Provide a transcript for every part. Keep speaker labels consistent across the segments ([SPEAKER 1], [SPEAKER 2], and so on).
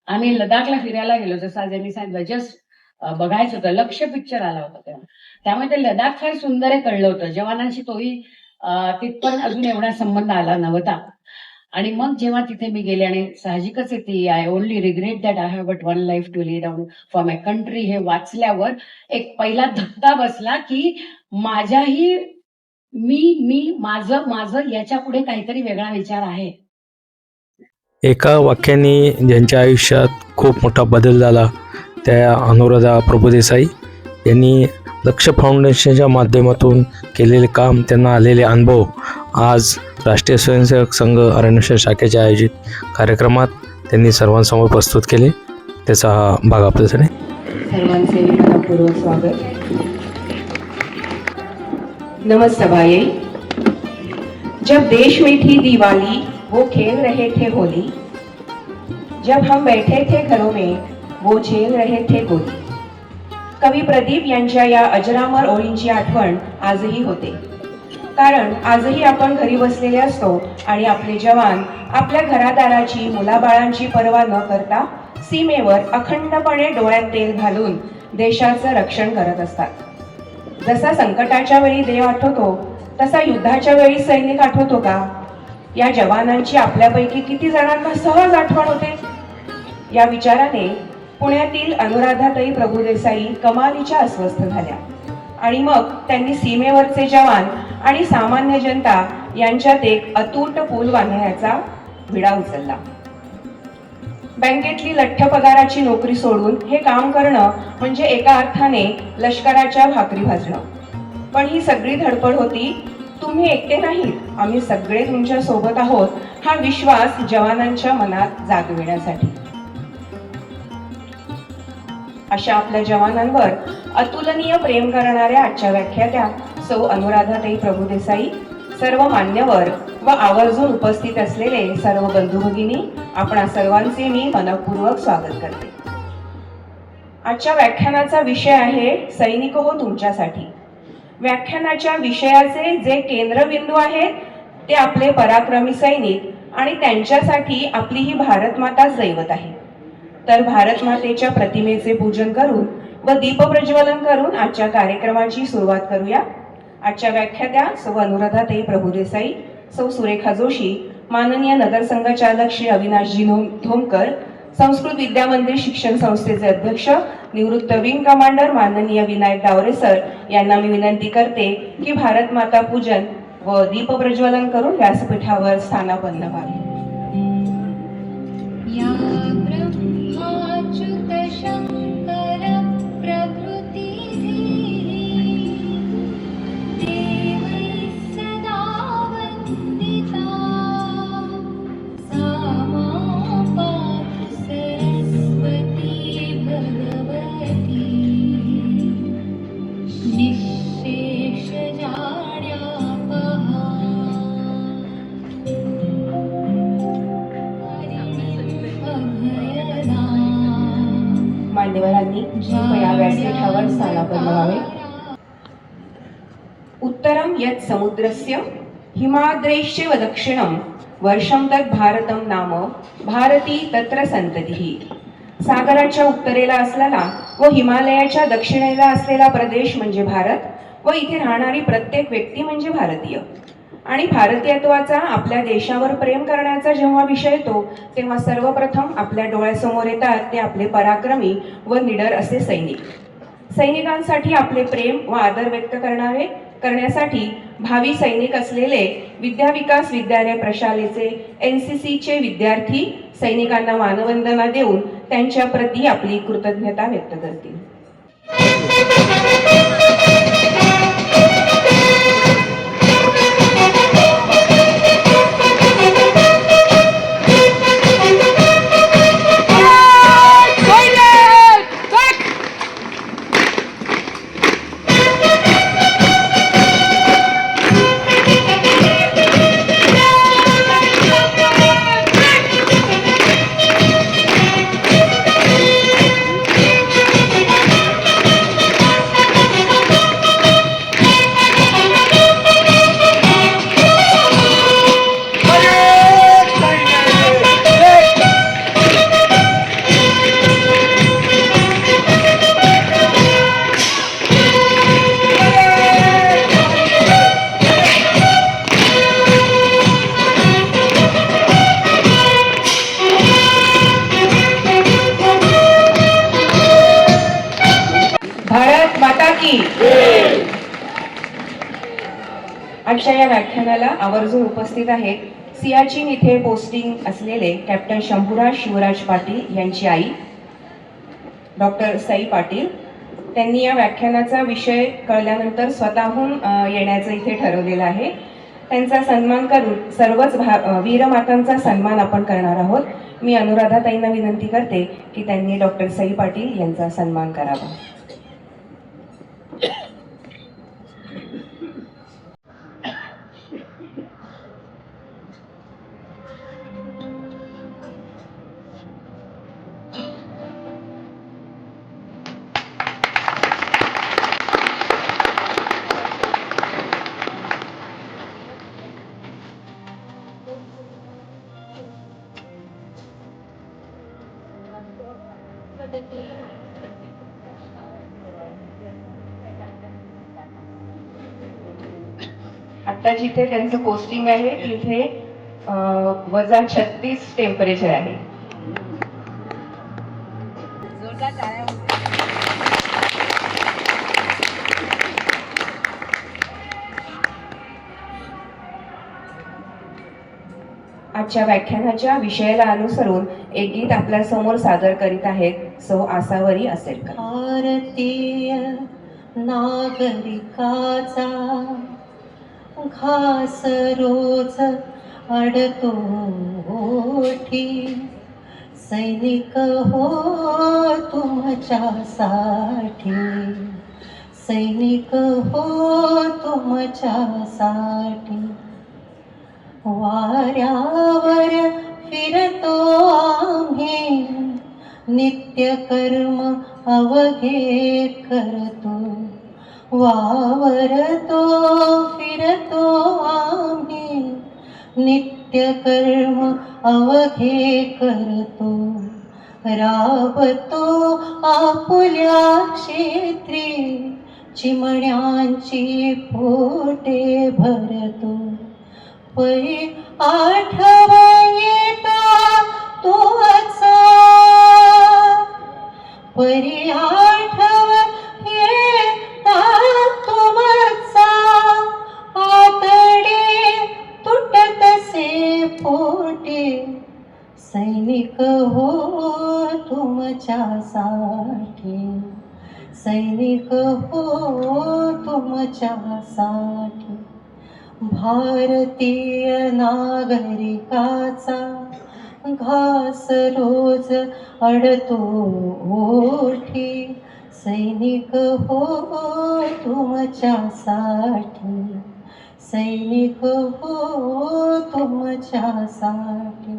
[SPEAKER 1] आम्ही लडाखला फिरायला गेलो, जसं आज यांनी सांगितलं. जस्ट बघायचं होतं, लक्ष्य पिक्चर आला होता तेव्हा. त्यामुळे ते लडाख फार सुंदर आहे कळलं होतं. जवानांशी तोही तिथपर्यंत अजून एवढा संबंध आला नव्हता. आणि मग जेव्हा तिथे मी गेले, आणि साहजिकच आहे ती I only regret that I have but one life to lead on for my country, हे वाचल्यावर एक पहिला धक्का बसला की माझ्याही मी मी माझं माझं याच्या पुढे काहीतरी वेगळा विचार आहे.
[SPEAKER 2] एका वाक्याने ज्यांच्या आयुष्यात खूप मोठा बदल झाला त्या अनुराधा प्रभुदेसाई यांनी लक्ष फाउंडेशनच्या माध्यमातून केलेले काम, त्यांना आलेले अनुभव आज राष्ट्रीय स्वयंसेवक संघ अरण्येश्वर शाखेच्या आयोजित कार्यक्रमात त्यांनी सर्वांसमोर प्रस्तुत केले. त्याचा हा भाग आपल्यासाठी.
[SPEAKER 3] सर्वांचे मनपूर्वक स्वागत. नमस्ते भाई. जब देश में थी दिवाली वो खेल रहे थे होली, जब हम बैठे थे घरों में वो झेल रहे थे गोली. कवी प्रदीप यांच्या या अजरामर ओळींची आठवण आजही होते. कारण आजही आपण घरी बसलेले असतो आणि आपले जवान आपल्या घरादाराची, मुलाबाळांची पर्वा न करता सीमेवर अखंडपणे डोळ्यात तेल घालून देशाचं रक्षण करत असतात. जसा संकटाच्या वेळी देव आठवतो तसा युद्धाच्या वेळी सैनिक आठवतो का? या जवानांची आपल्यापैकी किती जणांना सहज आठवण होते? या विचाराने पुण्यातील अनुराधाताई प्रभुदेसाई कमालीच्या अस्वस्थ झाल्या आणि मग त्यांनी सीमेवरचे जवान आणि सामान्य जनता यांच्यात एक अतूट पूल बांधण्याचा विडा उचलला. बँकेतली लठ्ठ पगाराची नोकरी सोडून हे काम करणं म्हणजे एका अर्थाने लष्कराच्या भाकरी भाजणं. पण ही सगळी धडपड होती तुम्ही एकटे नाहीत, आम्ही सगळे तुमच्या सोबत आहोत हा विश्वास जवानांच्या मनात जागविण्यासाठी. अशा आपल्या जवानांवर अतुलनीय प्रेम करणाऱ्या आजच्या व्याख्यात्या सौ अनुराधाताई प्रभुदेसाई, सर्व मान्यवर व आवर्जून उपस्थित असलेले सर्व बंधू भगिनी, आपणा सर्वांचे मी मनपूर्वक स्वागत करते. आजच्या व्याख्यानाचा विषय आहे सैनिक हो तुमच्यासाठी. व्याख्यानाच्या विषयाचे जे केंद्रबिंदू आहेत ते आपले पराक्रमी सैनिक आणि त्यांच्यासाठी आपली ही भारत माता दैवत आहे. तर भारत मातेच्या प्रतिमेचे पूजन करून व दीप प्रज्वलन करून आजच्या कार्यक्रमाची सुरुवात करूया. आजच्या व्याख्यात्या सौ अनुराधाताई प्रभुदेसाई, सौ सुरेखा जोशी, माननीय नगरसंघचालक श्री अविनाशजी धोमकर, संस्कृत विद्या मंदिर शिक्षण संस्थेचे अध्यक्ष निवृत्त विंग कमांडर माननीय विनायक डावरे सर यांना मी विनंती करते की भारत माता पूजन व दीप प्रज्वलन करून व्यासपीठावर स्थानापन्न व्हावे. मान्यवरांनी कृपया व्यासपीठावर स्थानापन्न व्हावे. उत्तरम यत् समुद्रस्य हिमाद्रैश्च व दक्षिणम वर्षं तत् भारतम नाम भारती तत्र संततिः. सागराच्या उत्तरेला असलेला व हिमालयाच्या दक्षिणेला असलेला प्रदेश म्हणजे भारत व इथे राहणारी प्रत्येक व्यक्ती म्हणजे भारतीय. आणि भारतीयत्वाचा, आपल्या देशावर प्रेम करण्याचा जेव्हा विषय येतो तेव्हा सर्वप्रथम आपल्या डोळ्यासमोर येतात ते आपले पराक्रमी व निडर असे सैनिक. सैनिकांसाठी आपले प्रेम व आदर व्यक्त करण्यासाठी भावी सैनिक असलेले विद्या विकास विद्यालय प्रशालेचे NCCचे विद्यार्थी सैनिकांना मानवंदना देऊन त्यांच्या प्रती आपली कृतज्ञता व्यक्त करतील. आजच्या या व्याख्यानाला आवर्जून उपस्थित आहेत सियाचीन इथे पोस्टिंग असलेले कॅप्टन शंभूराज शिवराज पाटील यांची आई डॉक्टर सई पाटील. त्यांनी या व्याख्यानाचा विषय कळल्यानंतर स्वतःहून येण्याचं इथे ठरवलेलं आहे. त्यांचा सन्मान करून सर्वच वीरमातांचा सन्मान आपण करणार आहोत. मी अनुराधाताईंना विनंती करते की त्यांनी डॉक्टर सई पाटील यांचा सन्मान करावा. आता जिथे त्यांचं पोस्टिंग आहे तिथे -36 टेम्परेचर आहे. आजच्या व्याख्यानाच्या विषयाला अनुसरून एक गीत आपल्या समोर सादर करीत आहेत सौ आसावरी असेलकर.
[SPEAKER 4] भारतीय नागरिकाचा घास रोज अडतो ओठी, सैनिक हो तुमच्यासाठी, सैनिक हो तुमच्यासाठी. वाऱ्यावर फिरतो आम्ही, नित्यकर्म अवघे करतो. वावरतो फिरतो आम्ही, नित्यकर्म अवघे करतो. राबतो आपुल्या क्षेत्री, चिमण्यांची पोटे भरतो. परी आठव येता तोचा, परी आठव येता तुमचा. आतडे तुटतसे पोटे, सैनिक हो तुमच्यासाठी, सैनिक हो तुमच्यासाठी. भारतीय नागरिकाचा घास रोज अडतो ओठी, सैनिक हो तुमच्यासाठी, सैनिक हो तुमच्यासाठी.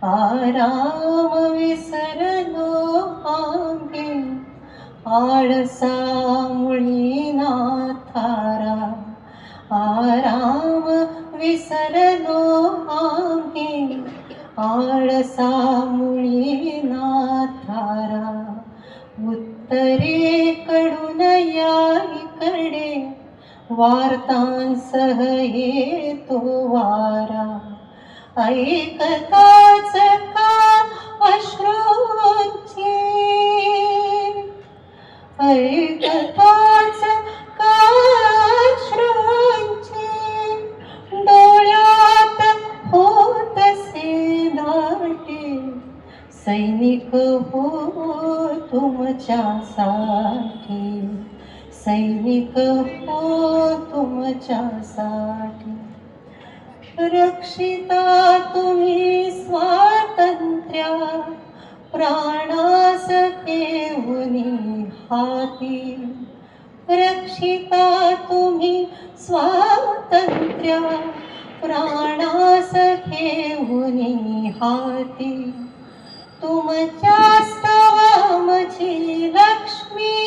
[SPEAKER 4] आराम विसरलो आम्ही, आळसामुळी नाथारा. आराम विसरलो आम्ही, आळसामुळी नाथारा. उत्तरेकडून या इकडे, वार्तांसह येतो वारा. ऐकताच का अश्रूंची, ऐकताच का अश्रूंची. डोळ्यात होतसे दाटे, सैनिक हो तुमच्यासाठी, सैनिक हो तुमच्यासाठी. रक्षिता तुम्ही स्वातंत्र्या, प्राणास घेऊनी हाती. रक्षिता तुम्ही स्वातंत्र्या, प्राणास घेऊनी हाती. तुमच्यास्तव माझी लक्ष्मी,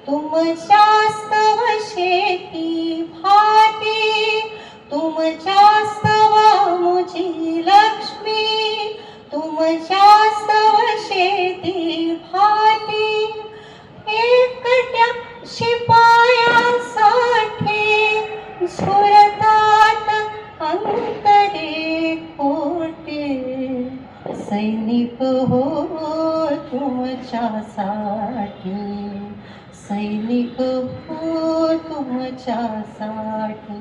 [SPEAKER 4] तुमच्यास्तव शेती भाती. तुमच्यास्तव मुझी लक्ष्मी, तुमच्यास्तव शेती भाती. एकट्या शिपायासाठी झुरतात अंतरे कोटे, सैनिक हो तुमच्यासाठी, सैनिक हो तुमच्यासाठी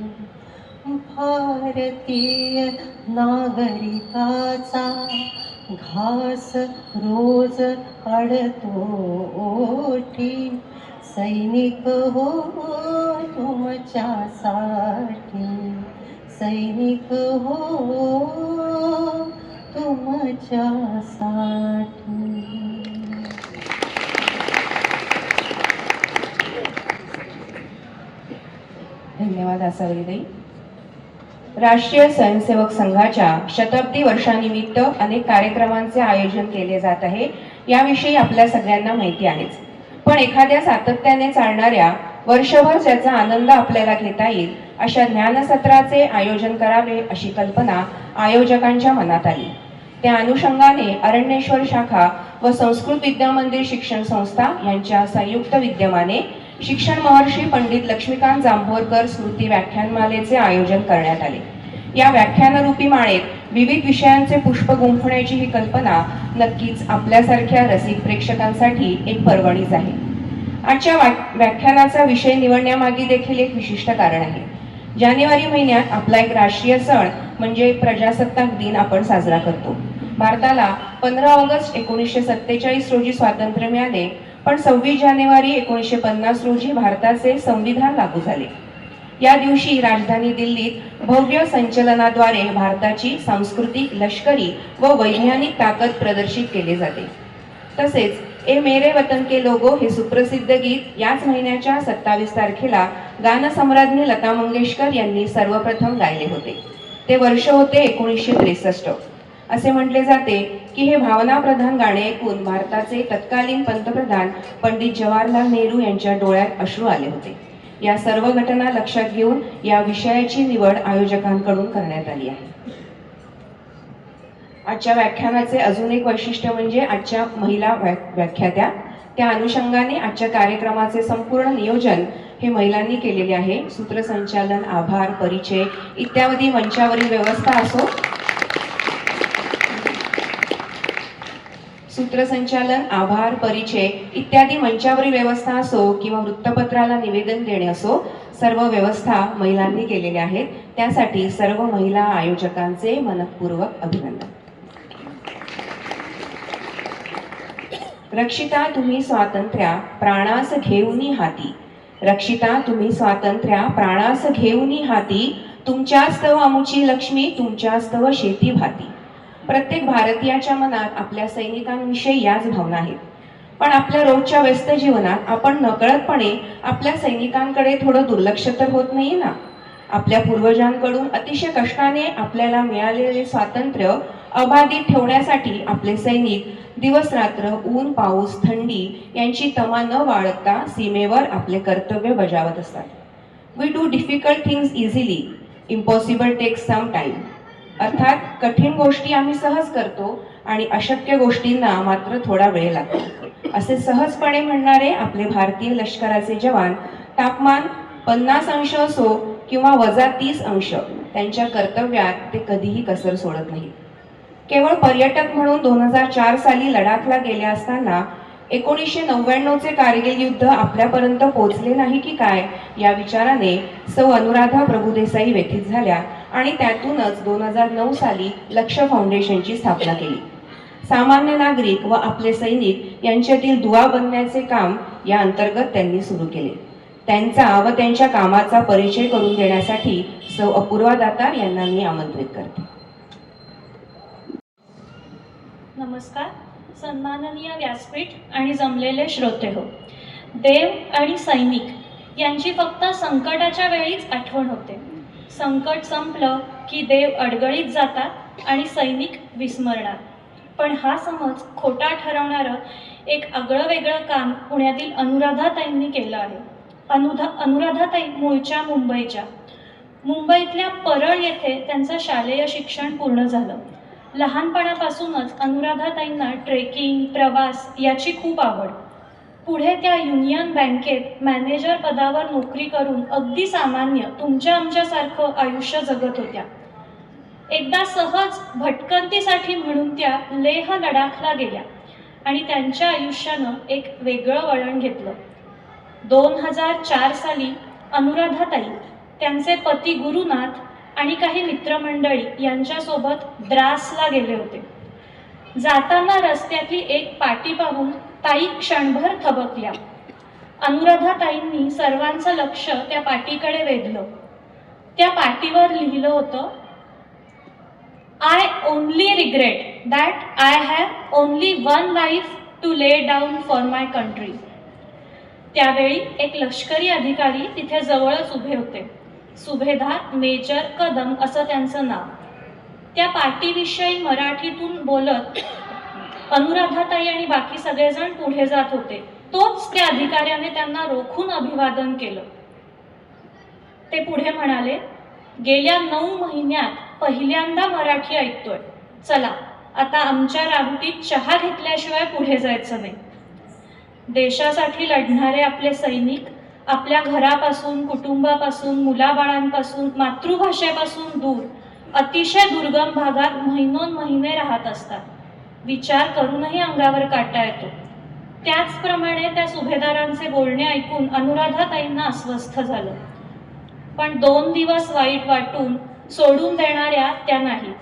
[SPEAKER 4] भारतीय नागरिकाचा घास रोज अडतो ओठी सैनिक हो तुमच्यासाठी सैनिक हो तुमच्यासाठी.
[SPEAKER 3] धन्यवाद आसावरीताई. राष्ट्रीय स्वयंसेवक संघाच्या शताब्दी वर्षानिमित्त अनेक कार्यक्रमांचे आयोजन केले जात आहे, याविषयी आपल्या सगळ्यांना माहिती आहेच. पण एखाद्या सातत्याने चालणाऱ्या वर्षभर ज्याचा आनंद आपल्याला घेता येईल अशा ज्ञानसत्राचे आयोजन करावे अशी कल्पना आयोजकांच्या मनात आली. त्या अनुषंगाने अरण्येश्वर शाखा व संस्कृत विद्यामंदिर शिक्षण संस्था यांच्या संयुक्त विद्यमाने शिक्षण महर्षी पंडित लक्ष्मीकांत जांभोरकर स्मृती व्याख्यानमालेचे आयोजन करण्यात आले. या व्याख्यानरूपी माळेत विविध विषयांचे पुष्प गुंफण्याची ही कल्पना नक्कीच आपल्यासारख्या रसिक प्रेक्षकांसाठी एक पर्वणीच आहे. आजच्या व्याख्यानाचा विषय निवडण्यामागे देखील एक विशिष्ट कारण आहे. जानेवारी महिन्यात आपला एक राष्ट्रीय सण म्हणजे प्रजासत्ताक दिन आपण साजरा करतो. भारताला 15 ऑगस्ट 1947 रोजी स्वातंत्र्य मिळाले, पण 26 जानेवारी 1950 रोजी भारताचे संविधान लागू झाले. या दिवशी राजधानी दिल्लीत भव्य संचलनाद्वारे भारताची सांस्कृतिक, लष्करी व वैज्ञानिक ताकद प्रदर्शित केली जाते. तसेच ए मेरे वतन के लोगो हे सुप्रसिद्ध गीत याच महिन्याच्या 27 तारखेला गानसम्राज्ञी लता मंगेशकर यांनी सर्वप्रथम गायले होते. ते वर्ष होते 1963. असे म्हटले जाते की हे भावनाप्रधान गाणे ऐकून भारताचे तत्कालीन पंतप्रधान पंडित जवाहरलाल नेहरू यांच्या डोळ्यात अश्रू आले होते. या सर्व घटना लक्षात घेऊन या विषयाची निवड आयोजकांकडून करण्यात आली आहे. आजच्या व्याख्यानाचे अजून एक वैशिष्ट्य म्हणजे आजच्या महिला व्याख्यात्या. त्या अनुषंगाने आजच्या कार्यक्रमाचे संपूर्ण नियोजन हे महिलांनी केलेले आहे. सूत्रसंचालन, आभार, परिचय इत्यादी मंचावरील व्यवस्था असो, सूत्रसंचालन, आभार, परिचय इत्यादी मंचावरील व्यवस्था असो किंवा वृत्तपत्राला निवेदन देणे असो, सर्व व्यवस्था महिलांनी केलेल्या आहेत. त्यासाठी सर्व महिला आयोजकांचे मनपूर्वक अभिनंदन. रक्षिता तुम्ही स्वातंत्र्या प्राणास घेऊनी हाती, रक्षिता तुम्ही स्वातंत्र्या प्राणास घेऊनी हाती, तुमच्यास्तव आमुची लक्ष्मी तुमच्यास्तव शेती भाती. प्रत्येक भारतीयाच्या मनात आपल्या सैनिकांविषयी याच भावना आहेत. पण आपल्या रोजच्या व्यस्त जीवनात आपण नकळतपणे आपल्या सैनिकांकडे थोडं दुर्लक्ष तर होत नाही ना. आपल्या पूर्वजांकडून अतिशय कष्टाने आपल्याला मिळालेले स्वातंत्र्य अबाधित ठेवण्यासाठी आपले सैनिक दिवस रात्र ऊन, पाऊस, थंडी यांची तमा न बाळगता सीमेवर आपले कर्तव्य बजावत असतात. We do difficult things easily, impossible takes some time. अर्थात कठीण गोष्टी आम्ही सहज करतो आणि अशक्य गोष्टींना मात्र थोडा वेळ लागतो. असे सहजपणे म्हणणारे आपले भारतीय लष्कराचे जवान तापमान 50 अंश असो किंवा -30 त्यांच्या कर्तव्यात ते कधीही कसर सोडत नाही. केवळ पर्यटक म्हणून 2004 साली लडाखला गेले असताना 1999चे कारगिल युद्ध आपल्यापर्यंत पोहोचले नाही की काय या विचाराने सौ अनुराधा प्रभुदेसाई व्यथित झाल्या आणि त्यातूनच 2009 साली लक्ष फाउंडेशनची स्थापना केली. सामान्य नागरिक व आपले सैनिक यांच्यातील दुवा बनण्याचे काम या अंतर्गत त्यांनी सुरू केले. त्यांचा व त्यांच्या कामाचा परिचय करून देण्यासाठी सौ अपूर्वा दातार यांना मी आमंत्रित करते.
[SPEAKER 5] नमस्कार. सन्माननीय व्यासपीठ आणि जमलेले श्रोते हो, देव आणि सैनिक यांची फक्त संकटाच्या वेळीच आठवण होते. संकट संपलं की देव अडगळीत जातात आणि सैनिक विस्मरणार. पण हा समज खोटा ठरवणारं एक आगळं वेगळं काम पुण्यातील अनुराधाताईंनी केलं आहे. अनुराधाताई मूळच्या मुंबईतल्या परळ येथे त्यांचं शालेय शिक्षण पूर्ण झालं. लहानपणापासूनच अनुराधाताईंना ट्रेकिंग, प्रवास याची खूप आवड. पुढे त्या युनियन बँकेत मॅनेजर पदावर नोकरी करून अगदी सामान्य तुमच्या आमच्यासारखं आयुष्य जगत होत्या. एकदा सहज भटकंतीसाठी म्हणून त्या लेह लडाखला गेल्या आणि त्यांच्या आयुष्यानं एक वेगळं वळण घेतलं. 2004 साली अनुराधाताई त्यांचे पती गुरुनाथ आणि काही मित्रमंडळी यांच्यासोबत द्रासला गेले होते. जाताना रस्त्यातली एक पाटी पाहून ताई क्षणभर थबकल्या. अनुराधाताईंनी सर्वांचं लक्ष त्या पाटीकडे वेधलं. त्या पाटीवर लिहिलं होतं, I only regret that I have only one life to lay down for my country. त्यावेळी एक लष्करी अधिकारी तिथे जवळच उभे होते. सुभेदार मेजर कदम असं त्यांचं नाव. त्या पाटीविषयी मराठीतून बोलत अनुराधाताई आणि बाकी सगळेजण पुढे जात होते. तोच त्या अधिकाऱ्याने त्यांना रोखून अभिवादन केलं. ते पुढे म्हणाले, गेल्या 9 महिन्यात पहिल्यांदा मराठी ऐकतोय. चला आता आमच्या राहुटीत चहा घेतल्याशिवाय पुढे जायचं नाही. देशासाठी लढणारे आपले सैनिक आपल्या घरापासून, कुटुंबापासून, मुलाबाळांपासून, मातृभाषेपासून दूर अतिशय दुर्गम भागात महिनोन-महिने राहत असतात. विचार करूनही अंगावर काटा येतो. त्याचप्रमाणे त्या सुभेदारांचे बोलणे ऐकून अनुराधाताईंना अस्वस्थ झालं. पण 2 दिवस वाईट वाटून सोडून देणाऱ्या त्या नाही.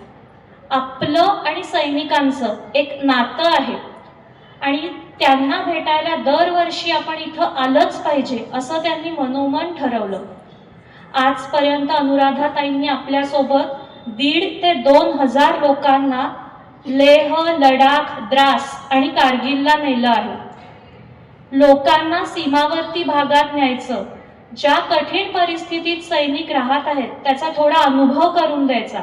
[SPEAKER 5] आपलं आणि सैनिकांचं एक नातं आहे आणि त्यांना भेटायला दरवर्षी आपण इथं आलंच पाहिजे असं त्यांनी मनोमन ठरवलं. आजपर्यंत अनुराधाताईंनी आपल्यासोबत 1,500 ते 2,000 लोकांना लेह, लडाख, द्रास आणि कारगिलला नेलं आहे. लोकांना सीमावर्ती भागात न्यायचं, ज्या कठीण परिस्थितीत सैनिक राहत आहेत त्याचा थोडा अनुभव करून द्यायचा,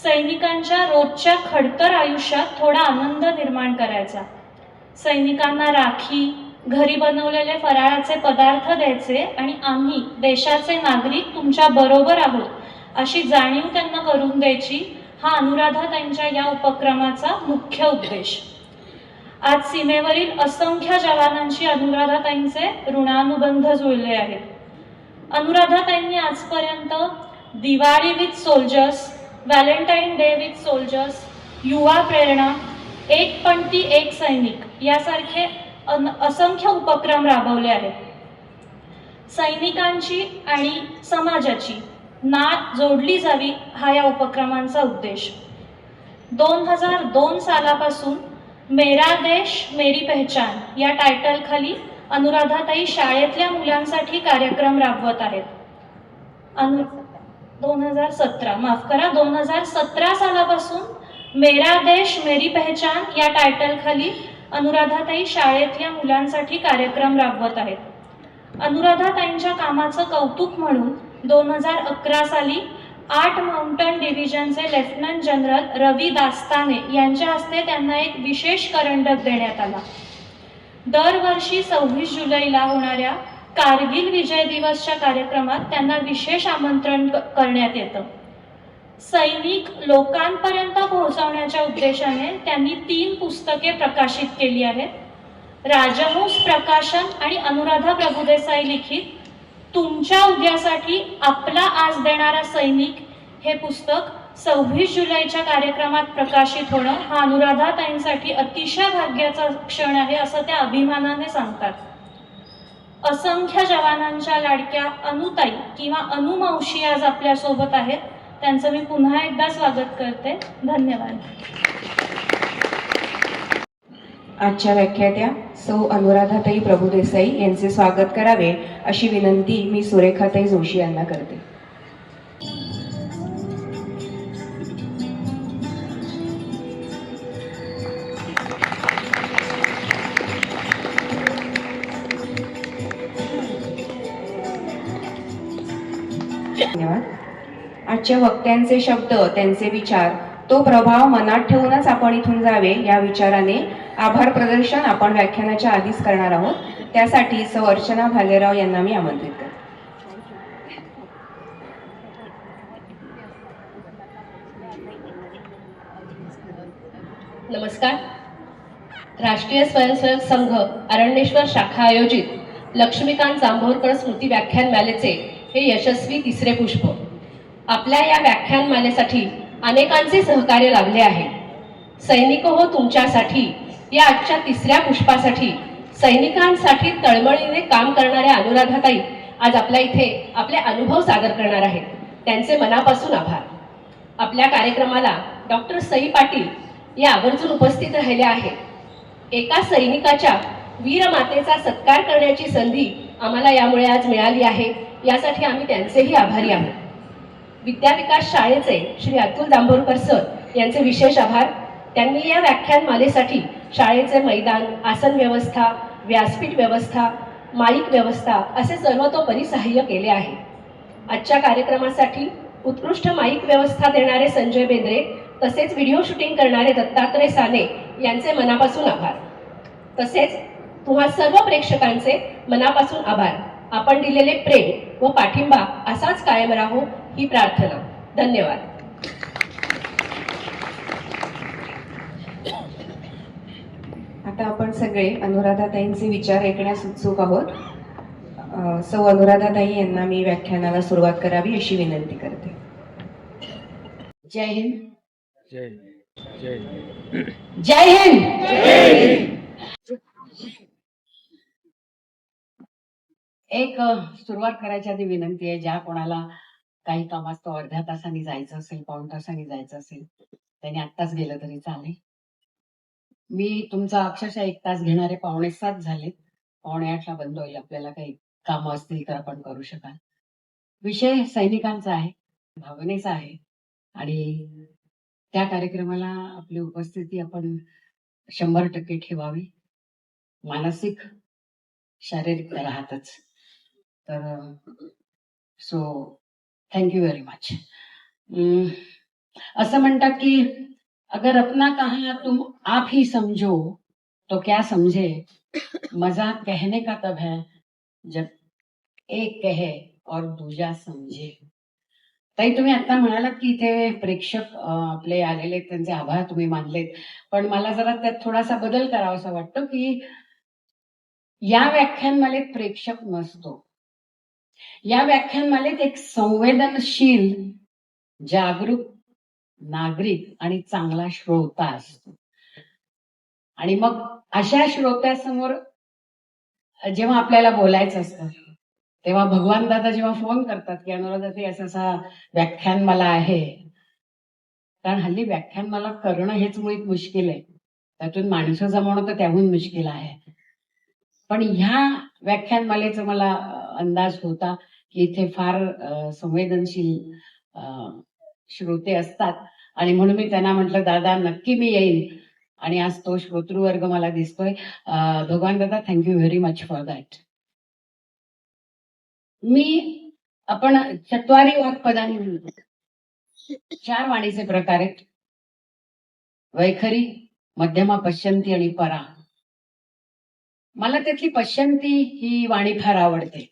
[SPEAKER 5] सैनिकांच्या रोजच्या खडतर आयुष्यात थोडा आनंद निर्माण करायचा, सैनिकांना राखी, घरी बनवलेले फराळाचे पदार्थ द्यायचे आणि आम्ही देशाचे नागरिक तुमच्या बरोबर आहोत अशी जाणीव त्यांना करून द्यायची, हा अनुराधाताईंच्या या उपक्रमाचा मुख्य उद्देश. आज सीमेवरील असंख्य जवानांशी अनुराधाताईंचे ऋणानुबंध जुळले आहेत. अनुराधाताईंनी आजपर्यंत Diwali with soldiers, Valentine day with soldiers, युवा प्रेरणा, एक पंक्ती एक सैनिक यासारखे असंख्य उपक्रम राबवले आहेत. सैनिकांची आणि समाजाची नात जोडली जावी हा या उपक्रमांचा उद्देश. 2002 सालापासून मेरा देश मेरी पहचान या टायटलखाली अनुराधाताई शाळेतल्या मुलांसाठी कार्यक्रम राबवत आहेत. 2017 सालापासून मेरा देश मेरी पहचान या टायटलखाली अनुराधाताई शाळेतल्या मुलांसाठी कार्यक्रम राबवत आहेत. अनुराधाताईंच्या कामाचं कौतुक म्हणून 2011 साली 8 माउंटन डिव्हिजनचे लेफ्टनंट जनरल रवी दास्ताने यांच्या हस्ते त्यांना एक विशेष करंडक देण्यात आला. दरवर्षी 26 जुलैला होणाऱ्या कारगिल विजय दिवसच्या कार्यक्रमात त्यांना विशेष आमंत्रण करण्यात येतं. सैनिक लोकांपर्यंत पोहोचवण्याच्या उद्देशाने त्यांनी 3 पुस्तके प्रकाशित केली आहेत. राजहंस प्रकाशन आणि अनुराधा प्रभुदेसाई लिखित तुमच्या उद्यासाठी आपला आज देणारा सैनिक हे पुस्तक 26 जुलैच्या कार्यक्रमात प्रकाशित होणं हा अनुराधाताईंसाठी अतिशय भाग्याचा क्षण आहे असं त्या अभिमानाने सांगतात. असंख्य जवानांच्या लाडक्या अनुताई किंवा अनुमावशी आज आपल्यासोबत आहेत. त्यांचं मी पुन्हा एकदा स्वागत करते. धन्यवाद.
[SPEAKER 3] आजच्या व्याख्यात्या सौ अनुराधाताई प्रभुदेसाई यांचे स्वागत करावे अशी विनंती मी सुरेखाताई जोशी यांना करते. धन्यवाद. आजच्या वक्त्यांचे शब्द, त्यांचे विचार, तो प्रभाव मनात ठेवूनच आपण इथून जावे या विचाराने आभार प्रदर्शन आपण व्याख्यानाच्या आधीच करणार आहोत. त्यासाठी सौ अर्चना भालेराव यांना मी आमंत्रित करते.
[SPEAKER 6] नमस्कार. राष्ट्रीय स्वयंसेवक संघ अरण्येश्वर शाखा आयोजित लक्ष्मीकांत जांभोरकर स्मृती व्याख्यानमालेचे हे यशस्वी 3रे पुष्प. आपल्या या व्याख्यानमालेसाठी अनेकांचे सहकार्य लाभले आहे. सैनिक हो तुमच्यासाठी या आजच्या 3ऱ्या पुष्पासाठी सैनिकांसाठी तळमळीने काम करणाऱ्या अनुराधाताई आज आपल्या इथे आपले अनुभव सादर करणार आहेत. त्यांचे मनापासून आभार. आपल्या कार्यक्रमाला डॉक्टर सई पाटील या आवर्जून उपस्थित राहिल्या आहेत. एका सैनिकाच्या वीरमातेचा सत्कार करण्याची संधी आम्हाला यामुळे आज मिळाली आहे, यासाठी आम्ही त्यांचेही आभारी आहोत. विद्याविकास शाळेचे श्री अतुल दांभोरकर सर यांचे विशेष आभार. त्यांनी या व्याख्यानमालेसाठी शाळेचे मैदान, आसन व्यवस्था, व्यासपीठ व्यवस्था, माईक व्यवस्था असे सर्वतोपरी सहाय्य केले आहे. आजच्या कार्यक्रमासाठी उत्कृष्ट माईक व्यवस्था देणारे संजय बेंद्रे तसेच व्हिडिओ शूटिंग करणारे दत्तात्रय साने यांचे मनापासून आभार. तसेच तुम्हा सर्व प्रेक्षकांचे मनापासून आभार. आपण दिलेले प्रेम व पाठिंबा असाच कायम राहो ही प्रार्थना. धन्यवाद.
[SPEAKER 3] आता आपण सगळे अनुराधाताईंचे विचार ऐकण्यास उत्सुक आहोत. सौ अनुराधाताई यांना मी व्याख्यानाला सुरुवात करावी अशी विनंती करते.
[SPEAKER 1] जय हिंद.
[SPEAKER 2] जय जय
[SPEAKER 1] जय हिंद. एक सुरुवात करायच्या आधी विनंती आहे, ज्या कोणाला काही कामास्तव अर्ध्या तासांनी जायचं असेल, पाऊण तासांनी जायचं असेल, त्यांनी आत्ताच गेलं तरी चालेल. मी तुमचा अक्षरशः 1 तास घेणारे 6:45 झालेत. 7:45ला बंद होईल. आपल्याला काही कामं असतील तर आपण करू शकाल. विषय सैनिकांचा आहे, भावनेचा आहे आणि त्या कार्यक्रमाला आपली उपस्थिती आपण 100% ठेवावी. मानसिक शारीरिक तर राहतच. तर सो थँक्यू व्हेरी मच. असं म्हणतात की अगर अपना कहा तुम आप ही समझो तो क्या समझे, मजाक कहने का तब है जब एक कहे और दूजा समझे. ताई, तुम्ही आता म्हणालात की इथे प्रेक्षक आपले आलेले, त्यांचे आभार तुम्ही मानलेत, पण मला जरा त्यात थोडासा बदल करावासा वाटतो की या व्याख्यानमालेत प्रेक्षक नसतो. या व्याख्यानमालेत एक संवेदनशील, जागरूक नागरिक आणि चांगला श्रोता असतो. आणि मग अशा श्रोत्यासमोर जेव्हा आपल्याला बोलायचं असतं तेव्हा भगवान दादा जेव्हा फोन करतात की अनुराधाताई असं असा व्याख्यानमाला आहे, कारण हल्ली व्याख्यानमाला करणं हेच मुळीच मुश्किल आहे. त्यातून माणसं जमवणं तर त्याहून मुश्किल आहे. पण ह्या व्याख्यानमालेचा मला अंदाज होता की इथे फार संवेदनशील श्रोते असतात आणि म्हणून मी त्यांना म्हटलं, दादा नक्की मी येईन. आणि आज तो श्रोतृवर्ग मला दिसतोय. भगवान दादा, thank you very much for that. आपण चत्वारी वाक्पदानी म्हणतो. 4 वाणीचे प्रकार आहेत: वैखरी, मध्यमा, पश्चंती आणि परा. मला त्यातली पश्चंती ही वाणी फार आवडते,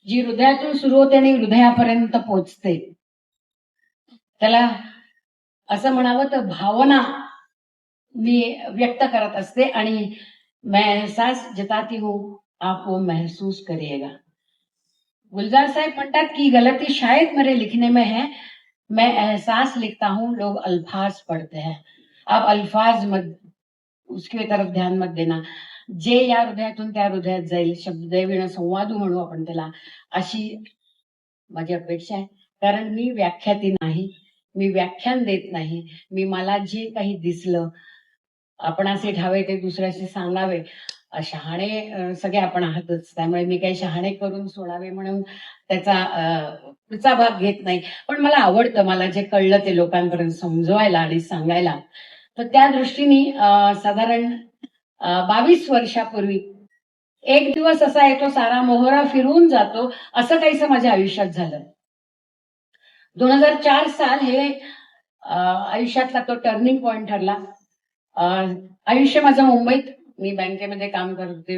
[SPEAKER 1] जी हृदयातून सुरू होते आणि हृदयापर्यंत पोचते. त्याला असं म्हणावं तर भावना मी व्यक्त करत असते आणि मैं एहसास जताती हूँ, आप वो महसूस करिएगा. गुलजार साहब म्हणतात की गलती शायद मेरे लिखने में है, मैं एहसास लिखता हूँ, लोग अल्फाज पढ़ते हैं. आप अल्फाज मत, उसकी तरफ ध्यान मत देना. जे या हृदयातून त्या हृदयात जाईल, शब्दविण संवादू म्हणू आपण त्याला, अशी माझी अपेक्षा आहे. कारण मी व्याख्याती नाही, मी व्याख्यान देत नाही. मी मला जे काही दिसलं, आपण असे ठावे ते दुसऱ्याशी सांगावे. शहाणे सगळे आपण आहातच, त्यामुळे मी काही शहाणे करून सोडावे म्हणून त्याचा भाग घेत नाही. पण मला आवडतं, मला जे कळलं ते लोकांपर्यंत समजवायला आणि सांगायला. तर त्या दृष्टीने साधारण 22 वर्षापूर्वी एक दिवस असा येतो, सारा मोहरा फिरून जातो, असं काहीसं माझ्या आयुष्यात झालं. 2004 साल हे आयुष्यातला तो टर्निंग पॉइंट ठरला. आयुष्य माझं मुंबईत, मी बँकेमध्ये काम करते,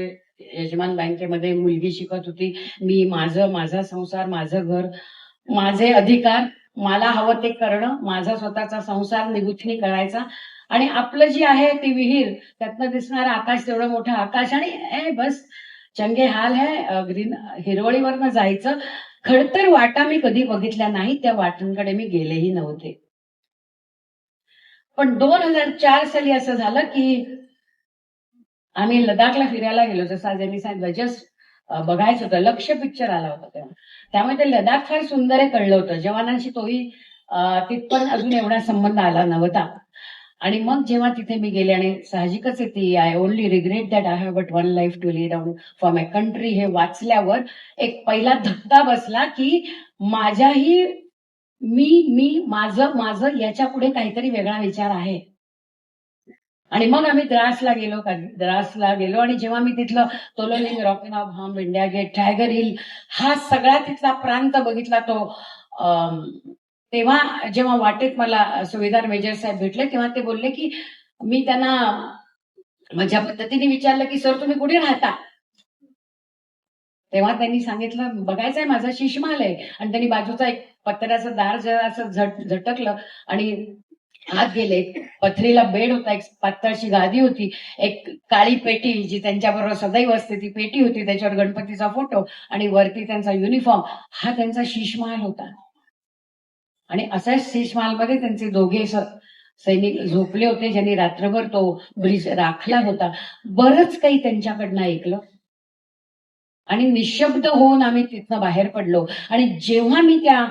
[SPEAKER 1] यजमान बँकेमध्ये. मुलगी शिकत होती. मी माझा संसार, माझं घर, माझे अधिकार, मला हवं ते करणं, माझा स्वतःचा संसार निगुथनी करायचा आणि आपलं जी आहे ती विहीर, त्यातनं दिसणारं आकाश, तेवढं मोठं आकाश आणि बस चंगे हाल है. ग्रीन हिरवळीवरनं जायचं. खडतर वाटा मी कधी बघितल्या नाही, त्या वाटांकडे मी गेलेही नव्हते. पण 2004 साली असं झालं की आम्ही लडाखला फिरायला गेलो, जसं आज यांनी सांगितलं, जस्ट बघायचं होतं, लक्ष्य पिक्चर आला होता तेव्हा. त्यामुळे ते लडाख फार सुंदर आहे कळलं होतं. जवानांशी तोही तिथपर्यंत अजून एवढा संबंध आला नव्हता. आणि मग जेव्हा तिथे मी गेले, आणि साहजिकच आहे ती, I only regret that I have but one life to lead on for my country, हे वाचल्यावर एक पहिला धक्का बसला की माझ्याही मी माझं माझं याच्या पुढे काहीतरी वेगळा विचार आहे. आणि मग आम्ही द्रासला गेलो आणि जेव्हा मी तिथलं तोलोलिंग, रॉकिंग ऑफ हार्म, इंडिया गेट, टायगर हिल, हा सगळा तिथला प्रांत बघितला, तो तेव्हा जेव्हा वाटेत मला सुभेदार मेजर साहेब भेटले, तेव्हा ते बोलले की, मी त्यांना माझ्या पद्धतीने विचारलं की सर तुम्ही कुठे राहता. तेव्हा त्यांनी सांगितलं, बघायचंय माझा शिशमाल आहे. आणि त्यांनी बाजूचा एक पत्र्याचं दार जरा असं झटकलं आणि आत गेले. पथरीला बेड होता, एक पातळशी गादी होती, एक काळी पेटी जी त्यांच्याबरोबर सदैव असते ती पेटी होती, त्याच्यावर गणपतीचा फोटो आणि वरती त्यांचा युनिफॉर्म. हा त्यांचा शिशमहाल होता. आणि असाच शिशमहालमध्ये त्यांचे दोघे सैनिक झोपले होते, ज्यांनी रात्रभर तो ब्रिज राखला होता. बरंच काही त्यांच्याकडनं ऐकलं आणि निशब्द होऊन आम्ही तिथनं बाहेर पडलो. आणि जेव्हा मी त्या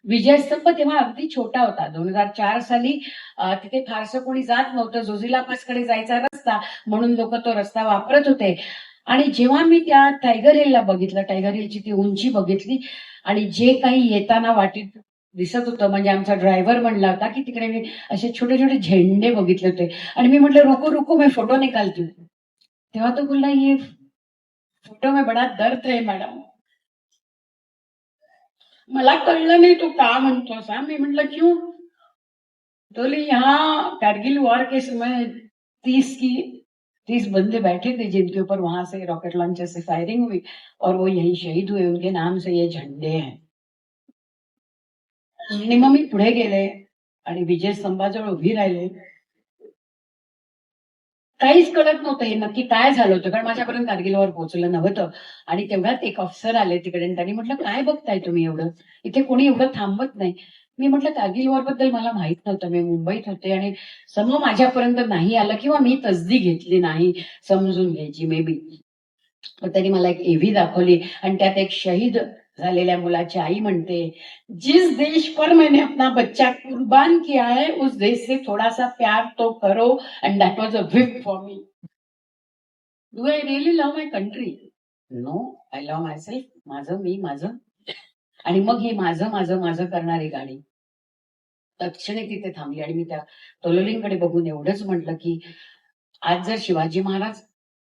[SPEAKER 1] विजयस्तंभ, तेव्हा अगदी छोटा होता, 2004 साली तिथे फारसं कोणी जात नव्हतं, जोझिला पासकडे जायचा रस्ता म्हणून लोक तो रस्ता वापरत होते. आणि जेव्हा मी त्या टायगर हिलला बघितलं, टायगर हिलची ती उंची बघितली, आणि जे काही येताना वाटेत दिसत होतं, म्हणजे आमचा ड्रायव्हर म्हणला होता की तिकडे मी असे छोटे छोटे झेंडे बघितले होते. आणि मी म्हटलं, रुको रुको मैं फोटो निकालती हूँ. तेव्हा तो बोलला, ये फोटो में बडा दर्द है मॅडम. मला कळलं नाही तो का म्हणतो असा. मी म्हटलं क्यों. तो यहाँ कारगिल वॉर के समय 30 बंदे बैठे थे जिनके ऊपर वहां से रॉकेट लॉन्चर से फायरिंग हुई और वो यही शहीद हुए, उनके नाम से ये झंडे हैं. आणि मग मी पुढे गेले आणि विजय स्तंभाजवळ उभी राहिले. काहीच कळत नव्हतं हे नक्की काय झालं होतं, कारण माझ्यापर्यंत कारगिलवर पोहोचलं नव्हतं. आणि तेवढ्यात एक अफसर आले तिकडे आणि त्यांनी म्हटलं, काय बघताय तुम्ही एवढं, इथे कोणी एवढं थांबत नाही. मी म्हटलं, कारगिल वॉर बद्दल मला माहित नव्हतं, मी मुंबईत होते आणि समोर माझ्यापर्यंत नाही आलं किंवा मी तसदी घेतली नाही समजून घ्यायची मे बी. मग त्यांनी मला एक एव्ही दाखवली आणि त्यात एक शहीद झालेल्या मुलाची आई म्हणते, जिस देश पर मैंने अपना बच्चा कुर्बान किया है उस देश से थोड़ा सा प्यार तो करो. End that was a whip for me. Do I really love my country? No, I love myself. माझं मी माझं. आणि मग ही माझं माझं माझं करणारी गाडी तत्क्षणी तिथे थांबली. आणि मी त्या तोलोलिंगकडे बघून एवढंच म्हटलं की, आज जर शिवाजी महाराज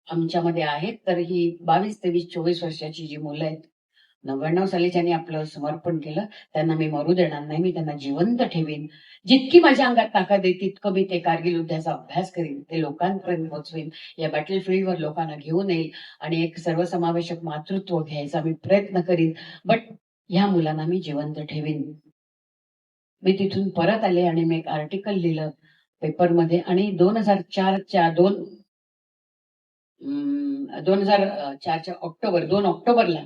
[SPEAKER 1] आमच्यामध्ये आहेत, तर ही 22, 23, 24 वर्षाची जी मुलं आहेत, 99 साली ज्यांनी आपलं समर्पण केलं, त्यांना मी मरू देणार नाही. मी त्यांना जिवंत ठेवीन. जितकी माझ्या अंगात ताकद आहे तितकं मी ते कारगिल युद्धाचा अभ्यास करीन, ते लोकांपर्यंत पोहोचवेन, या बॅटल फील्डवर लोकांना घेऊन येईल आणि एक सर्वसमावेशक मातृत्व घ्यायचा मी प्रयत्न करीन. बट ह्या मुलांना मी जिवंत ठेवीन. मी तिथून परत आले आणि मी एक आर्टिकल लिहिलं पेपरमध्ये. आणि 2004च्या 2004च्या 2 ऑक्टोबरला,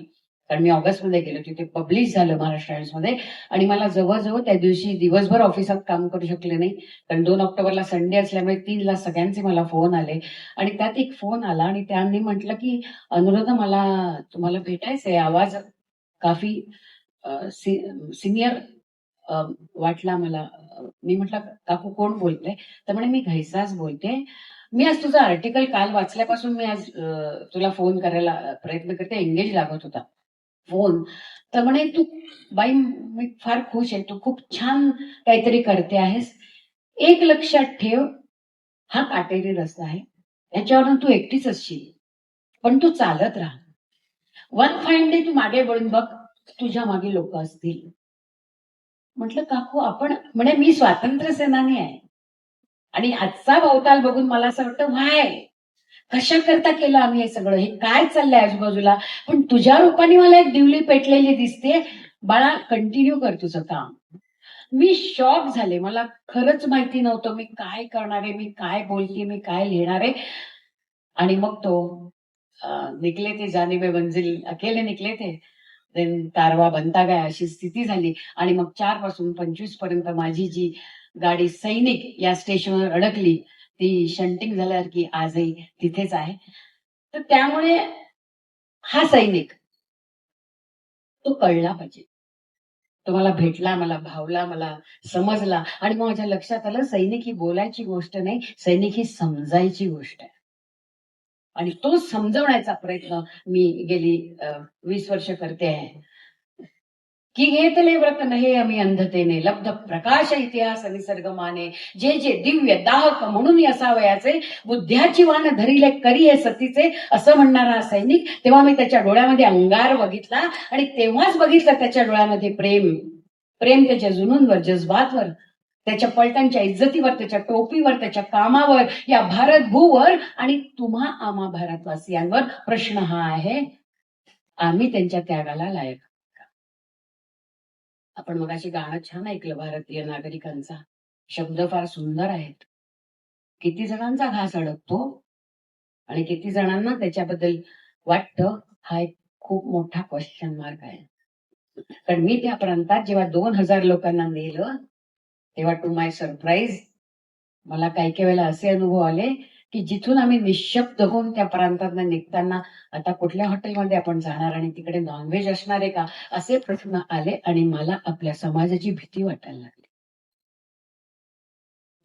[SPEAKER 1] कारण मी ऑगस्टमध्ये गेलो, तिथे पब्लिश झालं महाराष्ट्र टाइम्समध्ये. आणि मला जवळजवळ त्या दिवशी दिवसभर ऑफिसात काम करू शकले नाही, कारण 2 ऑक्टोबरला संडे असल्यामुळे 3ला सगळ्यांचे मला फोन आले. आणि त्यात एक फोन आला आणि त्यांनी म्हटलं की, अनुराधा मला तुम्हाला भेटायचंय. आवाज काफी सिनियर वाटला मला. मी म्हटलं, काकू कोण बोलते? तर म्हणे, मी घैसाच बोलते. मी आज तुझं आर्टिकल काल वाचल्यापासून मी आज तुला फोन करायला प्रयत्न करते, एंगेज लागत होता फोन. तर म्हणे, तू बाई मी फार खुश आहे, तू खूप छान काहीतरी करते आहेस. एक लक्षात ठेव, हा काटेरी रस्ता आहे, याच्यावरून तू एकटीच असशील, पण तू चालत राहा. वन फाईन डे तू मागे वळून बघ, तुझ्या मागे लोक असतील. म्हटलं, काकू आपण, म्हणे, मी स्वातंत्र्य सेनानी आहे आणि आजचा भवताल बघून मला असं वाटतं, व्हाय कशा करता केलं आम्ही हे सगळं, हे काय चाललंय आजूबाजूला, पण तुझ्या रूपाने मला एक दिवली पेटलेली दिसते. बाळा, कंटिन्यू कर तुझं काम. मी शॉक झाले. मला खरंच माहिती नव्हतं मी काय करणार आहे, मी काय बोलते, मी काय लिहिणार आहे. आणि मग तो निकले थे जानिबे मंजिल, अकेले निकले थे, देन कारवा बनता गया, अशी स्थिती झाली. आणि मग 4 पासून 25 पर्यंत माझी जी गाडी सैनिक या स्टेशनवर अडकली, ती शंटिंग झाल्यासारखी आजही तिथेच आहे. तर त्यामुळे हा सैनिक तो कळला पाहिजे. तो मला भेटला, मला भावला, मला समजला आणि मग माझ्या लक्षात आलं सैनिक ही बोलायची गोष्ट नाही, सैनिक ही समजायची गोष्ट आहे. आणि तो समजवण्याचा प्रयत्न मी गेली 20 वर्ष करते आहे. की घेतले व्रत नहे आम्ही अंधतेने लब्ध प्रकाश इतिहास निसर्गमाने जे जे दिव्य दाहक म्हणून असावयाचे बुद्ध्याची वाण धरिले करी हे सतीचे असं म्हणणारा हा सैनिक. तेव्हा मी त्याच्या डोळ्यामध्ये अंगार बघितला आणि तेव्हाच बघितलं त्याच्या डोळ्यामध्ये प्रेम. प्रेम त्याच्या जुनूनवर, जज्बातवर, त्याच्या पलटणच्या इज्जतीवर, त्याच्या टोपीवर, त्याच्या कामावर, या भारत भूवर आणि तुम्हा आम्हा भारतवासियांवर. प्रश्न हा आहे, आम्ही त्यांच्या त्यागाला लायक. आपण मगाशी गाणं छान ऐकलं भारतीय नागरिकांचा, शब्द फार सुंदर आहेत. किती जणांचा घास अडकतो आणि किती जणांना त्याच्याबद्दल वाटतं, हा एक खूप मोठा क्वेश्चन मार्क आहे. कारण मी त्या प्रांतात जेव्हा 2000 लोकांना नेलं तेव्हा टू माय सरप्राईज मला काही काही वेळेला असे अनुभव आले की जिथून आम्ही निशब्द होऊन त्या प्रांतात निघताना आता कुठल्या हॉटेलमध्ये आपण जाणार आणि तिकडे नॉनव्हेज असणार आहे का, असे प्रश्न आले आणि मला आपल्या समाजाची भीती वाटायला लागली.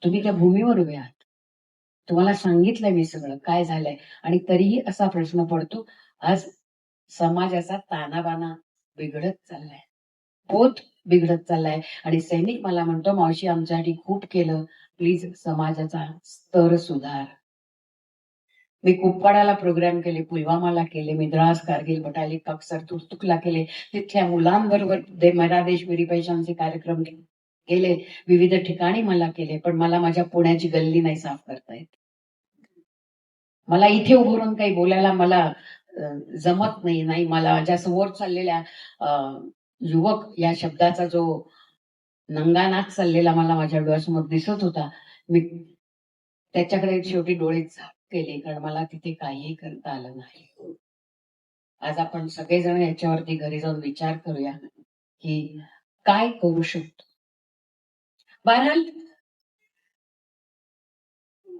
[SPEAKER 1] तुम्ही त्या भूमीवर उभे आहात, तुम्हाला सांगितलंय मी सगळं काय झालंय आणि तरीही असा प्रश्न पडतो. आज समाजाचा तानाबाना बिघडत चाललाय, पोत बिघडत चाललाय आणि सैनिक मला म्हणतो मावशी आमच्यासाठी खूप केलं, प्लीज समाजाचा स्तर सुधार. मी कुपवाडाला प्रोग्राम केले, पुलवामाला केले, मी द्रास, कारगिल, बटाली, बक्सर, तुर्तुकला केले. तिथल्या मुलांबरोबर मेरा देश मेरी पहचानचे कार्यक्रम केले, विविध ठिकाणी मला केले. पण मला माझ्या पुण्याची गल्ली नाही साफ करता येत. मला इथे उभं राहून काही बोलायला मला जमत नाही. मला माझ्या समोर चाललेल्या युवक या शब्दाचा जो नंगानाच चाललेला मला माझ्या डोळ्यासमोर दिसत होता, मी त्याच्याकडे शेवटी डोळे झाक केले, कारण मला तिथे काहीही करता आलं नाही. आज आपण सगळेजण याच्यावरती घरी जाऊन विचार करूया की काय करू शकतो. बहरहाल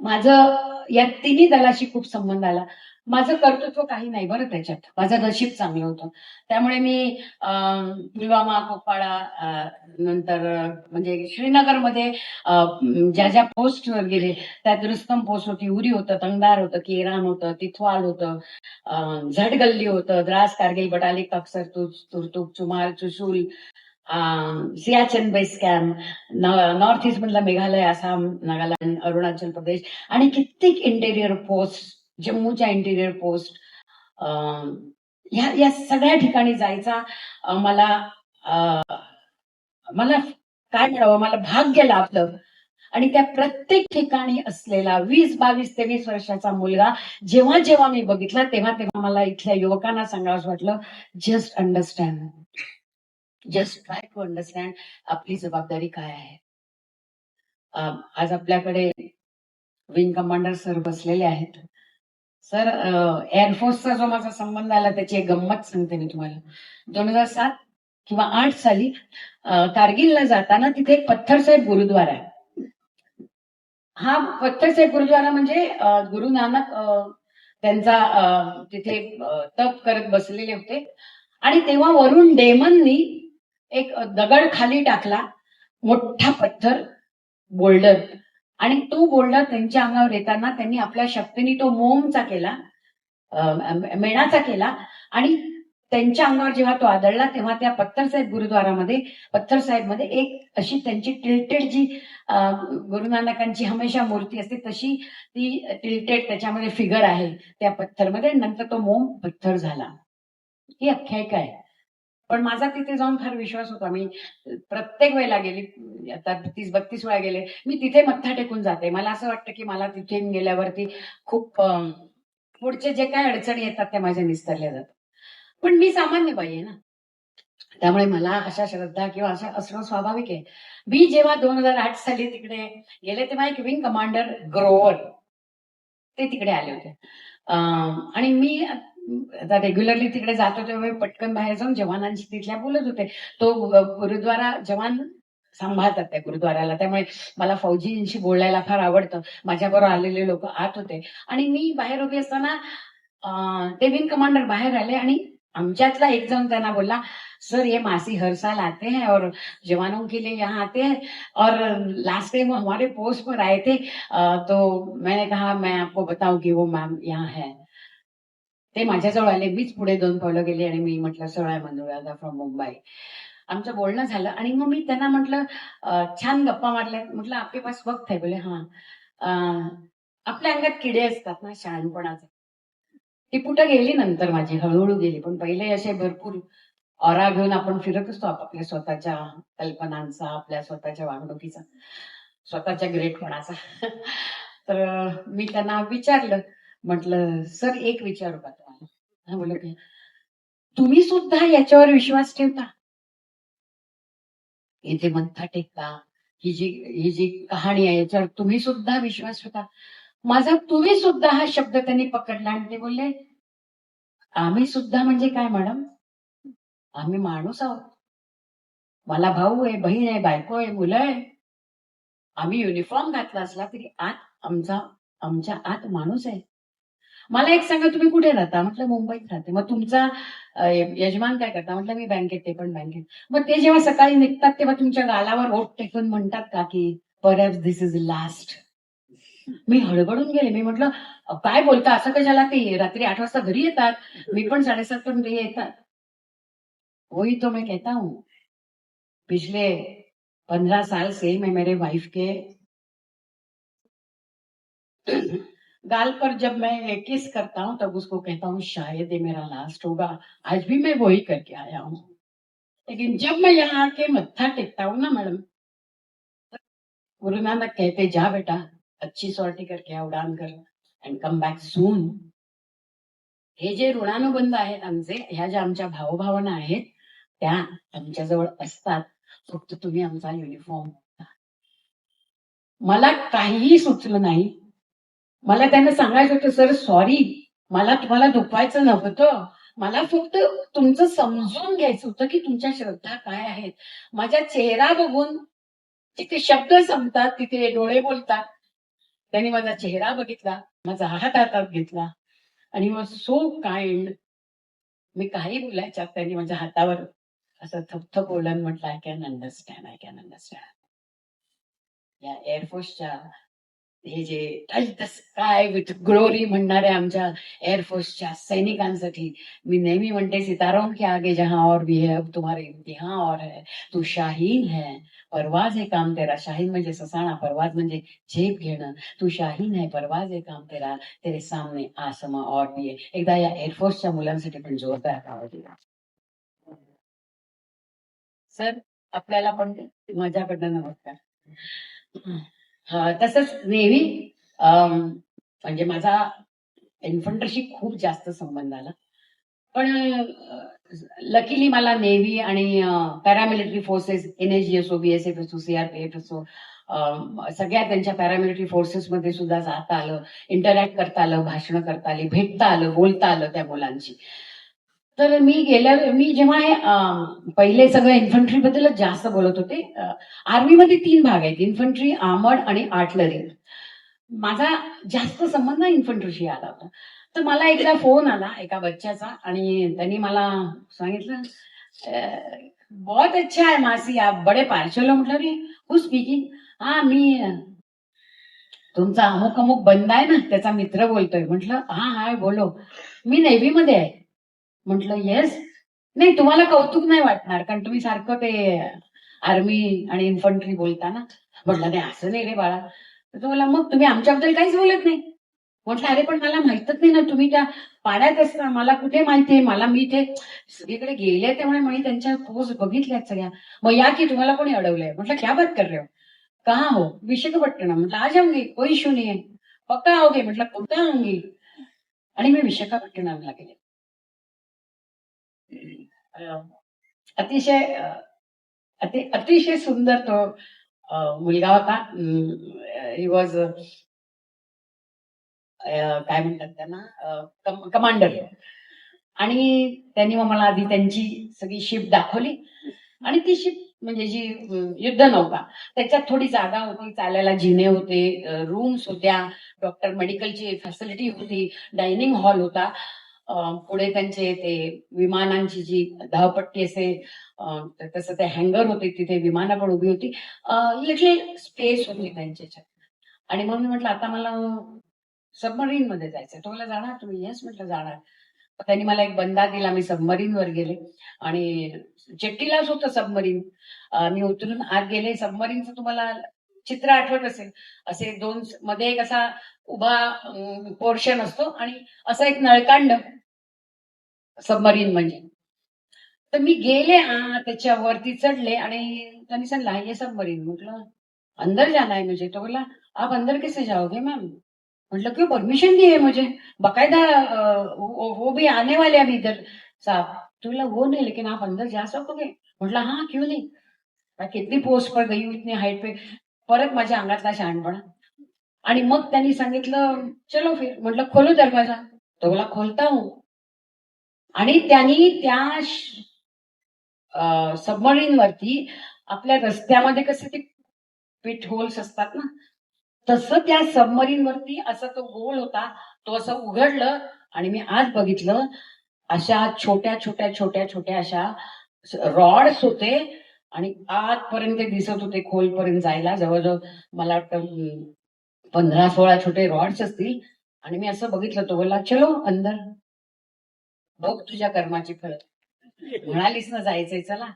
[SPEAKER 1] माझं या तिन्ही दलाशी खूप संबंध आला. माझं कर्तृत्व काही नाही बरं त्याच्यात, माझं नशीब चांगलं होतं. त्यामुळे मी पुलवामा, कुपवाडा, नंतर म्हणजे श्रीनगरमध्ये ज्या ज्या पोस्टवर गेले त्यात रुस्तम पोस्ट होती, उरी होतं, तंगदार होतं, केरान होतं, तिथवाल होतं, झडगल्ली होतं, द्रास, कारगिल, बटाली, Buxar, Turtuk, Chumar, Chushul, Siachen base camp, north east मधला मेघालय, आसाम, नागालँड, अरुणाचल प्रदेश आणि कित्येक इंटेरियर पोस्ट, जम्मूच्या इंटेरियर पोस्ट, या सगळ्या ठिकाणी जायचा मला काय म्हणावं, मला भाग्य लाभलं. आणि त्या प्रत्येक ठिकाणी असलेला 20, 22, 23 वर्षाचा मुलगा जेव्हा जेव्हा मी बघितला तेव्हा मला इथल्या युवकांना सांगावंसं वाटलं, just understand, just try to understand आपली जबाबदारी काय आहे. आज आपल्याकडे विंग कमांडर सर बसलेले आहेत. सर, एअरफोर्सचा जो माझा संबंध आला त्याची एक गंमत सांगते मी तुम्हाला. 2007 किंवा 8 साली कारगिलला जाताना तिथे एक पत्थर साहेब गुरुद्वारा आहे. हा पत्थर साहेब गुरुद्वारा म्हणजे गुरु नानक त्यांचा तिथे तप करत बसलेले होते आणि तेव्हा वरून डेमननी एक दगड खाली टाकला, मोठा पत्थर, बोल्डर, आणि तो बोल्डर त्यांच्या अंगावर येताना त्यांनी आपल्या शक्तीने तो मोमचा केला, मेणाचा केला आणि त्यांच्या अंगावर जेव्हा तो आदळला तेव्हा त्या पत्थर साहेब गुरुद्वारामध्ये, पत्थर साहेब मध्ये एक अशी त्यांची टिल्टेड जी गुरु नानकांची हमेशा मूर्ती असते तशी ती टिल्टेड त्याच्यामध्ये फिगर आहे त्या पत्थरमध्ये. नंतर तो मोम पत्थर झाला. ही आख्यायिका आहे. पण माझा तिथे जाऊन फार विश्वास होता. मी प्रत्येक वेळेला गेली, आता 30-32 वेळा गेले, मी तिथे मत्था टेकून जाते. मला असं वाटतं की मला तिथे गेल्यावरती खूप पुढचे जे काय अडचणी येतात त्या माझ्या निस्तरल्या जातात. पण मी सामान्य बाई आहे ना, त्यामुळे मला अशा श्रद्धा किंवा अशा असणं स्वाभाविक आहे. मी जेव्हा 2008 साली तिकडे गेले तेव्हा एक विंग कमांडर ग्रोवर ते तिकडे आले होते आणि मी आता रेग्युलरली तिकडे जातो तेव्हा पटकन बाहेर जाऊन जवानांशी तिथल्या बोलत होते. तो गुरुद्वारा जवान सांभाळतात त्या गुरुद्वाराला. त्यामुळे मला फौजींशी बोलायला फार आवडतं. माझ्याबरोबर आलेले लोक आत होते आणि मी बाहेर उभी असताना ते विंग कमांडर बाहेर आले आणि आमच्यातला एक जण त्यांना बोलला, सर ये मासी हर साल आते हैं और जवानों के लिए यहाँ आते हैं और लास्ट टाइम वो हमारे पोस्ट पर आए थे, तो मैंने कहा मैं आपको बताऊं कि वो मैम यहाँ है. ते माझ्याजवळ आले, मीच पुढे 2 पावलं गेली आणि मी म्हटलं sir I am Anuradha from Mumbai. आमचं बोलणं झालं आणि मग मी त्यांना म्हटलं छान गप्पा मारल्या. म्हटलं आपके पास वक्त है? बोले हाँ. आपल्या अंगात किडे असतात ना शहाणपणाचे, ती कुठं गेली नंतर माझी, हळूहळू गेली. पण पहिले असे भरपूर ऑरा घेऊन आपण फिरत असतो आपल्या स्वतःच्या कल्पनांचा, आपल्या स्वतःच्या वागणुकीचा, स्वतःच्या ग्रेटपणाचा. तर मी त्यांना विचारलं, म्हटलं सर एक विचारू का तुम्हाला? हा बोलले की तुम्ही सुद्धा याच्यावर विश्वास ठेवता, इथे मंथा टेकता, ही जी कहाणी आहे याच्यावर तुम्ही सुद्धा विश्वास ठेवता? माझा तुम्ही सुद्धा हा शब्द त्यांनी पकडला आणि ते बोलले आम्ही सुद्धा म्हणजे काय मॅडम, आम्ही माणूस आहोत. मला भाऊ आहे, बहीण आहे, बायको आहे, मुलं आहे. आम्ही युनिफॉर्म घातला असला तरी आमच्या आत माणूस आहे. मला एक सांगा तुम्ही कुठे राहता? म्हटलं मुंबईत राहते. मग तुमचा यजमान काय करता? म्हटलं मी बँकेत, ते पण बँकेत. मग ते जेव्हा सकाळी निघतात तेव्हा तुमच्या गालावर ओठ टेकून म्हणतात का की परहॅप्स दिस इज लास्ट? मी हडबडून गेले. मी म्हटलं काय बोलता, असं कशाला? ते रात्री 8 वाजता घरी येतात, मी पण 7:30 पर्यंत येतात. वही तो मैं कहता हूँ, पिछले 15 साल से मैं मेरे वाइफ के गाल पर जब मैं किस करता हूँ तब उसको कहता हूँ शायद ये मेरा लास्ट होगा. आज भी मैं वही करके आया हूँ. लेकिन जब मैं यहाँ आके मत्था टेकता हूँ ना मैडम, गुरु नानक कहते जा बेटा, अच्छी सॉर्टी करके आ, उडान कर अँड कम बॅक सून. हे जे ऋणानुबंध आहेत आमचे, ह्या ज्या आमच्या भावभावना आहेत त्या आमच्याजवळ असतात, फक्त तुम्ही आमचा युनिफॉर्म. मला काहीही सुचलं नाही. मला त्यांना सांगायचं होतं सर सॉरी, मला तुम्हाला दुखवायचं नव्हतं. मला फक्त तुमचं समजून घ्यायचं होतं की तुमच्या श्रद्धा काय आहेत. माझा चेहरा बघून जिथे शब्द संपतात तिथे डोळे बोलतात. त्यांनी माझा चेहरा बघितला, माझा हात हातात घेतला आणि मग सो काइंड. मी काही बोलायच्या त्यांनी माझ्या हातावर असं थपथप ओढून म्हटलं I can understand, I can understand. या एअरफोर्सच्या हे जे touch the sky with glory म्हणणाऱ्या आमच्या एअरफोर्सच्या सैनिकांसाठी मी नेहमी म्हणते सितारों के आगे जहां और भी है अब तुम्हारे इम्तिहान और है, तू शाहीन है परवाज है काम तेरा. शाहीन म्हणजे ससाणा, परवाज म्हणजे झेप घेणं. तू शाहीन है परवाज है काम तेरा, तेरे सामने आसमा और भी है. एकदा या एअरफोर्सच्या मुलांसाठी पण जोरदार आवाज दिला. सर आपल्याला पण माझ्याकडनं नमस्कार. तसंच नेव्ही म्हणजे माझा इन्फंट्रीशी खूप जास्त संबंध आला. पण लकीली मला नेव्ही आणि पॅरामिलिटरी फोर्सेस, NSG असो, BSF असो, CRPF असो, सगळ्या त्यांच्या पॅरामिलिटरी फोर्सेसमध्ये सुद्धा जाता आलं, इंटरॅक्ट करता आलं, भाषणं करता आली, भेटता आलं, बोलता आलं त्या मुलांची. तर मी जेव्हा हे पहिले सगळं इन्फंट्री बद्दलच जास्त बोलत होते. आर्मीमध्ये 3 भाग आहेत, इन्फंट्री, आर्मर्ड आणि आर्टलरी. माझा जास्त संबंध इन्फंट्रीशी आला होता. तर मला एकदा फोन आला एका बच्च्याचा आणि त्यांनी मला सांगितलं बहुत अच्छा है मासी आप बड़े पार्शल हो. म्हटलं रे हू स्पीकिंग? हा मी तुमचा अमुक अमुक बंदा आहे ना त्याचा मित्र बोलतोय. म्हटलं हा हाय बोलो, मी नेव्ही मध्ये आहे. म्हटलं येस. नाही तुम्हाला कौतुक नाही वाटणार कारण तुम्ही सारखं ते आर्मी आणि इन्फंट्री बोलता ना. म्हटलं नाही असं नाही रे बाळा. तर तो बोला मग तुम्ही आमच्याबद्दल काहीच बोलत नाही. म्हटलं अरे पण मला माहितच नाही ना तुम्ही त्या पाण्यात असता, मला कुठे माहितीये. मी इथे सगळीकडे गेले त्यामुळे मी त्यांच्या पोस्ट बघितल्यात सगळ्या. मग या की तुम्हाला कोणी अडवलंय? म्हटलं क्या बात कर रहे हो? कहाँ हो? विशाखापट्टणम. म्हटलं आ जाऊंगी, कोई इश्यू नहीं है. पक्का आओगे? म्हटलं पक्का आऊंगी. आणि मी विशाखापट्टणमला गेले. अतिशय अतिशय सुंदर तो मुलगा होता. ही वॉज काय म्हणतात त्यांना, कमांडर. आणि त्यांनी मग मला आधी त्यांची सगळी शिप दाखवली आणि ती शिप म्हणजे जी युद्धनौका, त्याच्यात थोडी जागा होती, चालायला जिने होते, रूम्स होत्या, डॉक्टर मेडिकलची फॅसिलिटी होती, डायनिंग हॉल होता. पुढे त्यांचे ते विमानांची जी धावपट्टी असे, तसं ते हँगर होते, तिथे विमानं पण उभी होती. लिटल स्पेस होती त्यांच्याच्यात. आणि म्हणून म्हटलं आता मला सबमरीन मध्ये जायचंय. तो मला जाणार तुम्ही? येस म्हटलं जाणार. मग त्यांनी मला एक बंदा दिला, मी सबमरीन वर गेले आणि जेट्टीलाच होतं सबमरीन. मी उतरून आत गेले. सबमरीनचं तुम्हाला चित्र आठवत असेल, असे दोन मध्ये एक असा उभा पोर्शन असतो आणि असं एक नळकांड सबमरीन म्हणजे. तर मी गेले त्याच्यावरती चढले आणि त्यांनी सांगितलं ये सबमरीन. म्हटलं अंदर जाना है मुझे. तो बोला आप अंदर कैसे जाओगे मैम? मतलब क्यों, परमिशन दी है मुझे बाकायदा, वो भी आने वाले अभी इधर साहब. तो बोला वो नहीं, लेकिन आप अंदर जा सकोगे. म्हटलं हाँ क्यों नहीं, मैं कितनी पोस्ट पर गई हूँ इतनी हाईट पे. परत माझ्या अंगातला शहाणपणा. आणि मग त्यांनी सांगितलं चलो फिर. म्हटलं खोलो दरवाजा. तो बोला खोलता हूँ. आणि त्यांनी त्या सबमरीन वरती आपल्या रस्त्यामध्ये कसे ते पिट होल्स असतात ना, तसं त्या सबमरीन वरती असा तो गोल होता. तो असं उघडलं आणि मी आज बघितलं, अशा छोट्या छोट्या छोट्या छोट्या अशा रॉड्स होते आणि आतपर्यंत दिसत होते, खोलपर्यंत जायला. जवळजवळ मला वाटतं 15-16 छोटे रॉड्स असतील. आणि मी असं बघितलं. तो बोलला चलो अंदर, बघ तुझ्या कर्माची फळ. म्हणालीस ना जायचंय चला.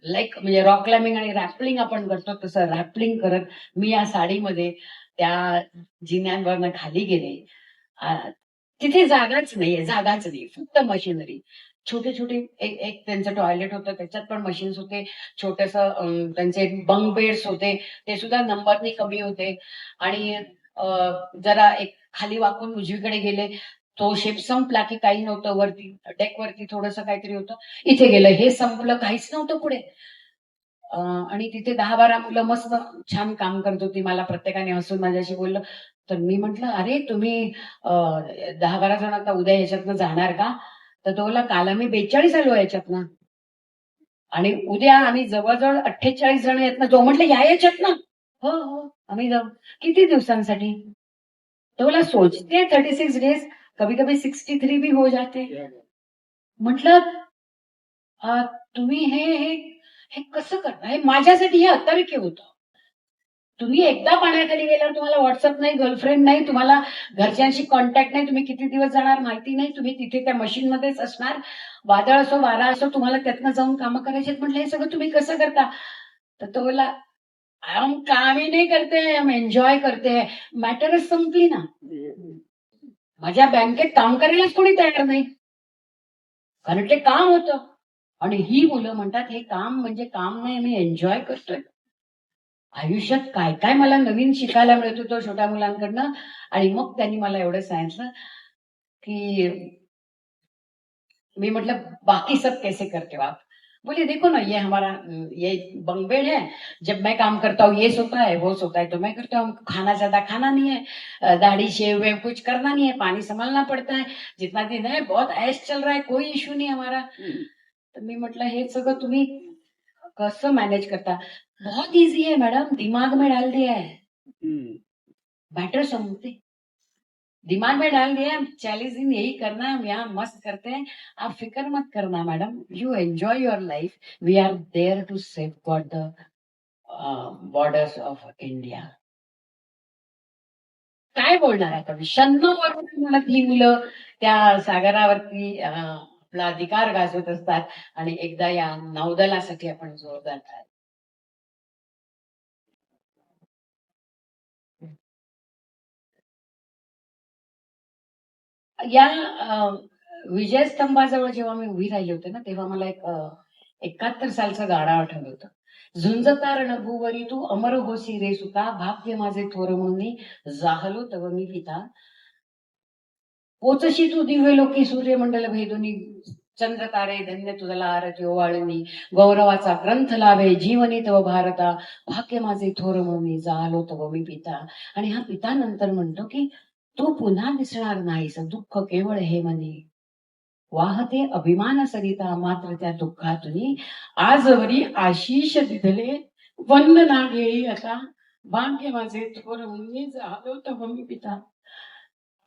[SPEAKER 1] लाईक म्हणजे रॉक क्लाइम्बिंग आणि रॅपलिंग आपण करतो तसं रॅपलिंग करत मी या साडीमध्ये त्या जिन्यांवरनं खाली गेले. तिथे जागाच नाही, फक्त मशिनरी. छोटे छोटे एक एक त्यांचं टॉयलेट होतं, त्याच्यात पण मशीन्स होते. छोटस त्यांचे बंक बेड्स होते, ते सुद्धा नंबरनी कमी होते. आणि जरा एक खाली वाकून उजवीकडे गेले, तो शिप संपला की काही नव्हतं वरती, डेक वरती थोडस काहीतरी होतं. इथे गेलं, हे संपलं, काहीच नव्हतं पुढे. आणि तिथे 10-12 मुलं मस्त छान काम करत होती. मला प्रत्येकाने हसून माझ्याशी बोललं. तर मी म्हंटल अरे तुम्ही 10-12 जण आता उद्या याच्यातनं जाणार का? तर तो बोलला काल आम्ही 42 आलो याच्यातनं आणि उद्या आम्ही जवळजवळ 48 जण आहेत ना. तो म्हटलं याच्यात ना. हो हो आम्ही जाऊ. किती दिवसांसाठी? तो बोला सोचते 36 डेज, कभी कभी 63 भी हो जाते. म्हटलं तुम्ही हे हे हे कसं करता? हे माझ्यासाठी हे अतर्क्य होतं. तुम्ही एकदा पाण्याखाली गेल्यावर तुम्हाला व्हॉट्सअप नाही, गर्लफ्रेंड नाही, तुम्हाला घरच्यांशी कॉन्टॅक्ट नाही, तुम्ही किती दिवस जाणार माहिती नाही, तुम्ही तिथे त्या मशीन मध्येच असणार. वादळ असो वारा असो, तुम्हाला त्यातनं जाऊन कामं करायचे. म्हटलं हे सगळं तुम्ही कसं करता? तर तो बोला हम काम ही नहीं करते हैं, हम एन्जॉय करते हैं. मॅटरच संपली ना. माझ्या बँकेत काम करायलाच कोणी तयार नाही, कारण ते काम होतं. आणि ही मुलं म्हणतात हे काम म्हणजे काम नाही, मी एन्जॉय करतोय. आयुष्यात काय काय मला नवीन शिकायला मिळत होतं छोट्या मुलांकडनं. आणि मग त्यांनी मला एवढं सांगितलं की मी म्हटलं बाकी सब कैसे करते हो आप? बोले देखो ना ये हमारा ये बंक बेड है, जब मैं काम करता हूँ ये सोता है वो सोता है, तो मैं करता हूँ. खाना ज्यादा खाना नहीं है, दाढ़ी शेव वेव कुछ करना नहीं है, पानी संभालना पड़ता है, जितना दिन है बहुत ऐश चल रहा है, कोई इश्यू नहीं हमारा. तर मी म्हटलं हे सगळं तुम्ही कसं मॅनेज करता? बहुत इजी है मैडम, दिमाग में डाल दिया है, मैटर समझते, दिमाग में डाल दिया. 40 दिन यही करना है, हम यहाँ मस्त करते हैं, आप फिक्र मत करना madam, you enjoy your life, we are there to safeguard the borders of India. काय बोलणार आता? 96 वरून म्हणत ही मुलं त्या सागरावरती आपला अधिकार गाजवत असतात आणि एकदा या नौदलासाठी आपण जोरदार टाळ्या. या विजयस्तंभाजवळ जेव्हा मी उभी राहिली होते ना, तेव्हा मला एक 71 सालचं गाणं आठवलं होतं. झुंजता रणभुवरी तू अमर होसी रे सुता, भाग्य माझे थोर म्हणून जाहलो तव मी पिता. पोचशी तू दिव्य लोकी सूर्यमंडल भेदुनी, चंद्र तारे धन्य तुझला आरती ओवाळणी, गौरवाचा ग्रंथ लाभे जीवनी तव भारता, भाग्य माझे थोर म्हणून जाहलो तव मी पिता. आणि हा पिता नंतर म्हणतो की तू पुन्हा दिसणार नाहीस, दुःख केवळ हे मनी. वाहते अभिमान सरिता मात्र त्या दुःखातून आजवरी आशिष दिधले वंदना घेई आता भाग्य माझे थोर मुनी झालो तर मी पिता.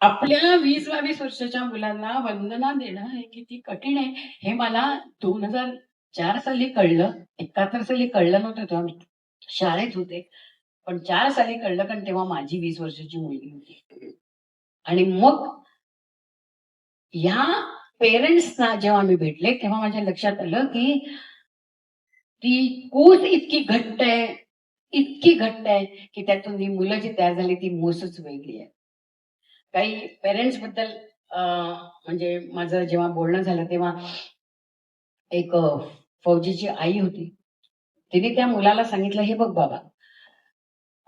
[SPEAKER 1] आपल्या 20-22 वर्षाच्या मुलांना वंदना देणं हे किती कठीण आहे हे मला 2004 साली कळलं. 71 साली कळलं नव्हतं, तेव्हा मी शाळेत होते. पण 4 साली कळलं, कारण तेव्हा माझी 20 वर्षाची मुलगी होती. आणि मग ह्या पेरेंट्सना जेव्हा मी भेटले तेव्हा माझ्या लक्षात आलं की ती कूच इतकी घट्ट आहे, इतकी घट्ट आहे की त्यातून ही मुलं जी तयार झाली ती मूसच वेगळी आहे. काही पेरेंट्स बद्दल म्हणजे माझं जेव्हा बोलणं झालं तेव्हा एक फौजीची आई होती. तिने त्या मुलाला सांगितलं, हे बघ बाबा,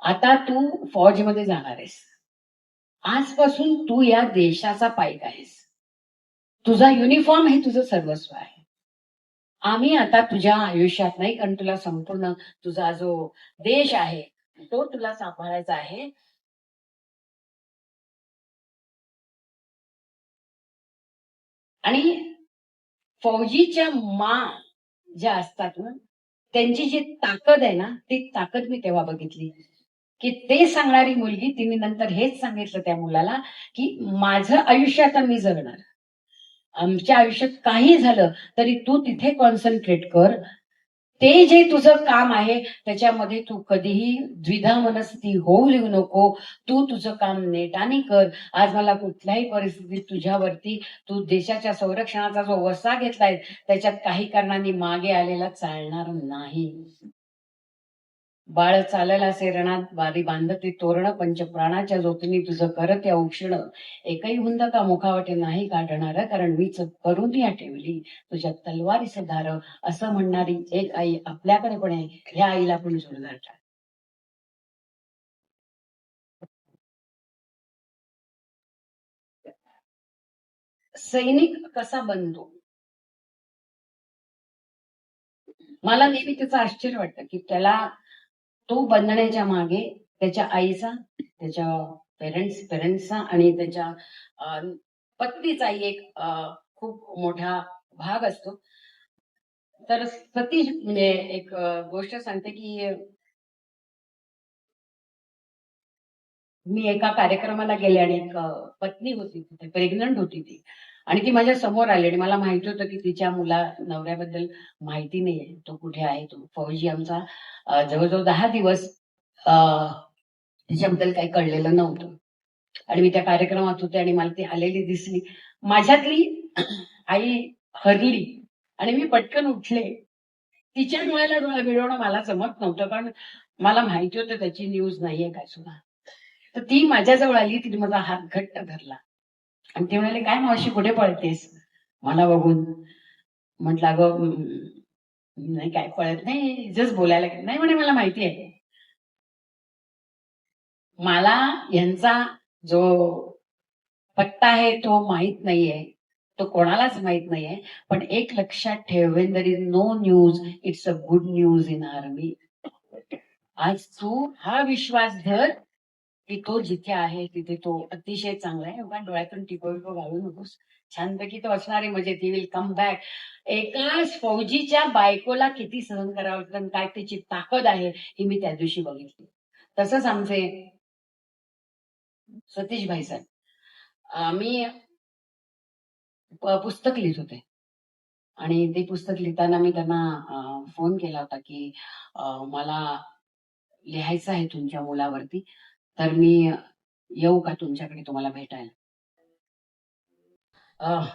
[SPEAKER 1] आता तू फौजमध्ये जाणार आहेस, आजपासून तू या देशाचा पाईक आहेस, तुझा युनिफॉर्म हे तुझं सर्वस्व आहे. आम्ही आता तुझ्या आयुष्यात नाही, कारण तुला संपूर्ण तुझा जो देश आहे तो तुला सांभाळायचा आहे. आणि फौजीच्या ज्या असतात ना, त्यांची जी ताकद आहे ना, ती ताकद मी तेव्हा बघितली की ते सांगणारी मुलगी तिने नंतर हेच सांगितलं त्या मुलाला की माझं आयुष्य आता मी जगणार, आमच्या आयुष्यात काही झालं तरी तू तिथे कॉन्सन्ट्रेट कर, ते जे तुझं काम आहे त्याच्यामध्ये तू कधीही द्विधा मनस्थिती होऊ देऊ नको, तू तुझं काम नेटाने कर. आज मला कुठल्याही परिस्थितीत तुझ्यावरती तू देशाच्या संरक्षणाचा जो वसा घेतलाय त्याच्यात काही कारणाने मागे आलेला चालणार नाही. बाळ चालला असे रणात बारी बांधते तोरण, पंचप्राणाच्या ज्योतीने तुझं करत या औक्षण, एकही हुंद का मुखावटे नाही काढणार, कारण मीच करून या ठेवली तुझ्या तलवारीच धार. असं म्हणणारी एक आई आपल्याकडे पण आहे. ह्या आईला पण जोरदार टाळ. सैनिक कसा बनतो, मला नेहमी त्याचं आश्चर्य वाटतं की त्याला तो बनण्याच्या मागे त्याच्या आईचा, त्याच्या पेरेंट्सचा आणि त्याच्या पत्नीचा एक खूप मोठा भाग असतो. तर सतीश म्हणजे एक गोष्ट सांगते की मी एका कार्यक्रमाला गेले आणि एक पत्नी होती तिथे, प्रेग्नंट होती ती, आणि ती माझ्या समोर आली आणि मला माहिती होतं की तिच्या नवऱ्याबद्दल माहिती नाहीये, तो कुठे आहे. तो फौजी आमचा जवळजवळ 10 दिवस तिच्याबद्दल काही कळलेलं नव्हतं. आणि मी त्या कार्यक्रमात होते आणि मला ती आलेली दिसली. माझ्यातली आई हरली आणि मी पटकन उठले. तिच्या डोळ्याला डोळा मिळवणं मला जमत नव्हतं, कारण मला माहिती होतं त्याची न्यूज नाहीये काय सुद्धा. तर ती माझ्याजवळ आली, तिने माझा हात घट्ट धरला आणि ते म्हणाले, काय मावशी कुठे पळतेस मला बघून. म्हटलं, अगं नाही काय पळत नाही, जस्ट बोलायला. नाही म्हणे, मला माहिती आहे, मला यांचा जो पत्ता आहे तो माहित नाहीये, तो कोणालाच माहित नाहीये, पण एक लक्षात ठेव, when there is no news it's a good news in army. आज तू हा विश्वास धर की तो जिथे आहे तिथे तो अतिशय चांगला आहे. उगा डोळ्यातून टिपो घालू नकोस, छानपैकी तो असणारे म्हणजे ती विल कम बॅक. एकाच फौजीच्या बायकोला किती सहन करावं लागतं, काय त्याची ताकद आहे ही मी त्या दिवशी बघितली. तसंच आमचे सतीश भाई साहेब, मी पुस्तक लिहित होते आणि ते पुस्तक लिहिताना मी त्यांना फोन केला होता की मला लिहायचं आहे तुमच्या मुलावरती, तर मी येऊ का तुमच्याकडे तुम्हाला भेटायला.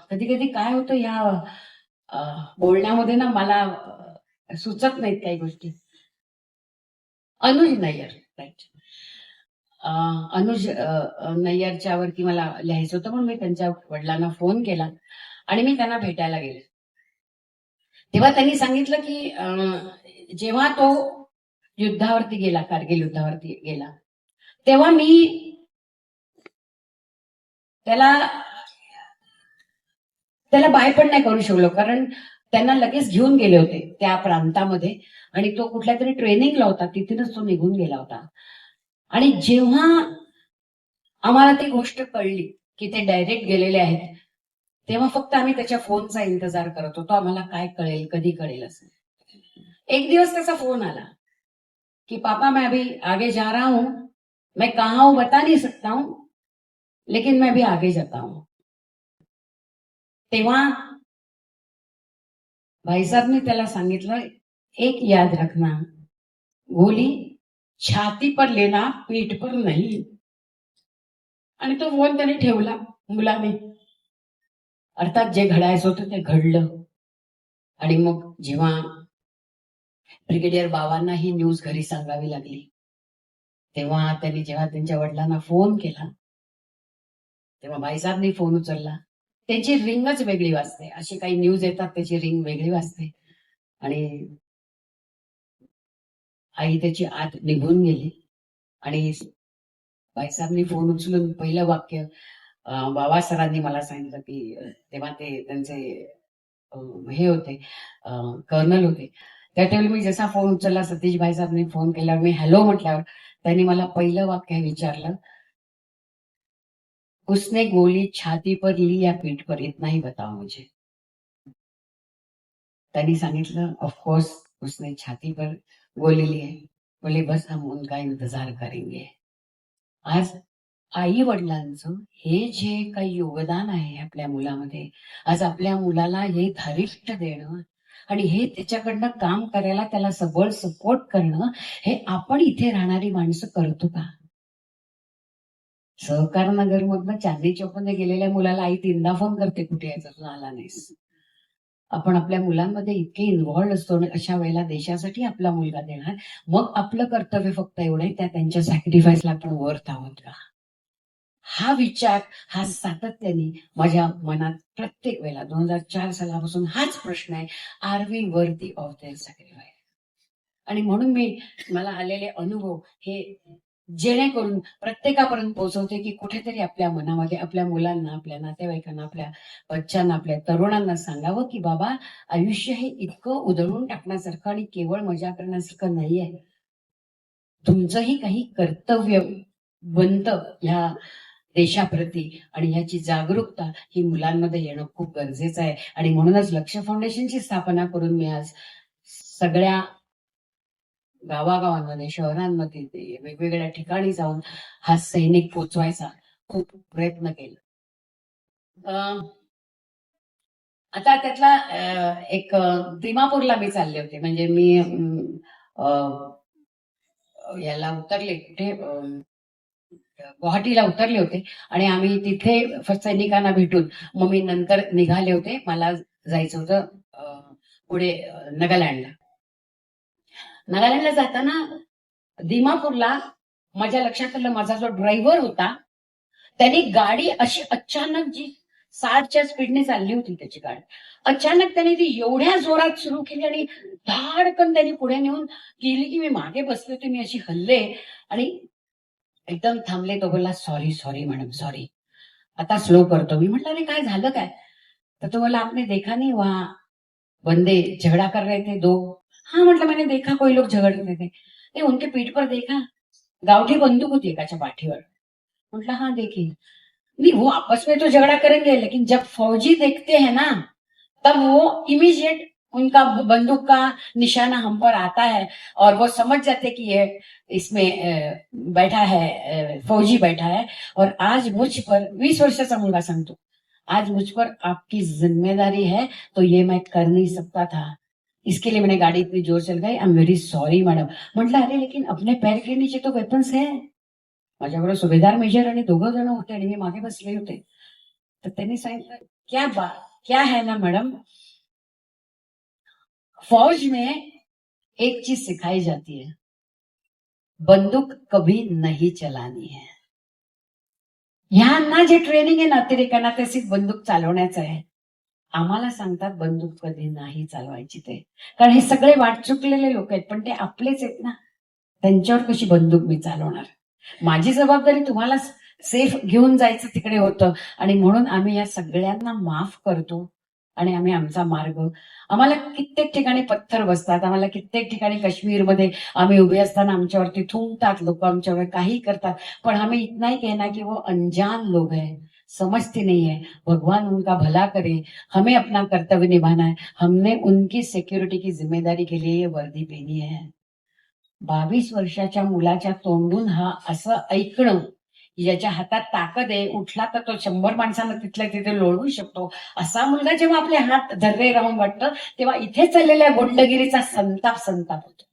[SPEAKER 1] कधी कधी काय होतं या बोलण्यामध्ये ना, मला सुचत नाहीत काही गोष्टी. अनुज नय्यर, राईट, अनुज नय्यरच्या वरती मला लिहायचं होतं, पण मी त्यांच्या वडिलांना फोन केला आणि मी त्यांना भेटायला गेले. तेव्हा त्यांनी सांगितलं की जेव्हा तो युद्धावरती गेला, कारगिल युद्धावरती गेला, तेव्हा मी त्याला बाय पण नाही करू शकलो, कारण त्यांना लगेच घेऊन गेले होते त्या प्रांतामध्ये आणि तो कुठल्या तरी ट्रेनिंगला होता, तिथूनच तो निघून गेला होता. आणि जेव्हा आम्हाला ती गोष्ट कळली की ते डायरेक्ट गेलेले आहेत, तेव्हा फक्त आम्ही त्याच्या फोनचा इंतजार करत होतो, आम्हाला काय कळेल, कधी कळेल असं. एक दिवस त्याचा फोन आला कि पापा मैं अभी आगे जा रहा हूं, मैं कहाँ हूं बता नहीं सकता हूं, लेकिन मैं अभी आगे जाता हूं. तेव्हा भाईसाहबने त्याला सांगितलं, एक याद रखना, गोली छाती पर लेना, पीठ पर नहीं. आणि तो फोन त्याने ठेवला मुलाने. अर्थात जे घडायचं होतं ते घडलं. आणि मग जेव्हा ब्रिगेडियर बाबांना ही न्यूज घरी सांगावी लागली, तेव्हा त्यांनी जेव्हा त्यांच्या वडिलांना फोन केला, तेव्हा भाईसाहेबनी फोन उचलला. त्यांची रिंगच वेगळी वाजते. अशी काही न्यूज येतात त्याची रिंग वेगळी वाजते. आणि आई त्याची आत निघून गेली. आणि भाईसाहेबनी फोन उचलून पहिलं वाक्य बाबा सरांनी मला सांगितलं की तेव्हा ते त्यांचे हे होते, कर्नल होते. त्यावेळी मी जसा फोन उचलला, सतीश भाईसाहेबनी फोन केल्यावर मी हॅलो म्हटल्यावर त्यांनी मला पहिलं वाक्य विचारलं, उसने गोली छाती पर ली या पीठ पर, इतना ही बताओ मुझे. त्यांनी सांगितलं ऑफकोर्स उसने छाती पर गोली ली है. बोले बस हम उनका इंतजार करेंगे. आज आई वडिलांचं हे जे काही योगदान आहे आपल्या मुलामध्ये, आज आपल्या मुलाला हे धारिष्ट देणं आणि हे त्याच्याकडनं काम करायला त्याला सबळ सपोर्ट करणं, हे आपण इथे राहणारी माणसं करतो का? सहकार नगर मधनं चांदणी चौकमध्ये गेलेल्या मुलाला आई 3दा फोन करते, कुठे यायचं तुझा आला नाहीस. आपण आपल्या मुलांमध्ये इतके इन्व्हॉल्ड असतो आणि अशा वेळेला देशासाठी आपला मुलगा देणार, मग आपलं कर्तव्य फक्त एवढं आहे, त्यांच्या सॅक्रिफाईसला आपण वर्थ आहोत का? हा विचार हा सातत्याने माझ्या मनात प्रत्येक वेळेला 2004 सालापासून हाच प्रश्न आहे, are we worthy of their sacrifice? आणि म्हणून मला आलेले अनुभव हे जेणेकरून प्रत्येकापर्यंत पोहोचवते की कुठेतरी आपल्या मनामध्ये आपल्या मुलांना, आपल्या नातेवाईकांना, आपल्या बच्चांना, आपल्या तरुणांना सांगावं की बाबा, आयुष्य हे इतकं उधळून टाकण्यासारखं आणि केवळ मजा करण्यासारखं नाहीये. तुमचंही काही कर्तव्य बनतं ह्या देशाप्रती, आणि ह्याची जागरूकता ही मुलांमध्ये येणं खूप गरजेचं आहे. आणि म्हणूनच लक्ष्य फाउंडेशनची स्थापना करून मी आज सगळ्या गावागावांमध्ये, शहरांमध्ये, वेगवेगळ्या ठिकाणी जाऊन हा सैनिक पोचवायचा खूप प्रयत्न केला. आता त्यातला एक दिमापूरला मी चालले होते. म्हणजे मी याला उतरले, कुठे गुवाहाटीला उतरले होते आणि आम्ही तिथे सैनिकांना भेटून मग मी नंतर निघाले होते. मला जायचं होतं पुढे नागालँडला. नागालँडला जाताना दिमापूरला माझ्या लक्षात आलं, माझा जो ड्रायव्हर होता त्याने गाडी अशी अचानक, जी 60च्या स्पीडने चालली होती त्याची गाडी, अचानक त्याने ती एवढ्या जोरात सुरू केली आणि धाडकन त्यांनी पुढे नेऊन गेली की मी मागे बसले होते. मी अशी हल्ले आणि एकदम थांबले. तो बोलला, सॉरी सॉरी मॅडम सॉरी, आता स्लो करतो. मी म्हटलं, अरे काय झालं काय? तर तो बोला, आपने देखा नहीं वहां बंदे झगड़ा कर रहे थे 2. हाँ म्हटलं, मैंने देखा कोई लोग झगड़ रहे थे. नहीं, उनके पीठ पर देखा, गावठी बंदूक होती एकाच्या पाठीवर. म्हटलं हाँ देखी. नहीं, वो आपस में तो झगड़ा करेंगे, लेकिन जब फौजी देखते हैं ना, तब वो इमीडिएट उनका बंदूक का निशाना हम पर आता है और वो समझ जाते कि ये इसमें बैठा है, फौजी बैठा है. और आज मुझ पर 20 वर्षाचा मुलगा सांगतो, आज मुझ पर आपकी जिम्मेदारी है, तो ये मैं कर नहीं सकता था, इसके लिए मैंने गाड़ी इतनी जोर चल गई, I am very sorry madam. म्हटलं, अरे लेकिन अपने पैर के नीचे तो वेपन्स है. माझ्याबरोबर सुभेदार मेजर आणि 2 जण होते आणि मी मागे बसले होते. तर त्यांनी सांगितलं, क्या है ना मैडम, फौज में एक चीज सिखाई जाती है, बंदूक कभी नहीं चलानी है. ह्यांना जे ट्रेनिंग आहे ना अतिरेकांना, ते सिर्फ बंदूक चालवण्याचं आहे. आम्हाला सांगतात बंदूक कधी नाही चालवायची ते, कारण हे सगळे वाट चुकलेले लोक आहेत, पण ते आपलेच आहेत ना, त्यांच्यावर कशी बंदूक मी चालवणार? माझी जबाबदारी तुम्हाला सेफ घेऊन जायचं तिकडे होतं. आणि म्हणून आम्ही या सगळ्यांना माफ करतो आणि आम्ही आमचा मार्ग, आम्हाला कित्येक ठिकाणी पत्थर बसतात, आम्हाला कित्येक ठिकाणी काश्मीरमध्ये आम्ही उभे असताना आमच्यावरती थुंकतात लोक, आमच्यावर काही करतात, पण आम्ही इतना ही कहना की वो अनजान लोग हैं, समझती नहीं है। भगवान उनका भला करे, हमें अपना कर्तव्य निभाना है। हमने उनकी सिक्युरिटी की जिम्मेदारी के लिए ये वर्दी पहनी है। 22 वर्षाच्या मुलाच्या तोंडून हा असं ऐकणं, ज्याच्या हातात ताकद आहे, उठला तर तो 100 माणसांना तिथल्या तिथे लोळवू शकतो, असा मुलगा जेव्हा आपले हात धरले राहून वाटतं, तेव्हा इथे चाललेल्या गुंडगिरीचा संताप संताप होतो.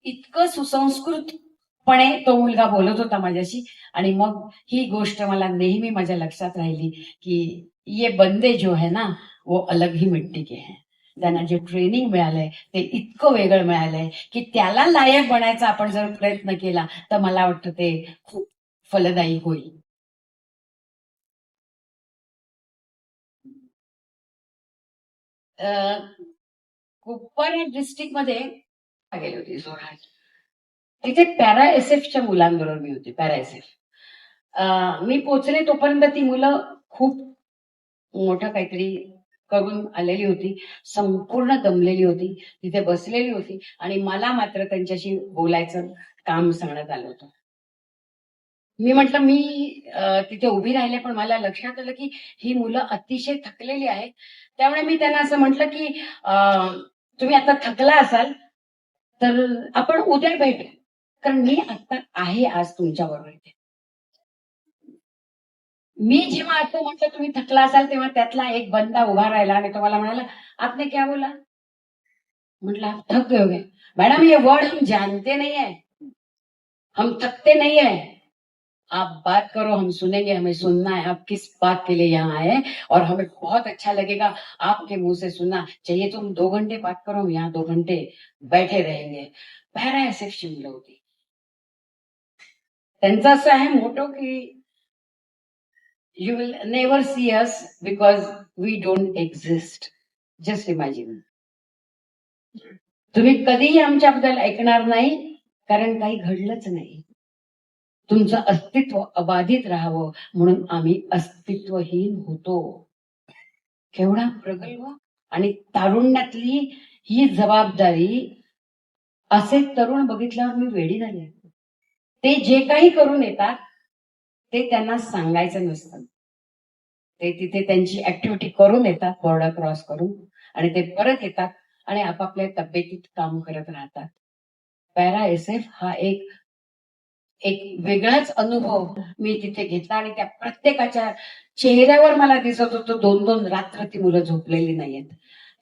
[SPEAKER 1] इतकं सुसंस्कृतपणे तो मुलगा बोलत होता माझ्याशी. आणि मग ही गोष्ट मला नेहमी माझ्या लक्षात राहिली की ये बंदे जो है ना वो अलग ही मिट्टी के हैं. त्यांना जे ट्रेनिंग मिळालंय ते इतकं वेगळं मिळालंय की त्याला लायक बनायचा आपण जर प्रयत्न केला तर मला वाटतं ते खूप फलदायी होईल. कुपवाड डिस्ट्रिक्ट मध्ये गेली होती जोरहाट. तिथे पॅरा एसएफच्या मुलांबरोबर मी होती. पॅरा एसएफ मी पोचले तोपर्यंत ती मुलं खूप मोठं काहीतरी करून आलेली होती, संपूर्ण दमलेली होती, तिथे बसलेली होती आणि मला मात्र त्यांच्याशी बोलायचं काम सांगण्यात आलं होतं. मी म्हटलं मी तिथे उभी राहिले, पण मला लक्षात आलं की ही मुलं अतिशय थकलेली आहेत. त्यामुळे मी त्यांना असं म्हटलं की तुम्ही आता थकला असाल तर आपण उद्या भेटू, कारण मी आता आहे आज तुमच्या बरोबर इथे. मी जेव्हा असं म्हटलं तुम्ही थकला असाल तेव्हा त्यातला एक बंदा उभा राहिला आणि तो मला म्हणाला आपने क्या बोला. म्हटलं आप थक गए होगे. मैडम ये वर्ड हम जानते नहीं है, हम थकते नहीं है. आप बात करो, हम सुनेंगे, हमें सुनना है आप किस बात के लिए यहाँ आए और हमें बहुत अच्छा लगेगा आपके मुंह से सुनना. चाहिए तुम 2 घंटे बात करो, हम यहाँ 2 घंटे बैठे रहेंगे. पॅरा एसएफची मुलं होती. त्यांचं असं आहे मोठं की you will never see us because we don't exist. Just imagine. तुम्ही कधीही आमच्याबद्दल ऐकणार नाही, कारण काही घडलंच नाही. तुमचं अस्तित्व अबाधित राहावं म्हणून आम्ही अस्तित्वहीन होतो. केवढा प्रगल्भ आणि तारुण्यातली ही जबाबदारी. असे तरुण बघितल्यावर मी वेडी झाले. ते जे काही करून येतात ते त्यांना सांगायचं नसतं. ते तिथे त्यांची ऍक्टिव्हिटी करून येतात बॉर्डर क्रॉस करून आणि ते परत येतात आणि आपापल्या तब्येतीत काम करत राहतात. पॅरा एसएफ हा एक वेगळाच अनुभव मी तिथे घेतला आणि त्या प्रत्येकाच्या चेहऱ्यावर मला दिसत होतं 2-2 रात्र ती मुलं झोपलेली नाहीयेत.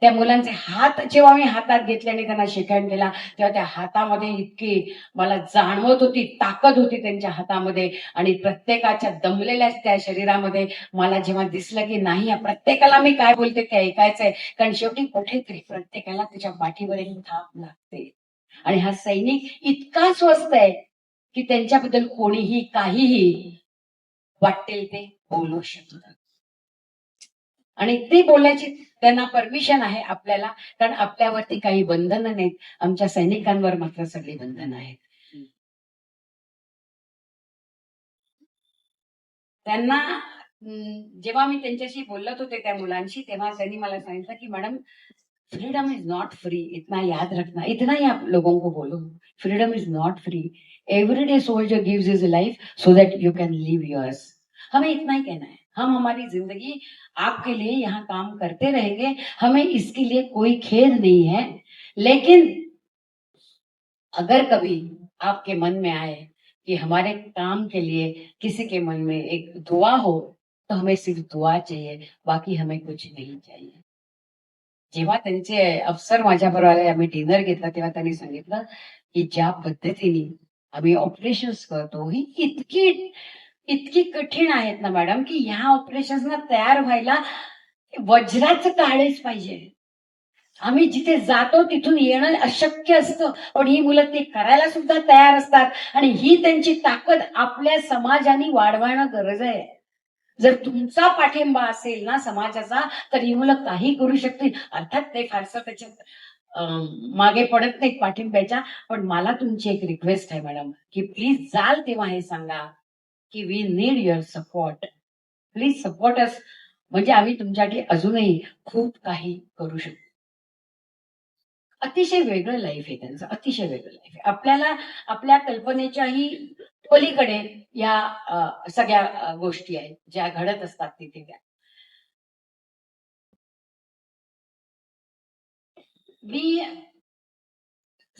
[SPEAKER 1] त्या मुलांचे हात जेव्हा मी हातात घेतले आणि त्यांना शेकहँड केला तेव्हा त्या हातामध्ये इतकी मला जाणवत होती, ताकद होती त्यांच्या हातामध्ये आणि प्रत्येकाच्या दमलेल्या त्या शरीरामध्ये मला जेव्हा दिसलं की नाही या प्रत्येकाला मी काय बोलते ते ऐकायचंय, कारण शेवटी कुठेतरी प्रत्येकाला त्याच्या पाठीवर एक थाप लागते. आणि हा सैनिक इतका स्वस्त आहे की त्यांच्याबद्दल कोणीही काहीही वाटेल ते बोलू शकतात आणि ते बोलण्याची त्यांना परमिशन आहे आपल्याला, कारण आपल्यावरती काही बंधनं नाहीत. आमच्या सैनिकांवर मात्र सगळी बंधनं आहेत. त्यांना जेव्हा मी त्यांच्याशी बोलत होते त्या मुलांशी तेव्हा त्यांनी मला सांगितलं की madam freedom is not free. इतना याद रखना, इतना ही आप लोगों को बोलो. Freedom is not free. Everyday soldier gives his life so that you can live yours. हमें इतना ही कहना है. हम हमारी जिंदगी आपके लिए यहाँ काम करते रहेंगे, हमें इसके लिए कोई खेद नहीं है. लेकिन अगर कभी आपके मन में आए कि हमारे काम के लिए किसी के मन में एक दुआ हो तो हमें सिर्फ दुआ चाहिए, बाकी हमें कुछ नहीं चाहिए. जेव्हा त्यांचे अफसर माझ्याबरोबर आले, आम्ही डिनर घेतला तेव्हा त्यांनी सांगितलं की ज्या पद्धतीने आम्ही ऑपरेशन्स करतो ही इतकी कठीण आहेत ना मॅडम की ह्या ऑपरेशन्सना तयार व्हायला वज्राचं काळेच पाहिजे. आम्ही जिथे जातो तिथून येणं अशक्य असतं, पण ही मुलं ते करायला सुद्धा तयार असतात आणि ही त्यांची ताकद आपल्या समाजाने वाढवणं गरज आहे. जर तुमचा पाठिंबा असेल ना समाजाचा तर ही मुलं काही करू शकतील. अर्थात ते फारसं त्याच्यात मागे पडत नाहीत पाठिंब्याच्या, पण मला तुमची एक रिक्वेस्ट आहे मॅडम की प्लीज जाल तेव्हा हे सांगा की we need your support. Please support us, म्हणजे आम्ही तुमच्यासाठी अजूनही खूप काही करू शकतो. अतिशय वेगळं लाईफ आहे त्यांचं, अतिशय वेगळं लाईफ आहे. आपल्याला आपल्या कल्पनेच्याही पलीकडे या सगळ्या गोष्टी आहेत ज्या घडत असतात तिथे त्या. मी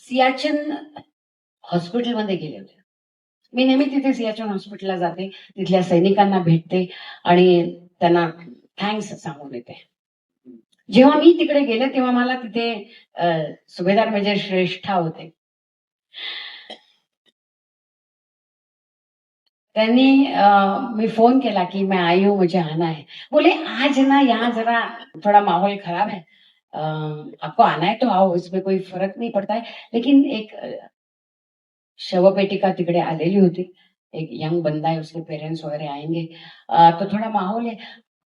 [SPEAKER 1] सियाचीन हॉस्पिटलमध्ये गेले होते. मी नेहमी तिथे सियाचीन हॉस्पिटलला जाते, तिथल्या सैनिकांना भेटते आणि त्यांना थँक्स सांगून येते. जेव्हा मी तिकडे गेले तेव्हा मला तिथे सुभेदार मेजर श्रेष्ठा होते. त्यांनी मी फोन केला कि मैं आई हूँ, मुझे आना है. बोले आज ना यहाँ जरा थोड़ा माहौल खराब है, आपको आना है तो आओ, इसमें कोई फर्क नहीं पड़ता है. लेकिन एक शवपेटिका तिकडे आलेली होती, एक यंग बंदा है, उसके पेरेंट्स वगैरह आएंगे, तो थोड़ा माहौल है,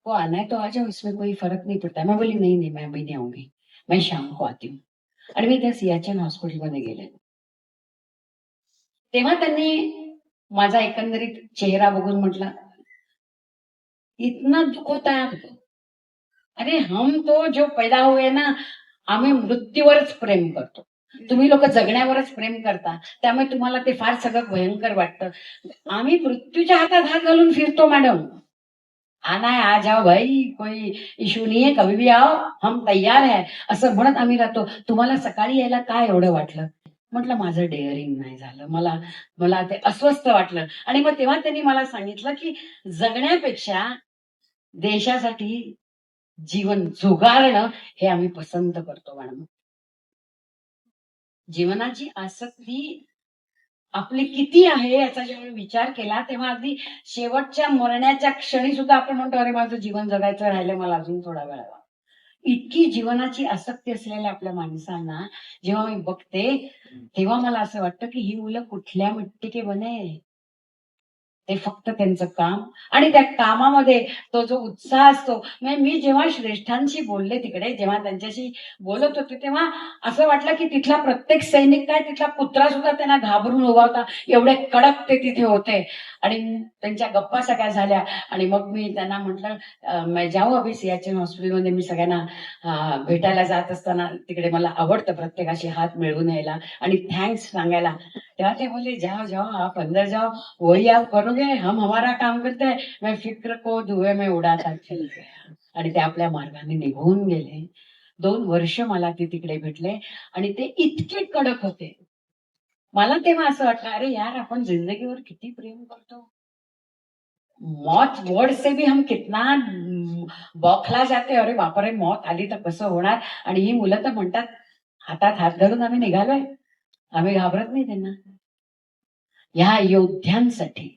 [SPEAKER 1] को आना है तो आ जाओ, इसमें कोई फर्क नहीं पड़ता है. मैं बोली नहीं नहीं, मैं अभी नहीं आऊंगी, मैं शाम को आती हूँ. आणि मी त्या सियाचीन हॉस्पिटलमध्ये गेले. तेव्हा त्यांनी माझा एकंदरीत चेहरा बघून म्हटलं, इतना दुख होता है आपको? अरे हम तो जो पैदा हुए ना, आम्ही मृत्यूवरच प्रेम करतो, तुम्ही लोक जगण्यावरच प्रेम करता, त्यामुळे तुम्हाला ते फार सगळं भयंकर वाटतं. आम्ही मृत्यूच्या हातात हात घालून फिरतो मॅडम. आना है आ जाओ भाई, कोई इश्यू नहीं है, कभी भी आओ, हम तैयार है, असं म्हणत आम्ही राहतो. तुम्हाला सकाळी यायला काय एवढं वाटलं? म्हटलं माझं डेअरिंग नाही झालं, मला ते अस्वस्थ वाटलं. आणि मग तेव्हा त्यांनी मला सांगितलं की जगण्यापेक्षा देशासाठी जीवन झुगारणं हे आम्ही पसंत करतो मॅडम. जीवनाची आसक्ती आपली किती आहे याचा जेव्हा विचार केला तेव्हा अगदी शेवटच्या मरण्याच्या क्षणी सुद्धा आपण म्हणतो अरे माझं जीवन जगायचं राहिलं, मला अजून थोडा वेळ हवा. इतकी जीवनाची आसक्ती असलेल्या आपल्या माणसांना जेव्हा मी बघते तेव्हा मला असं वाटतं की ही मुलं कुठल्या मिट्टी के बने, ते फक्त त्यांचं काम आणि त्या कामामध्ये तो जो उत्साह असतो. मी जेव्हा श्रेष्ठांशी बोलले तिकडे, जेव्हा त्यांच्याशी बोलत होते तेव्हा असं वाटलं की तिथला प्रत्येक सैनिक काय, तिथला कुत्रा सुद्धा त्यांना घाबरून उभा होता, एवढे कडक ते तिथे होते. आणि त्यांच्या गप्पा सगळ्या झाल्या. आणि मग मी त्यांना म्हटलं मैं जाऊ अभि सियाचीन हॉस्पिटलमध्ये. मी सगळ्यांना भेटायला जात असताना तिकडे मला आवडतं प्रत्येकाशी हात मिळवून यायला आणि थँक्स सांगायला. तेव्हा ते बोलले जाओ जाओ आप अंदर जाओ, वही आप करोगे, हम हमारा काम करते हैं, मैं फिक्र को धुए में उडाता चल गया. आणि ते आपल्या मार्गाने निघून गेले. 2 वर्ष मला ते तिकडे भेटले आणि ते इतके कडक होते. मला तेव्हा असं वाटलं अरे यार आपण जिंदगीवर किती प्रेम करतो, मौत वर्ड से भी हम कितना बौखला जाते. अरे बापरे मौत आली तर कसं होणार. आणि ही मुलं तर म्हणतात हातात हात घालून आम्ही निघालोय, आम्ही घाबरत नाही त्यांना. ह्या योद्ध्यांसाठी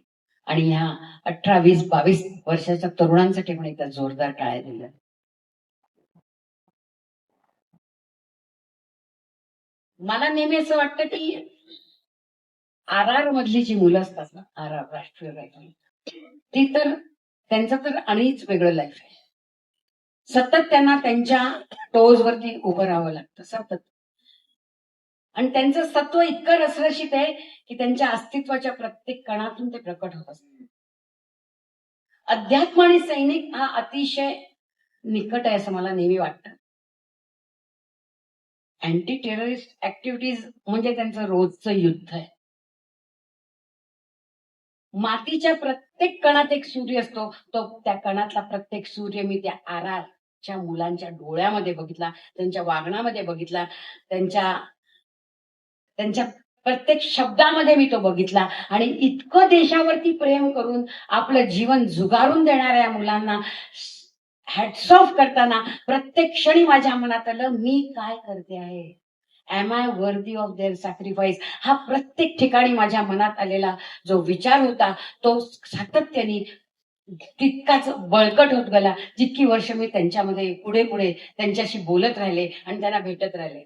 [SPEAKER 1] आणि ह्या 18, 20, 22 वर्षाच्या तरुणांसाठी पण एकदा जोरदार टाळ्या दिल्या. मला नेहमी असं वाटतं की RR मधली जी मुलं असतात ना, RR राष्ट्रीय रायफल, ती तर त्यांचं तर आणिच वेगळं लाईफ आहे. सतत त्यांना त्यांच्या टोज वरती उभं राहावं लागतं सतत. आणि त्यांचं सत्व इतकं रसरशीत आहे की त्यांच्या अस्तित्वाच्या प्रत्येक कणातून ते प्रकट होत असतात. अध्यात्म आणि सैनिक हा अतिशय निकट आहे असं मला नेहमी वाटतं. अँटी टेररिस्ट ऍक्टिव्हिटीज म्हणजे त्यांचं रोजचं युद्ध आहे. मातीच्या प्रत्येक कणात एक सूर्य असतो, तो त्या कणातला प्रत्येक सूर्य मी त्या RRच्या मुलांच्या डोळ्यामध्ये बघितला, त्यांच्या वागण्यामध्ये बघितला, त्यांच्या प्रत्येक शब्दामध्ये मी तो बघितला. आणि इतकं देशावरती प्रेम करून आपलं जीवन झुगारून देणाऱ्या मुलांना हॅट्स ऑफ करताना प्रत्येक क्षणी माझ्या मनात आलं मी काय करते आहे, am I worthy of their sacrifice. हा प्रत्येक ठिकाणी माझ्या मनात आलेला जो विचार होता तो सातत्याने तितकाच बळकट होत गेला जितकी वर्ष मी त्यांच्यामध्ये पुढे पुढे त्यांच्याशी बोलत राहिले आणि त्यांना भेटत राहिले.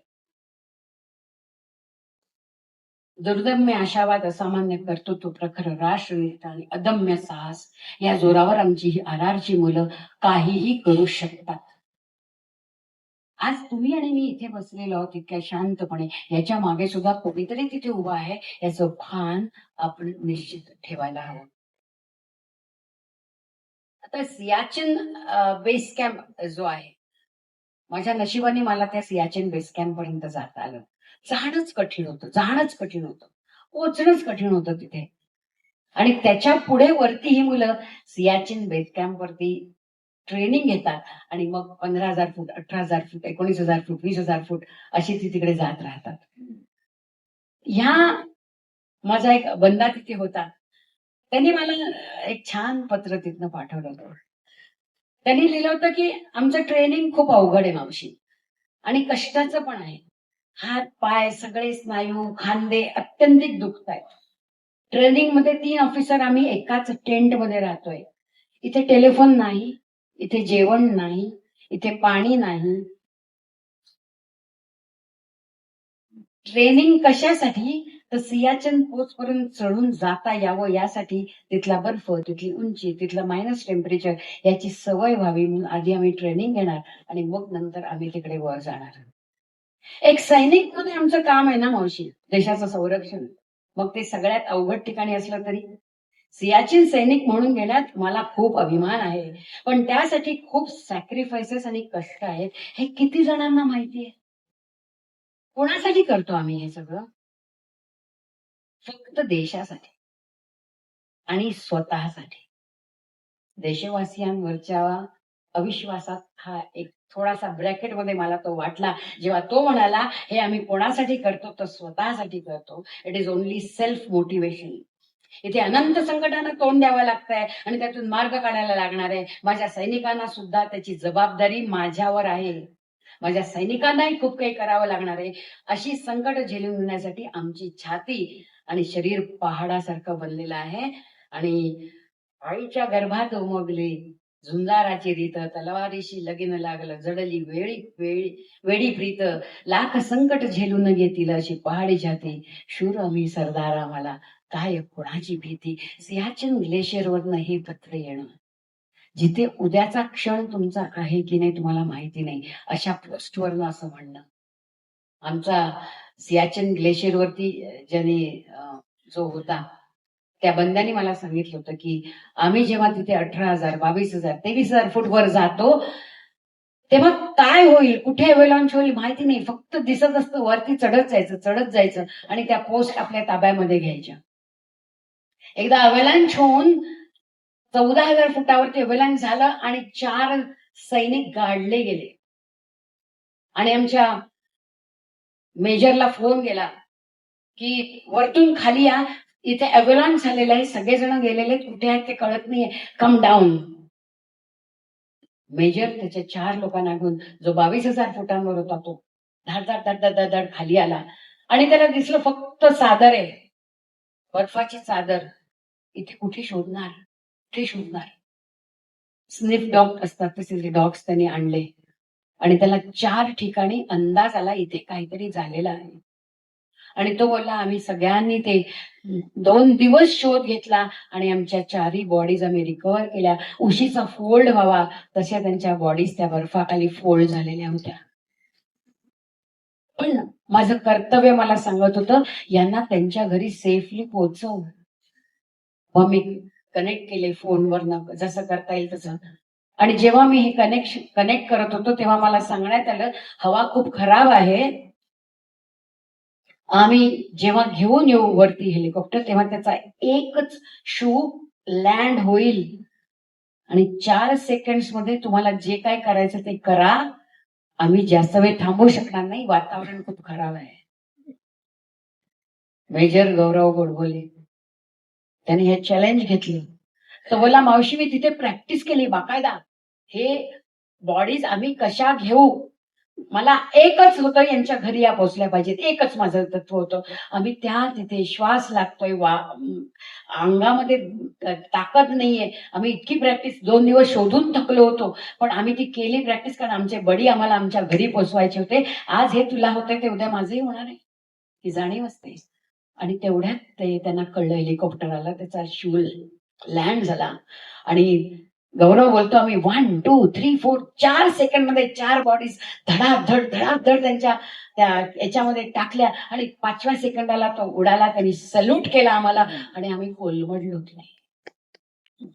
[SPEAKER 1] दुर्दम्य आशावाद, असामान्य कर्तृत्व, प्रखर राष्ट्रनिष्ठा आणि अदम्य साहस या जोरावर आमची ही RRची मुलं काहीही करू शकतात. आज तुम्ही आणि मी इथे बसलेलो आहोत इतक्या शांतपणे, याच्या मागे सुद्धा कोणीतरी तिथे उभा आहे याचं भान आपण निश्चित ठेवायला हवं. आता सियाचीन बेस कॅम्प जो आहे, माझ्या नशिबाने मला त्या सियाचीन बेस कॅम्प पर्यंत जाता आलं. जाणंच कठीण होतं, पोचणंच कठीण होतं तिथे. आणि त्याच्या पुढे वरती ही मुलं सियाचीन बेस कॅम्प वरती ट्रेनिंग घेतात आणि मग 15,000 फूट, 18,000 फूट, 19,000 फूट, 20,000 फूट अशी ती तिकडे जात राहतात. ह्या माझा एक बंदा तिथे होता. त्यांनी मला एक छान पत्र तिथनं पाठवलं होतं. त्यांनी लिहिलं होतं की आमचं ट्रेनिंग खूप अवघड आहे मावशी आणि कष्टाचं पण आहे. हात पाय सगळे स्नायू खांदे अत्यंतिक दुखत आहेत. ट्रेनिंग मध्ये 3 ऑफिसर आम्ही एकाच टेंट मध्ये राहतोय. इथे टेलिफोन नाही, इथे जेवण नाही, इथे पाणी नाही. ट्रेनिंग कशासाठी? तर सियाचीन पोस्ट पर्यंत चढून जाता यावं यासाठी. तिथला बर्फ, तिथली उंची, तिथलं मायनस टेम्परेचर याची सवय व्हावी म्हणून आधी आम्ही ट्रेनिंग घेणार आणि मग नंतर आम्ही तिकडे वर जाणार. एक सैनिक म्हणून आमचं काम आहे ना मावशी, देशाचं संरक्षण. मग ते सगळ्यात अवघड ठिकाणी असलं तरी सियाचीन सैनिक म्हणून घेण्यात मला खूप अभिमान आहे. पण त्यासाठी खूप सॅक्रिफायसेस आणि कष्ट आहेत. हे किती जणांना माहितीये? कोणासाठी करतो आम्ही हे सगळं? फक्त देशासाठी आणि स्वतःसाठी. देशवासियांवरच्या अविश्वासात हा एक थोडासा ब्रॅकेटमध्ये मला तो वाटला जेव्हा तो म्हणाला हे आम्ही कोणासाठी करतो तर स्वतःसाठी करतो. It is only self motivation. इथे अनंत संकटांना तोंड द्यावं लागतंय आणि त्यातून मार्ग काढायला लागणार आहे. माझ्या सैनिकांना सुद्धा त्याची जबाबदारी माझ्यावर आहे. माझ्या सैनिकांनाही खूप काही करावं लागणार आहे. अशी संकट झेलून घेण्यासाठी आमची छाती आणि शरीर पहाडासारखं बनलेलं आहे. आणि आईच्या गर्भात उमगली झुंजाराची रीत, तलवारीशी लगीन लागलं जडली वेळी वेडी प्रीत, लाख संकट झेलून घेतील अशी पहाडी छाती, शूर आम्ही सरदार आम्हाला काय कोणाची भीती. सियाचीन ग्लेशियरवरनं हे पत्र येणं, जिथे उद्याचा क्षण तुमचा आहे की नाही तुम्हाला माहिती नाही अशा पोस्टवरनं असं म्हणणं. आमचा सियाचीन ग्लेशियरवरती ज्याने जो होता त्या बंद्याने मला सांगितलं होतं की आम्ही जेव्हा तिथे 18,000, 22,000, 23,000 फूट वर जातो तेव्हा काय होईल, कुठे अवेलॉन्च होईल माहिती नाही. फक्त दिसत असतं वरती चढत जायचं आणि त्या पोस्ट आपल्या ताब्यामध्ये घ्यायच्या. एकदा अवेलॉन्च होऊन 14,000 फुटावरती अवेलॉन्च झालं आणि 4 सैनिक गाडले गेले आणि आमच्या मेजरला फोन गेला की वरतून खाली या, इथे अवेलॉन्च झालेलं आहे, सगळेजण गेलेले, कुठे आहेत ते कळत नाहीये, कम डाऊन. मेजर त्याच्या 4 लोकांना घेऊन जो 22,000 फुटांवर होता तो धड खाली आला आणि त्याला दिसलं फक्त चादर आहे, बर्फाची चादर. इथे कुठे शोधणार? स्निफ डॉग असतात तसे डॉग्स त्यांनी आणले आणि त्याला 4 ठिकाणी अंदाज आला इथे काहीतरी झालेलं आहे. आणि तो बोलला आम्ही सगळ्यांनी ते 2 दिवस शोध घेतला आणि आमच्या 4ही बॉडीज आम्ही रिकव्हर केल्या. उशीचा फोल्ड व्हावा तशा त्यांच्या बॉडीज त्या बर्फाखाली फोल्ड झालेल्या होत्या. पण माझं कर्तव्य मला सांगत होतं यांना त्यांच्या घरी सेफली पोहोचव. मग मी कनेक्ट केले फोनवरनं जसं करता येईल तसं. आणि जेव्हा मी हे कनेक्ट करत होतो तेव्हा मला सांगण्यात आलं हवा खूप खराब आहे, आम्ही जेव्हा घेऊन येऊ वरती हेलिकॉप्टर तेव्हा त्याचा एकच शू लँड होईल आणि 4 सेकंड्स मध्ये तुम्हाला जे काय करायचं ते करा. आम्ही जास्त वेळ थांबू शकणार नाही, वातावरण खूप खराब आहे. मेजर गौरव गोडबोले त्याने हे चॅलेंज घेतलं. तो बोला मावशी मी तिथे प्रॅक्टिस केली बाकायदा, हे बॉडीज आम्ही कशा घेऊ. मला एकच होतं यांच्या घरी या पोचल्या पाहिजेत, एकच माझं तत्व होतं. आम्ही त्या तिथे श्वास लागतोय, अंगामध्ये ताकद नाहीये. आम्ही इतकी प्रॅक्टिस 2 दिवस शोधून थकलो होतो पण आम्ही ती केली प्रॅक्टिस कारण आमचे बडी आम्हाला आमच्या घरी पोचवायचे होते. आज हे तुला होतंय ते उद्या माझंही होणार आहे ही जाणीव असते. आणि तेवढ्यात ते त्यांना कळलं हेलिकॉप्टर आला, त्याचा शूल लँड झाला आणि गौरव बोलतो आम्ही 1, 2, 3, 4 4 सेकंड मध्ये 4 बॉडीज धडाधड त्यांच्या त्या याच्यामध्ये टाकल्या आणि 5व्या सेकंदाला तो उडाला. त्यांनी सल्यूट केला आम्हाला आणि आम्ही कोलमडलो नाही.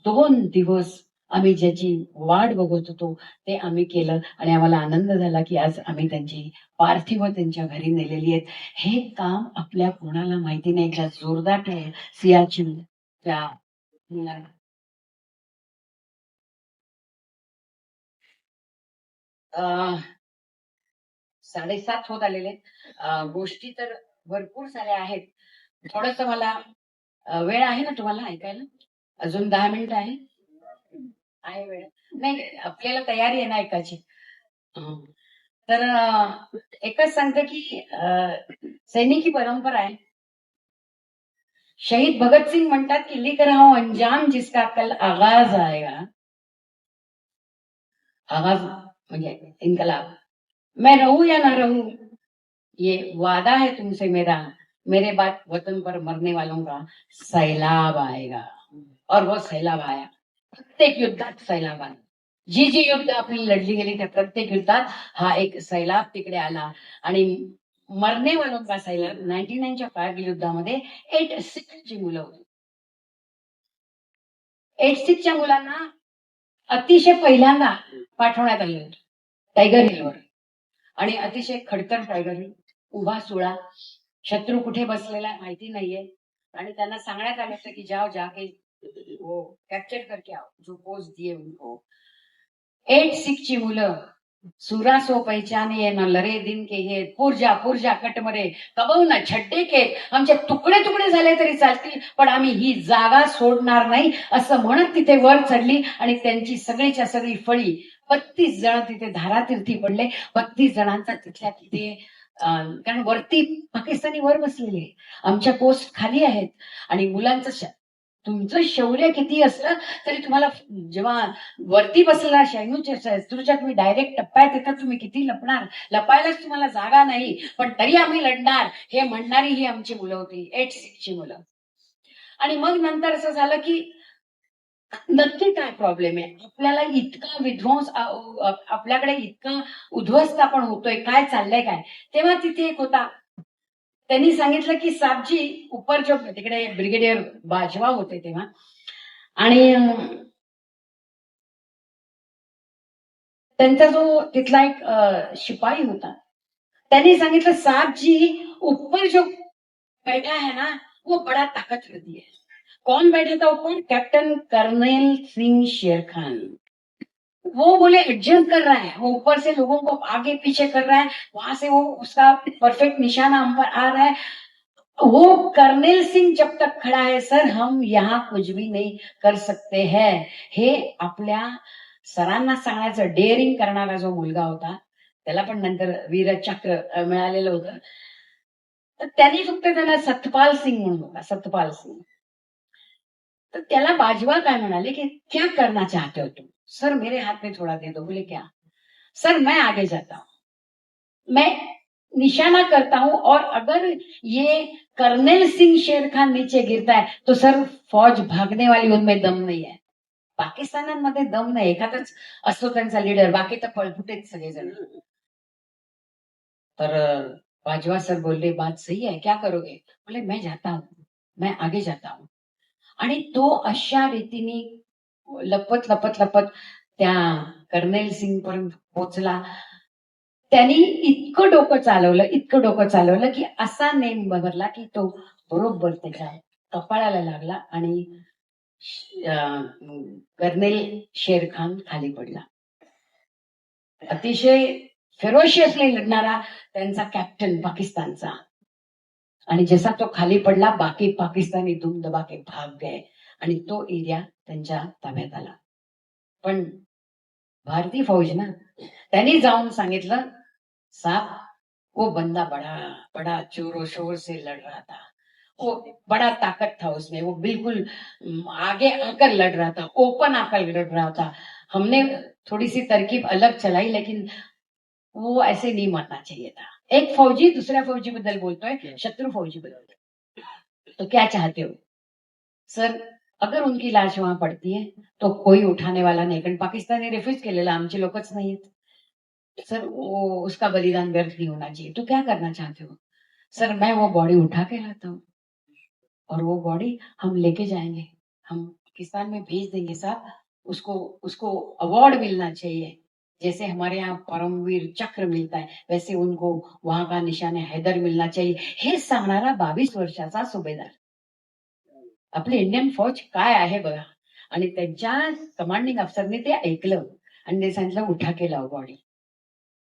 [SPEAKER 1] 2 दिवस आम्ही ज्याची वाट बघत होतो ते आम्ही केलं आणि आम्हाला आनंद झाला की आज आम्ही त्यांची पार्थिव त्यांच्या घरी नेलेली आहेत. हे काम आपल्या कोणाला माहिती नाही. एकदा जोरदार सियाचीन त्या अं, 7:30 होत आलेले आहेत. गोष्टी तर भरपूर साऱ्या आहेत. थोडस मला वेळ आहे ना तुम्हाला ऐकायला? अजून 10 मिनिटं आहे वेळ? नाही, आपल्याला तयारी आहे ना ऐकायची. हं. तर एकच सांगते की सैनिकी परंपरा आहे. शहीद भगतसिंग म्हणतात की लिख रहा हूं अंजाम जिसका कल आगाज आएगा. आगाज म्हणजे इनकलाब. मैं रहूं या ना रहूं, ये वादा है तुमसे मेरा, मेरे बाद वतन पर मरने वालों का सैलाब आएगा. और वो सैलाब आया. प्रत्येक युद्धात सैलाब आला. जी जी युद्ध आपली लढली गेली त्या प्रत्येक युद्धात हा एक सैलाब तिकडे आला. आणि मरणे वालों का सैलाब 99च्या कारगिल युद्धामध्ये 86 ची मुलं होती. 86च्या मुलांना अतिशय पहिल्यांदा पाठवण्यात आले होते टायगर हिलवर. आणि अतिशय खडतर टायगर हिल, उभा सुळा, शत्रू कुठे बसलेला आहे माहिती नाहीये. आणि त्यांना सांगण्यात आलं होतं की जाओ जाके वो कॅप्चर करके आओ जो पोस्ट दिए उनको. 86 ची मुलं सुरा सो पहचानिये न लरे दिन के हे पुरजा पुरजा कटमरे कबहू ना छड्डे के. आमचे तुकडे तुकडे झाले तरी चालतील पण आम्ही ही जागा सोडणार नाही असं म्हणत तिथे वर चढली. आणि त्यांची सगळीच्या सगळी फळी 32 जण तिथे धारातीर्थी पडले. 32 जणांचा तिथल्या तिथे कारण वरती पाकिस्तानी वर बसलेले, आमच्या पोस्ट खाली आहेत. आणि मुलांचं तुमचं शौर्य किती असलं तरी तुम्हाला जेव्हा वरती बसलेला शैनूच्या शत्रूच्या तुम्ही डायरेक्ट टप्प्यात येतात तुम्ही किती लपणार. लपायलाच तुम्हाला जागा नाही पण तरी आम्ही लढणार हे म्हणणारी ही आमची मुलं होती. 86 ची मुलं. आणि मग नंतर असं झालं की नक्की काय प्रॉब्लेम आहे. आपल्याला इतका विध्वंस आपल्याकडे इतका उद्ध्वस्त आपण होतोय, काय चाललंय काय. तेव्हा तिथे एक होता, त्यांनी सांगितलं की साबजी उपर जो तिकडे ब्रिगेडियर बाजवा होते तेव्हा. आणि त्यांचा जो तिथला एक शिपाई होता त्यांनी सांगितलं साहब जी ऊपर जो बैठा है ना वो बड़ा ताकतवर है. कौन बैठा था ऊपर? कैप्टन कर्नल सिंह शेर खान. वो बोले एडजस्ट कर रहा है, वो ऊपर से लोगों को आगे पीछे कर रहा है, वहां से वो उसका परफेक्ट निशाना हम पर आ रहा है. वो कर्नल सिंह जब तक खड़ा है सर हम यहाँ कुछ भी नहीं कर सकते हैं. हे आपल्या सरांना सांगण्याचं डेअरिंग करणारा जो मुलगा होता त्याला पण नंतर वीरचक्र मिळालेलं होतं. तर त्यांनी फक्त त्याला सतपाल सिंग म्हणून होता, सतपाल सिंग. तर त्याला बाजवा काय म्हणाले की क्या करना चाहते हो तुम? सर मेरे हाथ में थोड़ा दे दो. बोले क्या? सर मैं आगे जाता हूं, मैं निशाना करता हूं और अगर ये कर्नल सिंह शेर खान नीचे गिरता है तो सर फौज भागने वाली उनमें दम नहीं है. पाकिस्तानांमध्ये दम नाही, एखादाच असतो त्यांचा लीडर, बाकी तर पळपुटेच सगळेजण. तर बाजवा सर बोलले बात सही है, क्या करोगे? बोले मैं जाता हूं, मैं आगे जाता हूं. आणि तो अशा रीतीने लपत लपत लपत त्या कर्नल सिंग पर्यंत पोहोचला. त्यांनी इतकं डोकं चालवलं की असा नेम बदलला की तो बरोबर त्याच्या कपाळाला लागला आणि कर्नल शेर खान खाली पडला. अतिशय फेरोशियसली लढणारा त्यांचा कॅप्टन पाकिस्तानचा. आणि जसा तो खाली पडला बाकी पाकिस्तानी धूम दबा के भाग गए आणि तो एरिया त्यांच्या ताब्यात आला. पण भारतीय फौज ना त्यांनी जाऊन सांगितलं साहब वो बंदा बड़ा बड़ा जोरों शोर से लड़ रहा था, वो बड़ा ताकत था उसमें, वो बिल्कुल आगे आकर लड़ रहा था, ओपन आकर लड़ रहा था. हमने थोड़ी सी तरकीब अलग चलाई लेकिन वो ऐसे नहीं मरना चाहिए था. एक फौजी दूसऱ्या फौजी बद्दल बोलतोय, शत्रु फौजी बद्दल. तो क्या चाहते हो? सर अगर उनकी लाश वहां पड़ती है तो कोई उठाने वाला नहीं, कारण पाकिस्तानी रिफ्यूज केलेला, आमचे लोकच नाहीत. सर वो उसका बलिदान व्यर्थ नहीं होना चाहिए. तो क्या करना चाहते हो? सर मैं वो बॉडी उठा के लाता हूँ और वो बॉडी हम लेके जाएंगे, हम पाकिस्तान में भेज देंगे साहब. उसको उसको अवार्ड मिलना चाहिए, जैसे हमारे यहाँ परमवीर चक्र मिलता है वैसे उनको वहां का निशाने हैदर मिलना चाहिए, हे सांगणारा 22 वर्षाचा सुभेदार. आपली इंडियन फौज काय आहे बघा. आणि त्यांच्या कमांडिंग अफसरने ते ऐकलं आणि ते सांगितलं उठा केला बॉडी.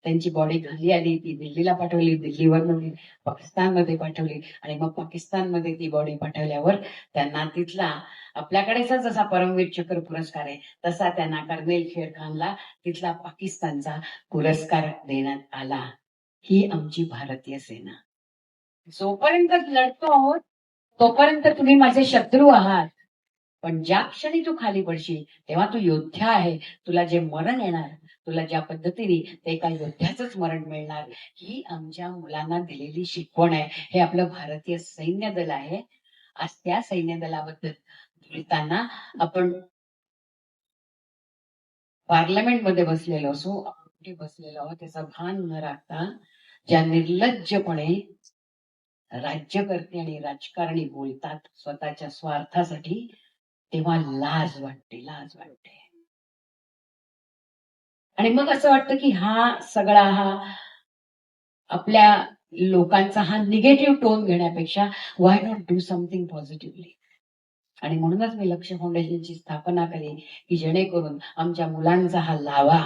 [SPEAKER 1] त्यांची बॉडी घाली आली, ती दिल्लीला पाठवली, दिल्लीवरनं पाकिस्तानमध्ये पाठवली आणि मग पाकिस्तानमध्ये ती बॉडी पाठवल्यावर त्यांना तिथला आपल्याकडेचा जसा परमवीर चक्र पुरस्कार आहे तसा त्यांना कर्नेल शेर खानला तिथला पाकिस्तानचा पुरस्कार देण्यात आला. ही आमची भारतीय सेना. जोपर्यंत लढतो आहोत तोपर्यंत तुम्ही माझे शत्रू आहात, पण ज्या क्षणी तू खाली पडशील तेव्हा तू योद्धा आहे, तुला जे मरण येणार, तुला ज्या पद्धतीने ते एका योद्ध्याचंच मरण मिळणार, ही आमच्या मुलांना दिलेली शिकवण आहे. हे आपलं भारतीय सैन्य दल आहे. आज त्या सैन्य दलाबद्दल बोलताना आपण पार्लमेंटमध्ये बसलेलो असो, कुठे बसलेलो आहोत त्याचं भान न राखता ज्या निर्लज्जपणे राज्यकर्ते आणि राजकारणी बोलतात स्वतःच्या स्वार्थासाठी, तेव्हा लाज वाटते, लाज वाटते. आणि मग असं वाटतं की हा सगळा आपल्या लोकांचा हा निगेटिव्ह टोन घेण्यापेक्षा व्हाय नॉट डू समथिंग पॉझिटिव्हली. आणि म्हणूनच मी लक्ष फाउंडेशनची स्थापना केली की जेणेकरून आमच्या मुलांचा हा लावा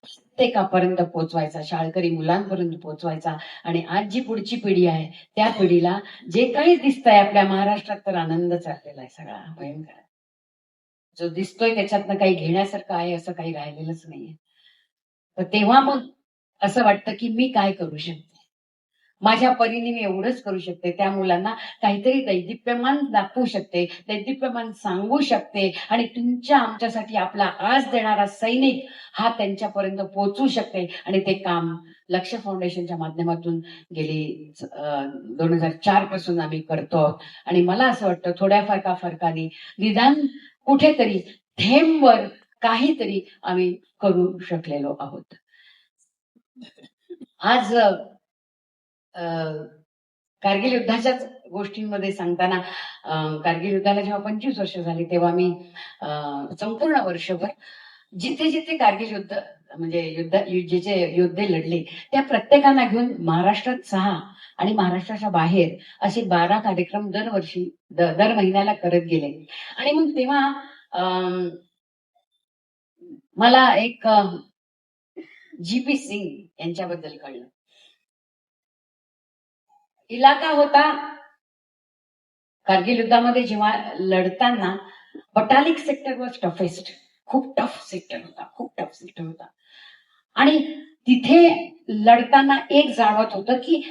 [SPEAKER 1] प्रत्येकापर्यंत पोहोचवायचा, शाळकरी मुलांपर्यंत पोहोचवायचा. आणि आज जी पुढची पिढी आहे त्या पिढीला जे काही दिसतंय आपल्या महाराष्ट्रात तर आनंद चाललेला आहे सगळा भयंकर. जो दिसतोय त्याच्यातनं काही घेण्यासारखं आहे असं काही राहिलेलंच नाहीये. तर तेव्हा मग असं वाटतं की मी काय करू शकते, माझ्या परीने मी एवढंच करू शकते. त्या मुलांना काहीतरी दैदिप्यमान दाखवू शकते, दैदिप्यमान सांगू शकते आणि तुमच्या आमच्यासाठी आपला आज देणारा सैनिक हा त्यांच्यापर्यंत पोहोचू शकते. आणि ते काम लक्ष फाउंडेशनच्या माध्यमातून गेली 2004 पासून आम्ही करतो. आणि मला असं वाटतं थोड्या फरकाने निदान कुठेतरी थेंबवर काहीतरी आम्ही करू शकलेलो आहोत. आज कारगिल युद्धाच्याच गोष्टींमध्ये सांगताना, कारगिल युद्धाला जेव्हा 25 वर्ष झाली तेव्हा मी संपूर्ण वर्षभर जिथे जिथे कारगिल युद्ध म्हणजे जे योद्धे लढले त्या प्रत्येकांना घेऊन महाराष्ट्रात 6 आणि महाराष्ट्राच्या बाहेर असे 12 कार्यक्रम दरवर्षी दर महिन्याला करत गेले. आणि मग तेव्हा मला एक GP सिंग यांच्याबद्दल कळलं. इलाका होता कारगिल युद्धामध्ये जेव्हा लढताना बटालिक सेक्टर वॉज टफेस्ट. खूप टफ सेक्टर होता. आणि तिथे लढताना एक जाणवत होतं की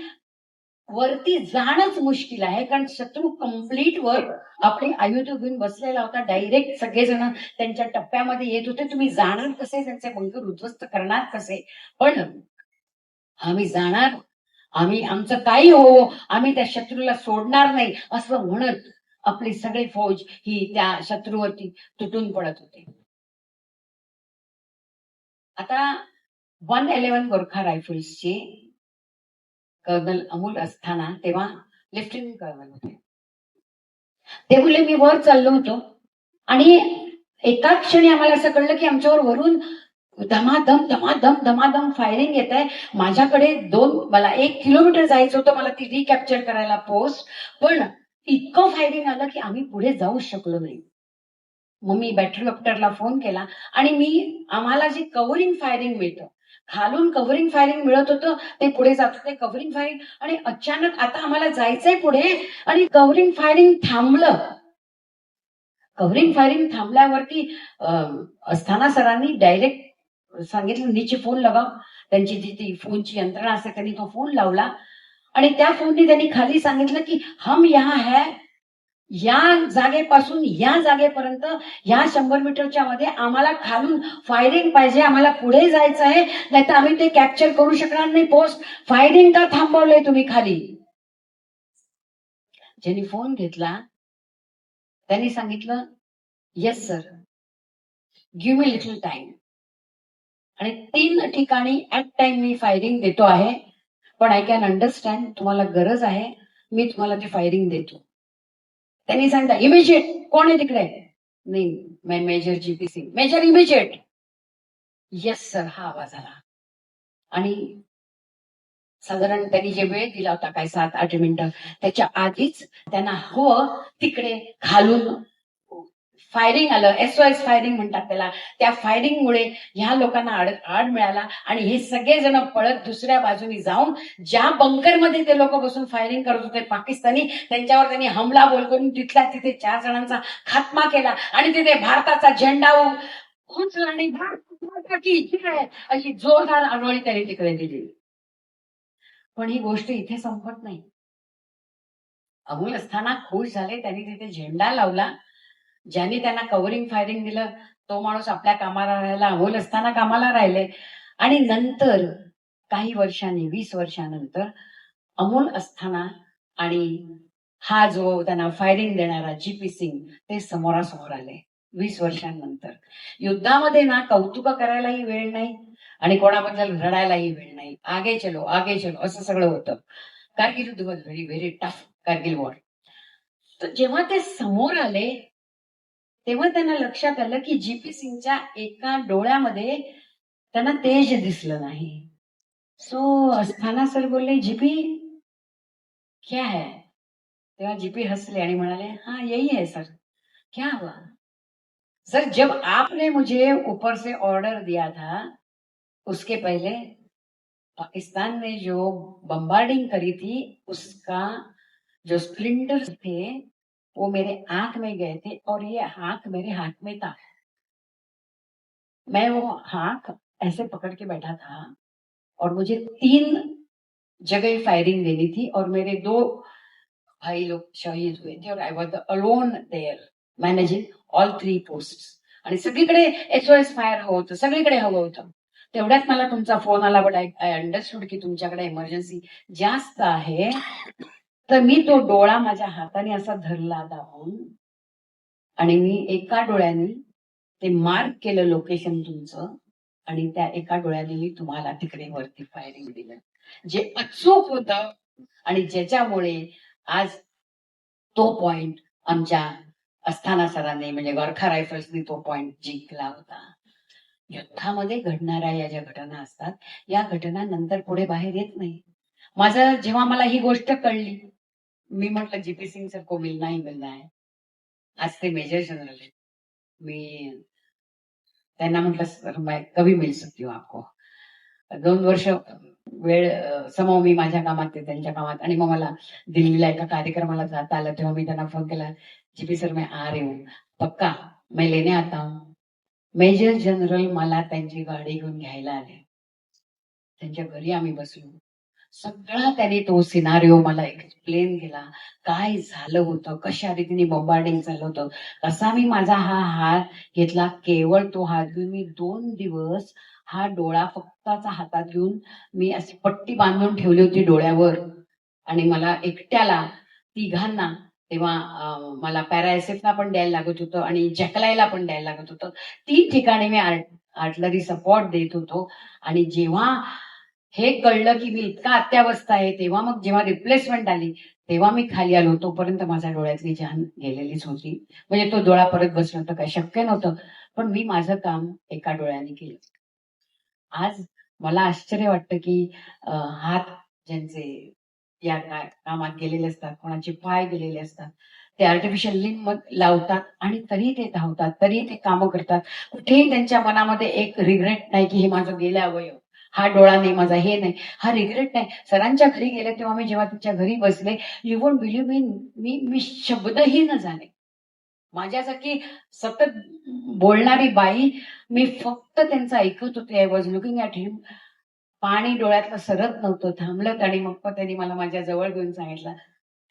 [SPEAKER 1] वरती जाणंच मुश्किल आहे, कारण शत्रू कंप्लीट वर आपले आयुध घेऊन बसलेला होता. डायरेक्ट सगळेजण त्यांच्या टप्प्यामध्ये येत होते. तुम्ही जाणार कसे, त्यांचे बंकर उद्ध्वस्त करणार कसे. पण आम्ही जाणार, आम्ही आमचं काही हो, आम्ही त्या शत्रूला सोडणार नाही असं म्हणत आपली सगळी फौज ही त्या शत्रूवरती तुटून पडत होते. आता 111 गोरखा रायफल्सचे कर्नल अमोल अस्थाना तेव्हा लेफ्टनंट कर्नल होते. ते बोलले मी वर चाललो होतो आणि एका क्षणी आम्हाला असं कळलं की आमच्यावर वरून धमाधम फायरिंग येत आहे. माझ्याकडे मला 1 किलोमीटर जायचं होतं मला ती रिकॅप्चर करायला पोस्ट. पण इतकं फायरिंग आलं की आम्ही पुढे जाऊ शकलो नाही. मग मी बॅटरी ऑप्टरला फोन केला आणि आम्हाला जे कव्हरिंग फायरिंग मिळतं, खालून कव्हरिंग फायरिंग मिळत होतं, ते पुढे जात होते कव्हरिंग फायरिंग. आणि अचानक आता आम्हाला जायचंय पुढे आणि कव्हरिंग फायरिंग थांबलं. कव्हरिंग फायरिंग थांबल्यावरती अस्थाना सरांनी डायरेक्ट सांगितलं नीचे फोन लगाव. त्यांची जी ती फोनची यंत्रणा असते त्यांनी तो फोन लावला आणि त्या फोनने त्यांनी खाली सांगितलं की हम यहाँ है, या जागेपासून या जागेपर्यंत या 100 मीटरच्या मध्ये आम्हाला खालून फायरिंग पाहिजे, आम्हाला पुढे जायचं आहे, नाहीतर आम्ही ते कॅप्चर करू शकणार नाही. पोस्ट फायरिंग का थांबवलंय तुम्ही खाली. ज्यांनी फोन घेतला त्यांनी सांगितलं yes sir, give me little time. आणि 3 ठिकाणी ऍट टाइम मी फायरिंग देतो आहे, पण आय कॅन अंडरस्टँड तुम्हाला गरज आहे, मी तुम्हाला ते फायरिंग देतो. त्यांनी सांगितलं इमिजिएट कोण आहे तिकडे. नाही, मैं major G P Singh, major immediate. Yes sir, हा आवाज आला. आणि साधारण त्यांनी जे वेळ दिला होता काय 7-8 मिनिटं, त्याच्या आधीच त्यांना हवं तिकडे खालून फायरिंग आलं. SOS फायरिंग म्हणतात त्याला. त्या फायरिंगमुळे ह्या लोकांना आड मिळाला आणि हे सगळेजण पळत दुसऱ्या बाजूनी जाऊन ज्या बंकरमध्ये ते लोक बसून फायरिंग करत होते पाकिस्तानी, त्यांच्यावर त्यांनी हमला बोल करून तिथल्या तिथे 4 जणांचा खात्मा केला आणि तिथे भारताचा झेंडा उंचला आणि भारत माता की जय अशी जोरदार आरोळी त्यांनी तिकडे दिली. पण ही गोष्ट इथे संपत नाही. अमोल असताना खुश झाले, त्यांनी तिथे झेंडा लावला. ज्यांनी त्यांना कव्हरिंग फायरिंग दिलं तो माणूस आपल्या कामाला राहिला, अमोल असताना कामाला राहिले. आणि नंतर काही वर्षांनी, 20 वर्षानंतर अमोल असताना आणि हा जो त्यांना फायरिंग देणारा जीपी सिंग ते समोरासमोर आले 20 वर्षांनंतर. युद्धामध्ये ना कौतुक करायलाही वेळ नाही आणि कोणाबद्दल रडायलाही वेळ नाही. आगे चलो आगे चलो असं सगळं होतं. कारगिल युद्ध was very very tough, Kargil war. तर जेव्हा ते समोर आले तेव्हा त्यांना लक्षात आलं की जीपी सिंगच्या एका डोळ्यामध्ये त्यांना तेज दिसलं नाही. सो अस्थाना सर बोलले, जीपी क्या है? तेव्हा जीपी हंसले आणि म्हणाले, हाँ यही है सर, क्या हुआ? सर जब आपने मुझे ऊपर से ऑर्डर दिया था उसके पहले पाकिस्तान ने जो बम्बार्डिंग करी थी उसका जो स्प्लिंटर्स थे वो मेरे आंख में गए थे और ये आंख मेरे हाथ में था. मैं वो आंख ऐसे पकड़ के बैठा था और मुझे 3 जगह फायरिंग देनी थी और मेरे 2 भाई लोग शहीद हुए थे और I was alone there managing all 3 post. आणि सगळीकडे SOS फायर हवं होतं, सगळीकडे हवं होतं. तेवढ्यात मला तुमचा फोन आला, बट आय अंडरस्टूड की तुमच्याकडे इमर्जन्सी जास्त आहे. तर मी तो डोळा माझ्या हाताने असा धरला दाबून आणि मी एका डोळ्याने ते मार्क केलं लोकेशन तुमचं आणि त्या एका डोळ्याने मी तुम्हाला तिकडे वरती फायरिंग दिलं, जे अचूक होतं आणि ज्याच्यामुळे आज तो पॉइंट आमच्या अस्थाना सरांनी म्हणजे गोरखा रायफल्सनी तो पॉइंट जिंकला होता. युद्धामध्ये घडणाऱ्या या ज्या घटना असतात या घटना नंतर पुढे बाहेर येत नाही. माझं जेव्हा मला ही गोष्ट कळली, मी म्हटलं जीपी सिंग सर को मिलना ही मिलना है. आज ते मेजर जनरल आहेत. मी त्यांना म्हटलं, सर मैं कभी मिल सकती हूँ आपको. 2 वर्ष वेळ समव मी माझ्या कामात ते त्यांच्या कामात. आणि मग मला दिल्लीला एका कार्यक्रमाला जाता आलं तेव्हा मी त्यांना फोन केला, जीपी सर मैं आ रही हूँ, पक्का मैं लेने आता हूँ. मेजर जनरल मला त्यांची गाडी घेऊन घ्यायला आले. त्यांच्या घरी आम्ही बसलो. सगळा त्यांनी तो सिनारिओ मला एक्सप्लेन केला. काय झालं होतं, कशा रीतीने बॉम्बार्डिंग झालं होतं, कसा मी माझा हा हात घेतला. केवळ तो हात घेऊन मी 2 दिवस हा डोळा फक्ताचा हातात घेऊन मी अशी पट्टी बांधून ठेवली होती डोळ्यावर. आणि मला एकट्याला 3घांना तेव्हा मला पॅराएसिफला पण द्यायला लागत होतं आणि जकलायला पण द्यायला लागत होतं. 3 ठिकाणी मी आर्टलरी सपोर्ट देत होतो. आणि जेव्हा हे कळलं की मी इतका अत्यावस्था आहे, तेव्हा मग जेव्हा रिप्लेसमेंट आली तेव्हा मी खाली आलो. तोपर्यंत माझ्या डोळ्यातली जान गेलेलीच होती. म्हणजे तो डोळा परत बसणं तर काही शक्य नव्हतं. पण मी माझं काम एका डोळ्याने केलं. आज मला आश्चर्य वाटतं की हात ज्यांचे या कामात गेलेले असतात, कोणाचे पाय गेलेले असतात, ते आर्टिफिशियल लिंब लावतात आणि तरी ते धावतात, तरी ते कामं करतात. कुठेही त्यांच्या मनामध्ये एक रिग्रेट नाही की हे माझं गेलं अवयव, हा डोळा नाही माझा, हे नाही, हा रिग्रेट नाही. सरांच्या घरी गेले तेव्हा मी जेव्हा त्यांच्या घरी बसले, यू वोंट बिलीव्ह मी शब्दही न जाणे. माझ्यासारखी सतत बोलणारी बाई, मी फक्त त्यांचं ऐकत होते. आय वॉज लुकिंग ॲट हिम. पाणी डोळ्यातलं सरत नव्हतं. थांबलं आणि मग त्यांनी मला माझ्या जवळ घेऊन सांगितलं,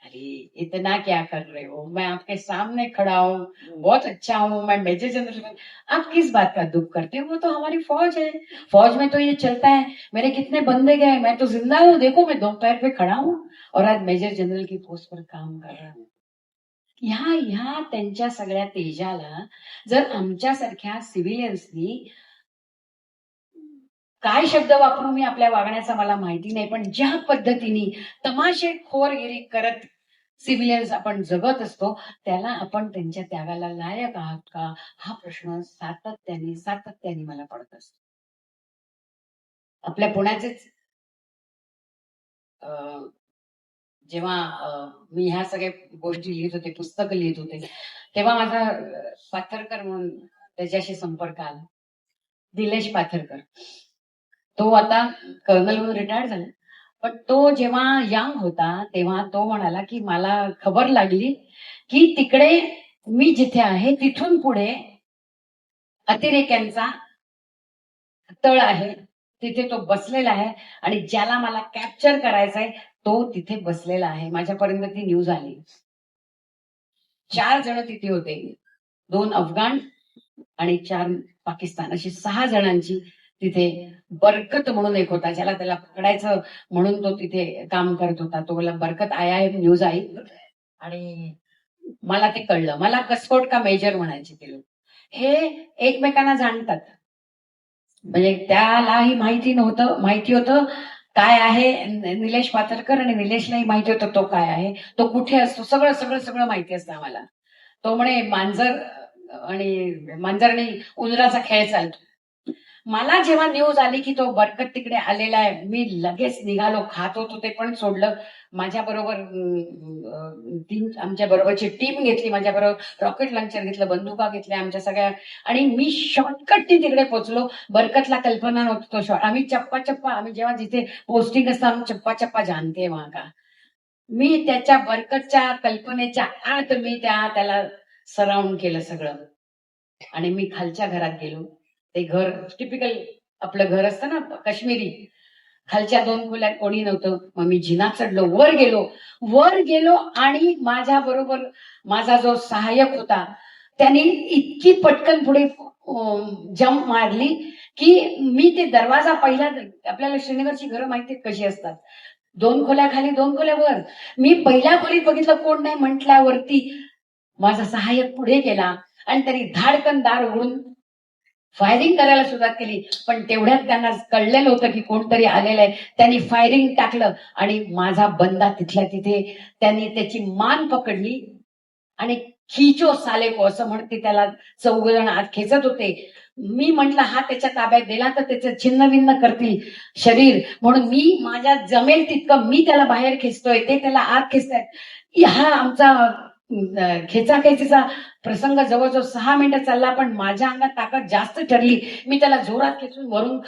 [SPEAKER 1] अरे इतना क्या कर रहे हो, मैं आपके सामने खड़ा हूँ, बहुत अच्छा हूँ, मैं मेजर जनरल हूँ, आप किस बात का दुख करते हो, वो तो हमारी फौज है, फौज में तो ये चलता है, मेरे कितने बंदे गए, मैं तो जिंदा हूँ, देखो मैं 2 पैर पे खड़ा हूँ और आज मेजर जनरल की पोस्ट पर काम कर रहा हूँ. ह्या त्यांच्या सगळ्या तेजाला जर आमच्यासारख्या सिव्हिलियन्सनी काय शब्द वापरू मी आपल्या वागण्याचा मला माहिती नाही, पण ज्या पद्धतीने तमाशेखोरगिरी करत सिव्हिलियन्स आपण जगत असतो, त्याला आपण त्यांच्या त्यागाला लायक आहात का, हा प्रश्न सातत्याने सातत्याने मला पडत असतो. आपल्या पुण्याचेच अं, जेव्हा मी ह्या सगळ्या गोष्टी लिहित होते, पुस्तक लिहित होते, तेव्हा माझा पाथरकर म्हणून त्याच्याशी संपर्क आला. निलेश पाथरकर. तो आता कर्नल म्हणून रिटायर्ड झाला. पण तो जेव्हा यंग होता तेव्हा तो म्हणाला की मला खबर लागली की तिकडे मी जिथे आहे तिथून पुढे अतिरेक्यांचा तळ आहे, तिथे तो बसलेला आहे आणि ज्याला मला कॅप्चर करायचंय तो तिथे बसलेला आहे. माझ्यापर्यंत ती न्यूज आली. 4 जण तिथे होते, 2 अफगाण आणि 4 पाकिस्तान, अशी 6 जणांची तिथे बरकत म्हणून एक होता, ज्याला त्याला पकडायचं म्हणून तो तिथे काम करत होता. तो मला बरकत आया है न्यूज आई आणि मला ते कळलं. मला कस्कोट का मेजर म्हणायचे ते लोक. हे एकमेकांना जाणतात. म्हणजे त्यालाही माहिती होतं काय आहे निलेश पाथरकर आणि निलेशलाही माहिती होतं तो काय आहे, तो कुठे असतो, सगळं सगळं सगळं माहिती असतं आम्हाला. तो म्हणे मांजर आणि उंदराचा खेळ चालतो. मला जेव्हा न्यूज आली की तो बरकत तिकडे आलेला आहे, मी लगेच निघालो. खात होतो ते पण सोडलं. माझ्या बरोबर आमच्या बरोबरची टीम घेतली, माझ्या बरोबर रॉकेट लॉन्चर घेतलं, बंदुका घेतल्या आमच्या सगळ्या, आणि मी शॉर्टकटनी तिकडे पोहोचलो. बरकतला कल्पना नव्हती तो शॉर्ट. आम्ही चप्पा आम्ही जेव्हा जिथे पोस्टिंग असतं आम्ही चप्पा जानते वहां का. मी त्याच्या बरकतच्या कल्पनेच्या आत मी त्याला सराउंड केलं सगळं आणि मी खालच्या घरात गेलो. ते घर टिपिकल आपलं घर असतं ना काश्मीरी, खालच्या 2 खोल्यात कोणी नव्हतं. मग मी जिना चढलो, वर गेलो आणि माझ्या बरोबर माझा जो सहाय्यक होता त्यांनी इतकी पटकन पुढे जम्प मारली की मी ते दरवाजा पहिला, आपल्याला श्रीनगरची घरं माहिती कशी असतात, 2 खोल्या खाली 2 खोल्या वर. मी पहिल्या खोलीत बघितलं कोण नाही, म्हटल्यावरती माझा सहाय्यक पुढे गेला आणि त्यांनी धाडकन दार उघडून फायरिंग करायला सुरुवात केली. पण तेवढ्यात त्यांना कळलेलं होतं की कोणतरी आलेलं आहे. त्यांनी फायरिंग टाकलं आणि माझा बंदा तिथल्या तिथे, त्यांनी त्याची मान पकडली आणि खिचो साले को असं म्हणते त्याला, 4 जण आत खेचत होते. मी म्हंटल हा त्याच्या ताब्यात दिला तर त्याचं छिन्न भिन्न करतील शरीर, म्हणून मी माझ्या जमेल तितकं मी त्याला बाहेर खेचतोय, ते त्याला आत खेचतायत. हा आमचा खेचाखेचीचा प्रसंग जवळजवळ 6 मिनिटं चालला. पण माझ्या अंगात ताकद जास्त ठरली. मी त्याला जोरात खेचून वरून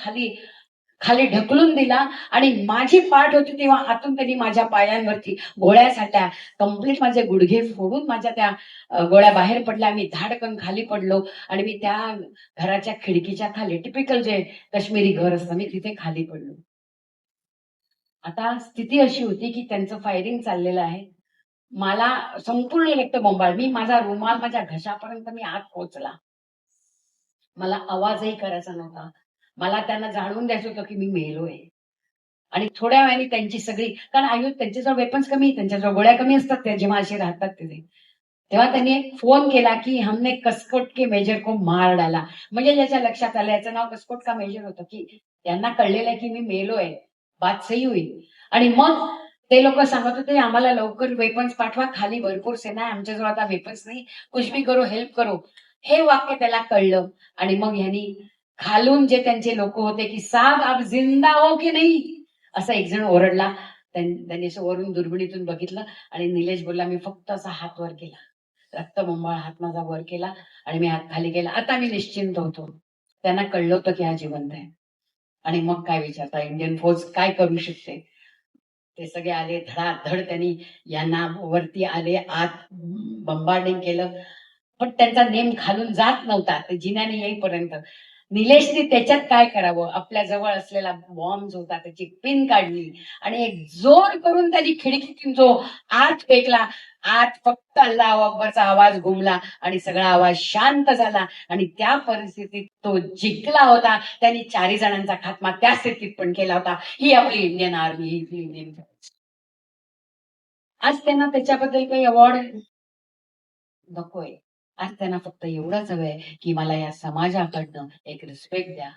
[SPEAKER 1] खाली ढकलून दिला आणि माझी पाठ होती तेव्हा आतून त्यांनी माझ्या पायांवरती गोळ्या साठल्या. कम्प्लीट माझे गुडघे फोडून माझ्या त्या गोळ्या बाहेर पडल्या. मी धाडकन खाली पडलो आणि मी त्या घराच्या खिडकीच्या खाली, टिपिकल जे काश्मीरी घर असतं, मी तिथे खाली पडलो. आता स्थिती अशी होती की त्यांचं फायरिंग चाललेलं आहे. मला संपूर्ण रक्तबंबाळ, मी माझा रुमाल माझ्या घशापर्यंत मी आत पोहोचला. मला आवाजही करायचा नव्हता. मला त्यांना जाणवून द्यायचं होतं की मी मेलोय. आणि थोड्या वेळाने त्यांची सगळी, कारण त्यांच्याजवळ वेपन्स कमी, त्यांच्याजवळ गोळ्या कमी असतात त्या जेव्हा असे राहतात तिथे. तेव्हा त्यांनी एक फोन केला की हमने कस्कोट के मेजर को मार डाला. म्हणजे ज्याच्या लक्षात आलं, याचं नाव कस्कोट का मेजर होतं, की त्यांना कळलेलं आहे की मी मेलोय, बात सही होईल. आणि मग ते लोक सांगत होते आम्हाला लवकर वेपन्स पाठवा, खाली भरपूर सेना आहे, आमच्याजवळ आता वेपन्स नाही, कुछ भी करो, हेल्प करो. हे वाक्य त्याला कळलं आणि मग ह्यांनी खालून जे त्यांचे लोक होते की साब आप जिंदा हो की नाही, असा एक जण ओरडला. त्यांनी असं वरून दुर्बिणीतून बघितलं आणि निलेश बोलला, मी फक्त असा हात वर केला, रक्तबंबाळ हात माझा वर केला आणि मी हात खाली केला. आता मी निश्चिंत होतो. त्यांना कळलं होतं की हा जिवंत आहे. आणि मग काय विचारता, इंडियन फौज काय करू शकते. ते सगळे आले, धडाधड त्यांनी यांना वरती आले, आत बंबार्डिंग केलं. पण त्यांचा नेम खालून जात नव्हता ते जिन्याने येईपर्यंत. निलेशने त्याच्यात काय करावं, आपल्या जवळ असलेला बॉम्ब जो होता त्याची पिन काढली आणि एक जोर करून त्यांनी खिडकीतून जो आत फेकला. आत फक्त अल्लाह अकबरचा आवाज घुमला आणि सगळा आवाज शांत झाला. आणि त्या परिस्थितीत तो जिंकला होता. त्यांनी 4 जणांचा खात्मा त्या स्थितीत पण केला होता. ही आपली इंडियन आर्मी, ही आपली इंडियन फौज. आज त्यांना त्याच्याबद्दल काही अवॉर्ड नकोय. आज त्यांना फक्त एवढंच हवंय की मला या समाजाकडनं एक रिस्पेक्ट द्या,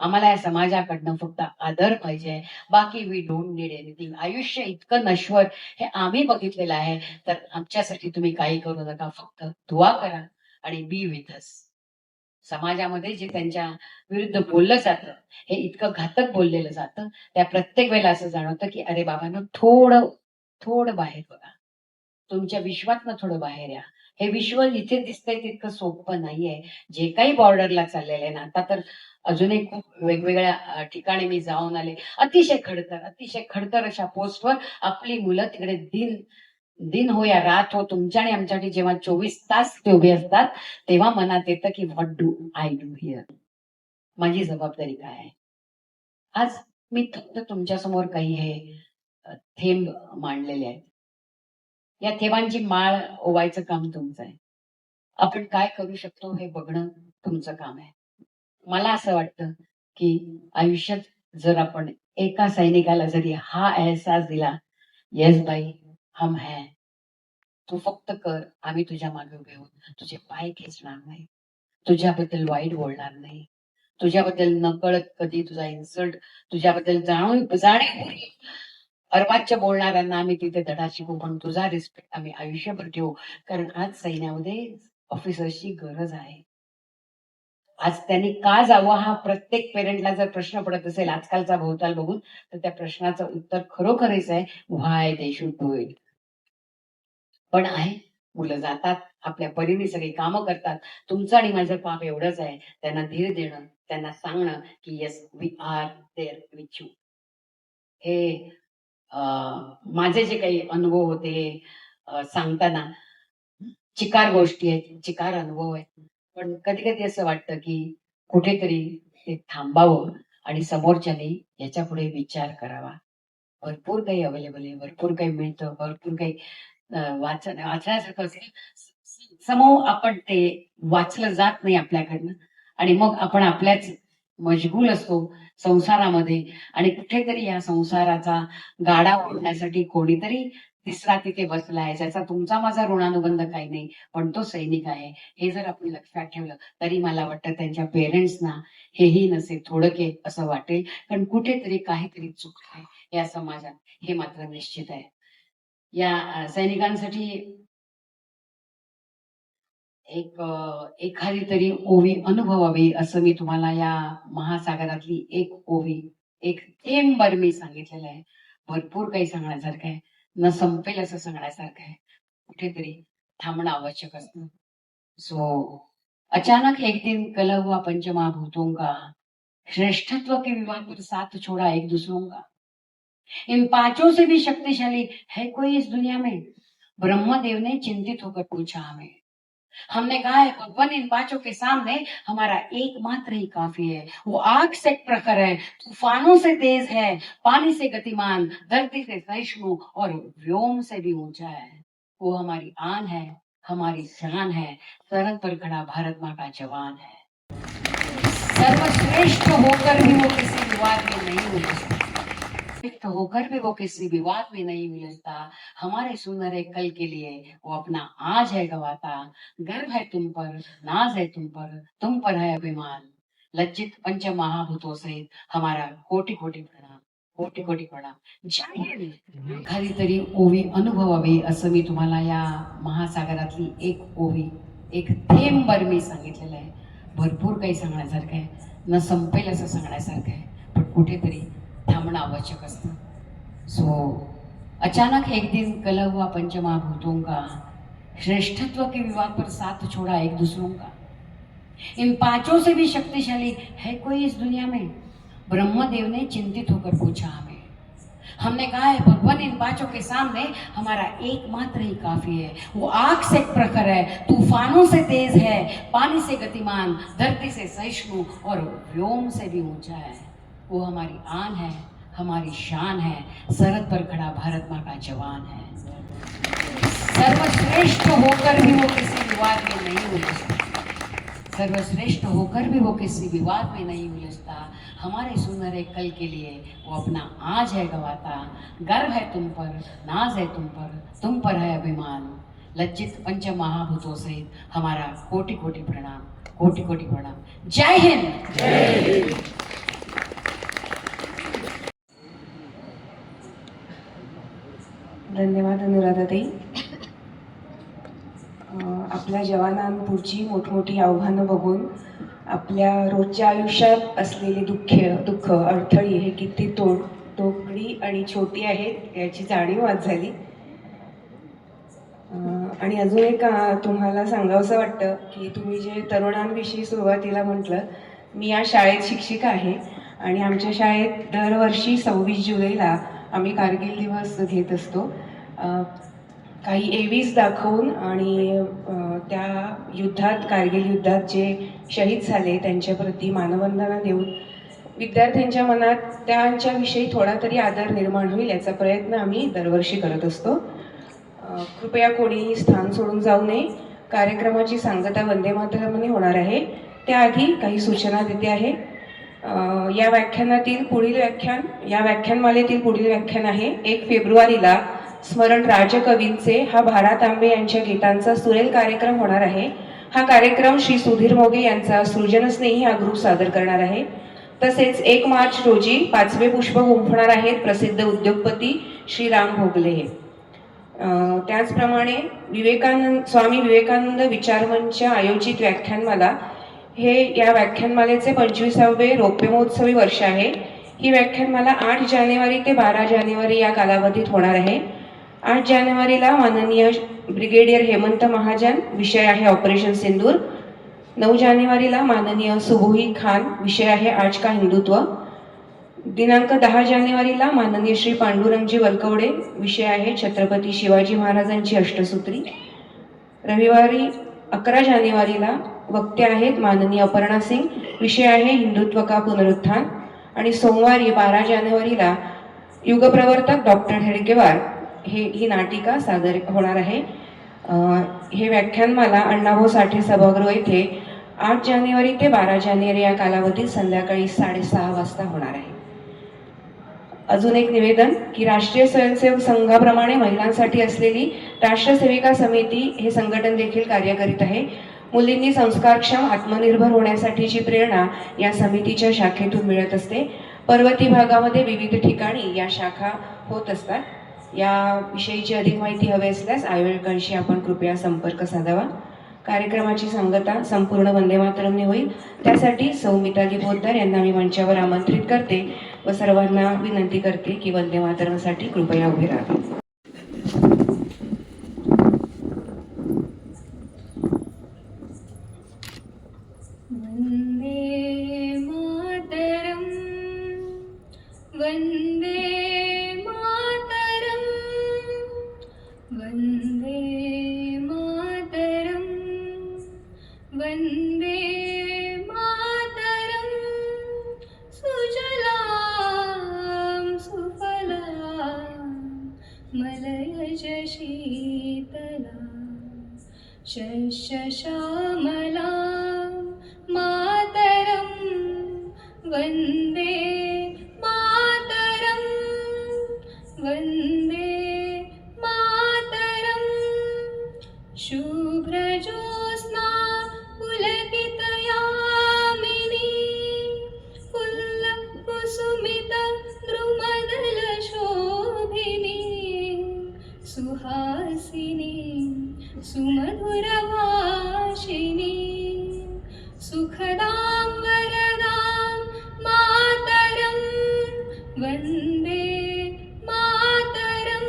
[SPEAKER 1] आम्हाला या समाजाकडनं फक्त आदर पाहिजे, बाकी वी डोंट नीड एनिथिंग. आयुष्य इतकं नश्वर हे आम्ही बघितलेलं आहे, तर आमच्यासाठी तुम्ही काही करू नका, फक्त दुआ करा आणि बी विथ अस. समाजामध्ये जे त्यांच्या विरुद्ध बोललं जातं, हे इतकं घातक बोललेलं जातं, त्या प्रत्येक वेळेला असं जाणवतं की अरे बाबांनो, थोडं थोडं बाहेर बघा, तुमच्या विश्वातनं थोडं बाहेर या. हे विश्व इथे दिसतंय तितकं सोपं नाहीये. जे काही बॉर्डरला चाललेलं आहे ना, आता तर अजूनही खूप वेगवेगळ्या ठिकाणी मी जाऊन आले. अतिशय खडतर अशा पोस्टवर आपली मुलं तिकडे दिन दिन हो या रात हो, तुमच्या आणि आमच्यासाठी जेव्हा 24 तास ते उभे असतात, तेव्हा मनात येतं की what do I do here. माझी जबाबदारी काय आहे. आज मी फक्त तुमच्या समोर काही हे थेंब मांडलेले आहेत. या थेंबांची माळ ओवायचं काम तुमचं आहे. आपण काय करू शकतो हे बघणं तुमचं काम आहे. मला असं वाटतं की आयुष्यात जर आपण एका सैनिकाला जरी हा एहसास दिला, येस बाई हम है, तू फक्त कर, आम्ही तुझ्या मागे उभे आहोत, तुझे पाय खेचणार नाही, तुझ्याबद्दल वाईट बोलणार नाही, तुझ्याबद्दल नकळत कधी तुझा इन्सल्ट, तुझ्याबद्दल जाणीव अर्वाच्य बोलणाऱ्यांना आम्ही तिथे धडा शिकू, पण तुझा रिस्पेक्ट आम्ही आयुष्यभर ठेवू. कारण आज सैन्यामध्ये ऑफिसर्सची गरज आहे. आज त्यांनी का जावं हा प्रत्येक पेरेंटला जर प्रश्न पडत असेल आजकालचा भोवताल बघून, तर त्या प्रश्नाचं उत्तर खरोखरच आहे, व्हाय दे शुड डू इट. पण आहे, मुलं जातात, आपल्या परीने सगळी कामं करतात. तुमचं आणि माझं काम एवढंच आहे, त्यांना धीर देणं, त्यांना सांगणं की yes we are there with you. हे माझे जे काही अनुभव होते सांगताना चिकार गोष्टी आहेत, चिकार अनुभव आहेत. पण कधी कधी असं वाटतं की कुठेतरी ते थांबावं आणि समोरच्याने याच्या पुढे विचार करावा. भरपूर काही अवेलेबल आहे, भरपूर काही मिळतं, भरपूर काही वाचण्यासारखं असेल. समोर आपण ते वाचलं जात नाही आपल्याकडनं, आणि मग आपण आपल्याच मशगूल असतो संसारामध्ये, आणि कुठेतरी या संसाराचा गाडा ओढण्यासाठी कोणीतरी तिसरा तिथे बसला आहे, ज्याचा तुमचा माझा ऋणानुबंध काही नाही, पण तो सैनिक आहे. हे जर आपण लक्षात ठेवलं तरी मला वाटतं त्यांच्या पेरेंट्सना हेही नसेल थोडं के असं वाटेल, कारण कुठेतरी काहीतरी चुकतंय या समाजात, हे मात्र निश्चित आहे. या सैनिकांसाठी एखादी तरी ओवी अनुभवावी असं मी तुम्हाला या महासागरातली एक ओवी, एक थेंबर मी सांगितलेलं आहे. भरपूर काही सांगण्यासारखं आहे, न संपेल असं सांगण्यासारखं आहे. कुठेतरी थांबणं आवश्यक असतं. सो अचानक एक दिन कल हुआ पंचमहाभूतों का, श्रेष्ठत्व के विवाह पर साथ छोड़ा एक दूसरों का, इन पांचों से भी शक्तिशाली है कोई इस दुनिया में, ब्रह्मदेव ने चिंतित होकर पूछा हमें. हमने कहा है भगवान, इन पांचों के सामने हमारा एकमात्र ही काफी है. वो आग से प्रखर है, तूफानों से तेज है, पानी से गतिमान, धरती से सहिष्णु और व्योम से भी ऊंचा है. वो हमारी आन है, हमारी शान है, सरहद पर खड़ा भारत माँ का जवान है. सर्वश्रेष्ठ होकर भी वो किसी विवाद में नहीं उलझता, श्रेष्ठ होकर भी वो किसी विवाद में नहीं उलझता. हमारे सुनहरे कल के लिए वो अपना आज है गवाता. गर्व है तुम पर, नाज है तुम पर है अभिमान. लज्जित पंच महाभूतों सहित हमारा कोटि कोटि प्रणाम, कोटि कोटि प्रणाम. जय हिंद. एखादी तरी ओवी अनुभवावी असं मी तुम्हाला या महासागरातली एक ओवी, एक थेंबर मी सांगितलेलं आहे. भरपूर काही सांगण्यासारखं आहे, न संपेल असं सांगण्यासारखं आहे, पण कुठेतरी थांबणं आवश्यक असतं. सो अचानक एक दिन कल हुआ पंचमहाभूतों का, श्रेष्ठत्व के विवाद पर साथ छोड़ा एक दूसरों का, इन पांचों से भी शक्तिशाली है कोई इस दुनिया में, ब्रह्मदेव ने चिंतित होकर पूछा हमें. हमने कहा है भगवान, इन पांचों के सामने हमारा एकमात्र ही काफी है. वो आग से प्रखर है, तूफानों से तेज है, पानी से गतिमान, धरती से सहिष्णु और व्योम से भी ऊंचा है. वो हमारी आन है, हमारी शान है, सरहद पर खड़ा भारत माँ का जवान है. सर्वश्रेष्ठ होकर भी वो किसी विवाद में नहीं उलझता, सर्वश्रेष्ठ होकर भी वो किसी विवाद में नहीं उलझता. हमारे सुनहरे कल के लिए वो अपना आज है गवाता. गर्व है तुम पर, नाज है तुम पर है अभिमान. लज्जित पंच महाभूतों सहित हमारा कोटि कोटि प्रणाम, कोटि कोटि प्रणाम. जय हिंद.
[SPEAKER 3] धन्यवाद अनुराधाताई. आपल्या जवानांपुढची मोठमोठी आव्हानं बघून आपल्या रोजच्या आयुष्यात असलेली दुःख अडथळी हे किती तोकडी आणि छोटी आहेत याची जाणीव आज झाली. आणि अजून एक तुम्हाला सांगावंसं वाटतं की तुम्ही जे तरुणांविषयी सुरुवातीला म्हटलं, मी या शाळेत शिक्षिका आहे आणि आमच्या शाळेत दरवर्षी 26 जुलैला आम्ही कारगिल दिवस घेत असतो. काही एवीज दाखवून आणि त्या युद्धात, कारगिल युद्धात जे शहीद झाले त्यांच्याप्रती मानवंदना देऊन विद्यार्थ्यांच्या मनात त्यांच्याविषयी थोडा तरी आदर निर्माण होईल याचा प्रयत्न आम्ही दरवर्षी करत असतो. कृपया कोणीही स्थान सोडून जाऊ नये. कार्यक्रमाची सांगता वंदे मातरमने होणार आहे. त्याआधी काही सूचना देते आहे. या व्याख्यानमालेतील पुढील व्याख्यान आहे 1 फेब्रुवारीला स्मरण राजकवींचे हा भा. तांबे यांच्या गीतांचा सुरेल कार्यक्रम होणार आहे. हा कार्यक्रम श्री सुधीर मोगे यांचा सृजनस्नेही हा ग्रुप सादर करणार आहे. तसेच 1 मार्च रोजी 5वे पुष्प गुंफणार आहेत प्रसिद्ध उद्योगपती श्री राम भोगले. त्याचप्रमाणे स्वामी विवेकानंद विचारमंच आयोजित व्याख्यानमाला हे या व्याख्यानमालेचे 25वे रौप्य महोत्सवी वर्ष आहे. ही व्याख्यानमाला 8 जानेवारी ते 12 जानेवारी या कालावधीत होणार आहे. 8 जानेवारीला माननीय ब्रिगेडियर हेमंत महाजन, विषय आहे ऑपरेशन सिंदूर. 9 जानेवारीला माननीय सुबोही खान, विषय आहे आज का हिंदुत्व. दिनांक 10 जानेवारीला माननीय श्री पांडुरंगजी वलकवडे, विषय आहे छत्रपती शिवाजी महाराजांची अष्टसूत्री. रविवारी 11 जानेवारीला वक्ते आहेत माननीय अपर्णा सिंग, विषय आहे हिंदुत्व का पुनरुत्थान. आणि सोमवारी 12 जानेवारीला युगप्रवर्तक डॉक्टर हेडगेवार ही नाटिका सादर होणार आहे. हे व्याख्यानमाला अण्णाभाऊ साठे सभागृह येथे 8 जानेवारी ते 12 जानेवारी या कालावधीत संध्याकाळी 6:30 वाजता होणार आहे. अजून एक निवेदन की राष्ट्रीय स्वयंसेवक संघाप्रमाणे महिलांसाठी असलेली राष्ट्रसेविका समिती हे संघटन देखील कार्य करीत आहे. मुलींनी संस्कारक्षम आत्मनिर्भर होण्यासाठीची प्रेरणा या समितीच्या शाखेतून मिळत असते. पर्वती भागामध्ये विविध ठिकाणी या शाखा होत असतात. याविषयीची अधिक माहिती हवी असल्यास आयोजकांशी आपण कृपया संपर्क साधावा. कार्यक्रमाची सांगता संपूर्ण वंदे मातरमने होईल. त्यासाठी सौ मिताली पोद्दार यांना मी मंचावर आमंत्रित करते व सर्वांना विनंती करते की वंदे मातरमसाठी कृपया उभे राहावे.
[SPEAKER 5] वंदे मातरम, वंदे मातरम, वंदे मातरम, वंदे मातरम. सुजलां सुफलां मलयज शीतलां शस्यश्यामलां मातरं वन्दे मातरं, वन्दे मातरं. शुभ्रजोत्स्ना पुलकितयामिनी फुल्लकुसुमित द्रुमदलशोभिनी सुहासिनी सुमधुरभाषिणी सुखदां वरदां मातरं वन्दे मातरं,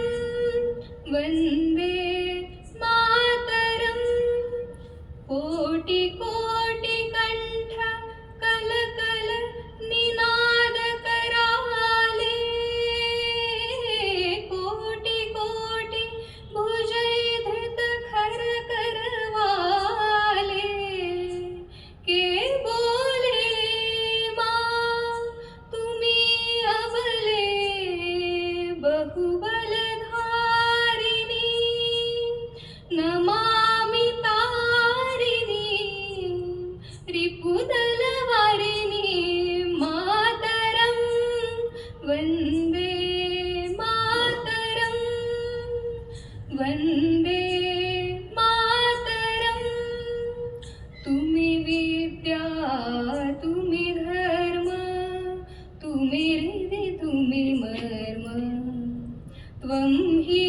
[SPEAKER 5] वन्दे मातरं. कोटि कोटि कंठ कलकल निनाद कराले, कोटि कोटि भुजैधृत खर करवाले. के बोले मां तुम्ही अबले बहुबलधारिणी नमामि तारिणी रिपुदलवारिणी मातरं वन्दे मातरं, वन्दे मातरं. तुम्ही विद्या तुम्ही धर्म तुम्ही हृदि तुम्ही मर्म त्वं हि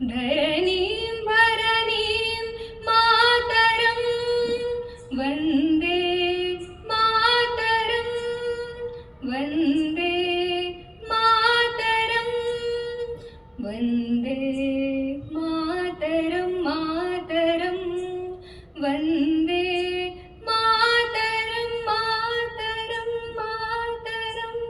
[SPEAKER 7] धरणीं भरणीं मातरं वन्दे मातरं वन्दे मातरं वन्दे मातरं मातरं वन्दे मातरं मातरं मातरम्।